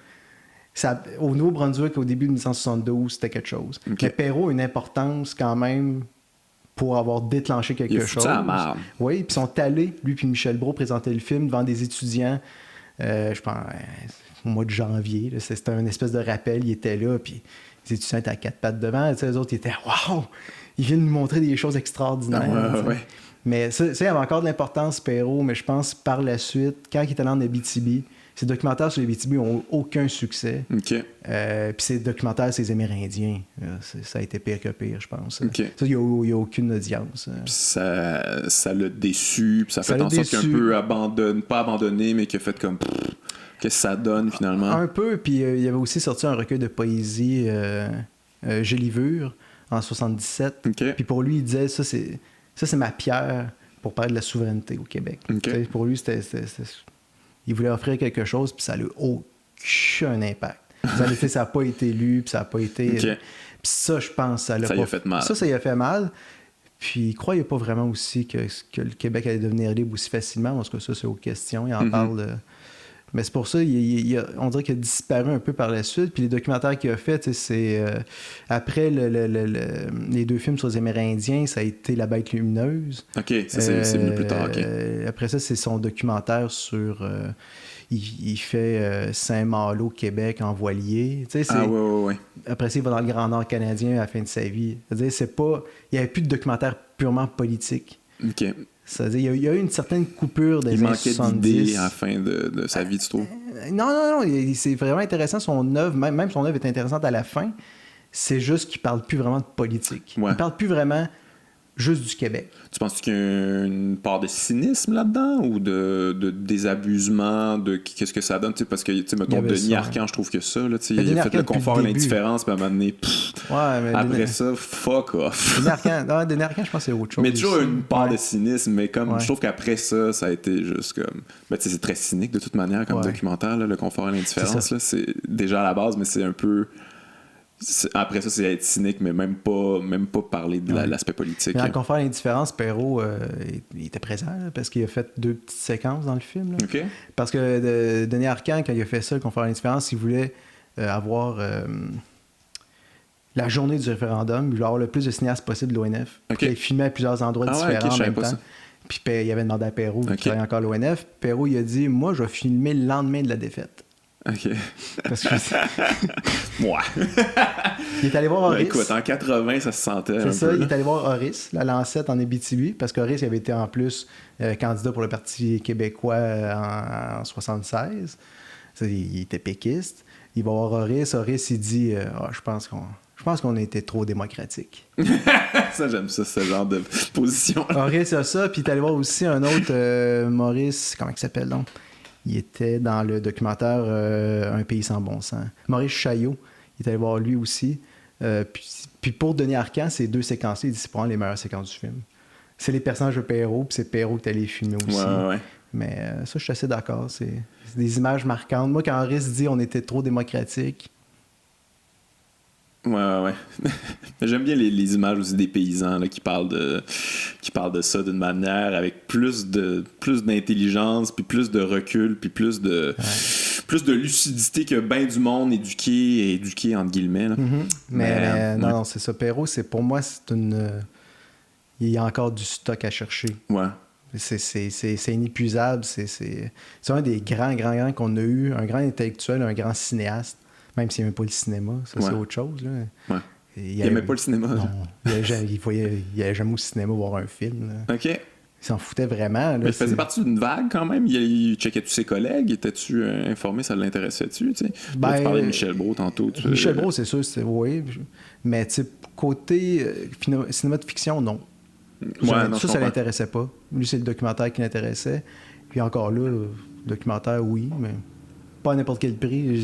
Speaker 2: Au Nouveau-Brunswick, au début de 1972, c'était quelque chose. Okay. Mais Perrault a une importance quand même pour avoir déclenché quelque chose.
Speaker 1: Ça marre.
Speaker 2: Oui, puis ils sont allés, lui puis Michel Brault, présenter le film devant des étudiants, je pense, au mois de janvier. Là, c'était un espèce de rappel, il était là, puis les étudiants étaient à quatre pattes devant, les autres, ils étaient « Wow! Ils viennent nous montrer des choses extraordinaires. » Mais ça, il y avait encore de l'importance, Perrault, mais je pense par la suite, quand il est allé en Abitibi, ces documentaires sur les Abitibi n'ont aucun succès.
Speaker 1: Okay.
Speaker 2: Puis ces documentaires, ces Amérindiens, ça a été pire que pire, je pense.
Speaker 1: Okay.
Speaker 2: Ça, il n'y a aucune audience.
Speaker 1: Ça l'a déçu, puis ça fait en sorte qu'un peu pas abandonné, mais qu'il a fait comme... Qu'est-ce que ça donne, finalement?
Speaker 2: Un peu, puis il avait aussi sorti un recueil de poésie, Gélivure, en 77.
Speaker 1: Okay.
Speaker 2: Puis pour lui, il disait, ça c'est ma pierre pour parler de la souveraineté au Québec.
Speaker 1: Okay.
Speaker 2: Pour lui, il voulait offrir quelque chose, puis ça n'a eu aucun impact. Ça n'a pas été lu, puis ça n'a pas été...
Speaker 1: Okay.
Speaker 2: Puis ça, je pense, ça
Speaker 1: y a fait mal.
Speaker 2: Ça y a fait mal. Puis il croyait pas vraiment aussi que le Québec allait devenir libre aussi facilement, parce que ça, c'est aux questions. Il en parle Mais c'est pour ça, on dirait qu'il a disparu un peu par la suite. Puis les documentaires qu'il a fait, c'est après les 2 films sur les Amérindiens, ça a été La Bête lumineuse.
Speaker 1: OK, ça c'est venu plus tard, OK.
Speaker 2: Après ça, c'est son documentaire sur... il fait Saint-Malo, Québec, en voilier.
Speaker 1: Ouais.
Speaker 2: Après ça, il va dans le Grand Nord canadien à la fin de sa vie. C'est-à-dire, il n'y avait plus de documentaire purement politique.
Speaker 1: OK.
Speaker 2: C'est-à-dire, il y a eu une certaine coupure des années 70. Il
Speaker 1: manquait d'idées à la fin de sa vie, tu trouves?
Speaker 2: Non. C'est vraiment intéressant, son œuvre. Même son œuvre est intéressante à la fin. C'est juste qu'il ne parle plus vraiment de politique.
Speaker 1: Ouais.
Speaker 2: Il ne parle plus vraiment juste du Québec.
Speaker 1: Tu penses qu'il y a une part de cynisme là-dedans ou de désabusement de qu'est-ce que ça donne? T'sais, parce que, mettons, Denis Arcand, je trouve que ça, là, il a fait le confort et l'indifférence, puis à un moment donné, après ça, fuck off.
Speaker 2: Denis Arcand, je pense que c'est autre chose.
Speaker 1: Mais toujours une part de cynisme, mais comme je trouve qu'après ça, ça a été juste comme... c'est très cynique de toute manière comme documentaire, là, le confort et l'indifférence. C'est déjà à la base, mais c'est un peu... Après ça, c'est être cynique, mais même pas parler de l'aspect politique.
Speaker 2: Mais en confort et l'indifférence, Perrault, il était présent là, parce qu'il a fait 2 petites séquences dans le film. Là.
Speaker 1: Okay.
Speaker 2: Parce que Denis Arcand, quand il a fait ça, le confort et l'indifférence, il voulait avoir la journée du référendum, il voulait avoir le plus de cinéastes possible de l'ONF.
Speaker 1: Okay.
Speaker 2: Il filmait à plusieurs endroits différents en même temps. Puis il avait demandé à Perrault, qui travaillait encore à l'ONF. Perrault, il a dit « Moi, je vais filmer le lendemain de la défaite. »
Speaker 1: OK.
Speaker 2: Parce que
Speaker 1: moi.
Speaker 2: Il est allé voir Horace.
Speaker 1: Écoute, en 80, ça se sentait.
Speaker 2: C'est ça, il est allé voir Horace, la Lancette en Abitibi, parce qu'Horace il avait été en plus candidat pour le Parti québécois en 76. Il était péquiste. Il va voir Horace. Horace, il dit je pense qu'on a été trop démocratique.
Speaker 1: Ça, j'aime ça, ce genre de position.
Speaker 2: Horace a ça, puis il est allé voir aussi un autre, Maurice, comment il s'appelle donc? Il était dans le documentaire Un pays sans bon sens. Maurice Chaillot, il est allé voir lui aussi. Puis pour Denis Arcand, ces 2 séquences-là, il dit c'est probablement les meilleures séquences du film. C'est les personnages de Perrault, puis c'est Perrault qui est allé filmer aussi.
Speaker 1: Ouais.
Speaker 2: Mais ça, je suis assez d'accord. C'est des images marquantes. Moi, quand Horace dit on était trop démocratique.
Speaker 1: Ouais. J'aime bien les images aussi des paysans là, qui parlent de ça d'une manière avec plus d'intelligence, puis plus de recul, puis plus de lucidité que ben du monde éduqué entre guillemets. Là.
Speaker 2: Mm-hmm. Mais non, c'est ça. Perrault, pour moi, il y a encore du stock à chercher.
Speaker 1: Ouais.
Speaker 2: C'est inépuisable. C'est un des grands qu'on a eu, un grand intellectuel, un grand cinéaste. Même s'il n'aimait pas le cinéma, ça c'est autre chose. Là.
Speaker 1: Ouais. Il n'aimait pas le cinéma.
Speaker 2: Non, il n'allait jamais au cinéma voir un film. Là.
Speaker 1: OK.
Speaker 2: Il s'en foutait vraiment. Là,
Speaker 1: mais il faisait partie d'une vague quand même. Il checkait tous ses collègues. Étais-tu informé, ça l'intéressait-tu? Tu parlais de Michel Brault tantôt.
Speaker 2: Michel Brault, c'est sûr, oui. Mais côté cinéma de fiction, non. Ça l'intéressait pas. Lui, c'est le documentaire qui l'intéressait. Puis encore là, le documentaire, oui, mais pas à n'importe quel prix.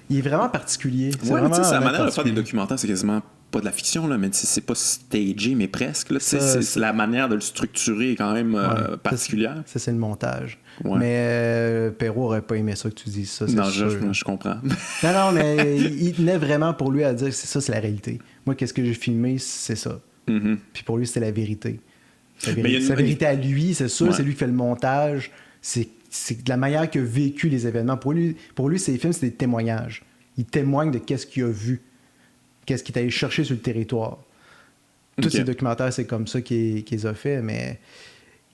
Speaker 2: Il est vraiment particulier.
Speaker 1: Sa manière de faire des documentaires, c'est quasiment pas de la fiction, là, mais c'est pas stagé, mais presque. Là, c'est la manière de le structurer quand même particulière.
Speaker 2: Ça, c'est le montage.
Speaker 1: Ouais.
Speaker 2: Mais Perrault aurait pas aimé ça que tu dises ça.
Speaker 1: Non, je comprends.
Speaker 2: Non, mais il tenait vraiment pour lui à dire c'est la réalité. Moi, qu'est-ce que j'ai filmé, c'est ça.
Speaker 1: Mm-hmm.
Speaker 2: Puis pour lui, c'était la vérité. Sa vérité à lui, c'est sûr, c'est lui qui fait le montage. C'est de la manière qu'il a vécu les événements. Pour lui, ces films, c'est des témoignages. Il témoigne de qu'est-ce qu'il a vu, qu'est-ce qu'il est allé chercher sur le territoire. Tous ces documentaires, c'est comme ça qu'il les a fait, mais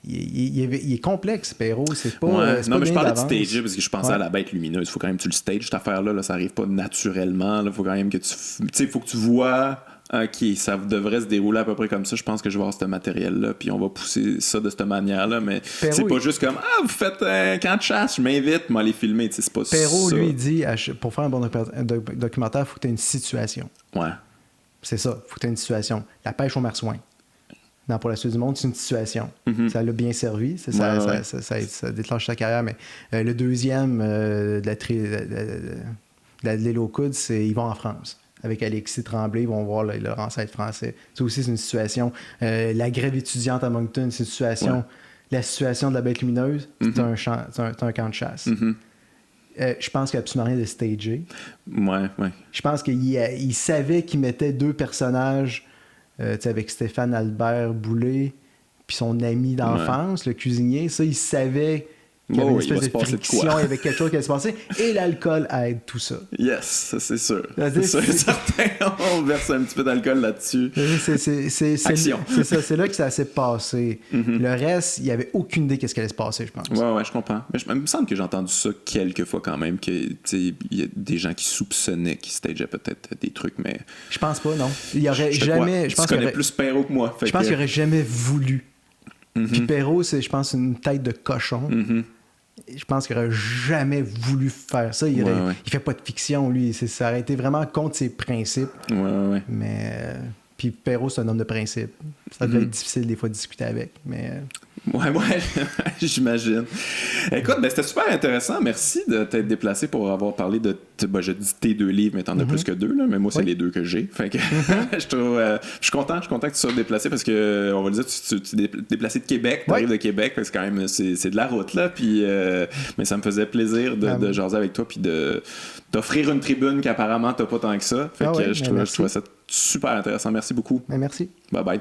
Speaker 2: il est complexe, Perrault. C'est pas.
Speaker 1: Non, mais je parlais de stager parce que je pensais à La Bête lumineuse. Il faut quand même que tu le stages, cette affaire-là. Là, ça arrive pas naturellement. Il faut quand même que il faut que tu vois. OK, ça devrait se dérouler à peu près comme ça. Je pense que je vais avoir ce matériel-là, puis on va pousser ça de cette manière-là. Mais Perrault, c'est pas juste comme vous faites un camp de chasse, je m'invite, moi, les filmer. C'est pas
Speaker 2: Perrault,
Speaker 1: ça.
Speaker 2: lui, il dit pour faire un bon documentaire, il faut que tu aies une situation.
Speaker 1: Ouais.
Speaker 2: C'est ça, il faut que tu aies une situation. La pêche au marsouin. Pour la suite du monde, c'est une situation.
Speaker 1: Mm-hmm.
Speaker 2: Ça l'a bien servi. Ça déclenche sa carrière. Mais le deuxième de l'île aux coudes, c'est ils vont en France. Avec Alexis Tremblay, ils vont voir leur ancêtre français. Ça aussi, c'est une situation. La grève étudiante à Moncton, c'est une situation. Ouais. La situation de La Bête lumineuse, c'est un camp de chasse.
Speaker 1: Mm-hmm.
Speaker 2: Je pense qu'il n'y a absolument rien de stagé.
Speaker 1: Ouais.
Speaker 2: Je pense qu'il savait qu'il mettait 2 personnages avec Stéphane Albert Boulay puis son ami d'enfance, le cuisinier. Ça, il savait qu'il y avait une
Speaker 1: il va
Speaker 2: espèce
Speaker 1: se
Speaker 2: de
Speaker 1: passer de
Speaker 2: friction,
Speaker 1: quoi.
Speaker 2: il y avait quelque chose qui allait se passer, et l'alcool aide tout ça.
Speaker 1: Yes, ça c'est sûr.
Speaker 2: C'est-à-dire,
Speaker 1: C'est sûr et certain, on verse un petit peu d'alcool là-dessus.
Speaker 2: Action. C'est ça, c'est là que ça s'est passé.
Speaker 1: Mm-hmm.
Speaker 2: Le reste, il n'y avait aucune idée de ce qui allait se passer, je pense.
Speaker 1: Ouais, je comprends. Mais il me semble que j'ai entendu ça quelques fois quand même, qu'il y a des gens qui soupçonnaient qu'ils stageaient peut-être des trucs, mais...
Speaker 2: Je pense pas, non. Il y aurait jamais... Je pense
Speaker 1: tu connais plus Perrault que moi.
Speaker 2: Je pense qu'il aurait jamais voulu.
Speaker 1: Mm-hmm.
Speaker 2: Puis Perrault, c'est, je pense, une tête de cochon.
Speaker 1: Mm-hmm.
Speaker 2: Je pense qu'il aurait jamais voulu faire ça. Il fait pas de fiction, lui. Ça aurait été vraiment contre ses principes.
Speaker 1: Ouais.
Speaker 2: Mais... Puis Perrault, c'est un homme de principe. Ça devait être difficile des fois de discuter avec, mais...
Speaker 1: Ouais, j'imagine. Écoute, c'était super intéressant. Merci de t'être déplacé pour avoir parlé de... je dis tes 2 livres, mais t'en as plus que 2, là, mais moi, c'est les 2 que j'ai. Fait que je suis content que tu sois déplacé parce que, on va le dire, tu es déplacé de Québec, tu arrives de Québec, parce que quand même, c'est de la route, là. Puis, mais ça me faisait plaisir de jaser avec toi puis d'offrir une tribune qu'apparemment t'as pas tant que ça. Fait que je trouvais ça super intéressant. Merci beaucoup.
Speaker 2: Merci.
Speaker 1: Bye bye.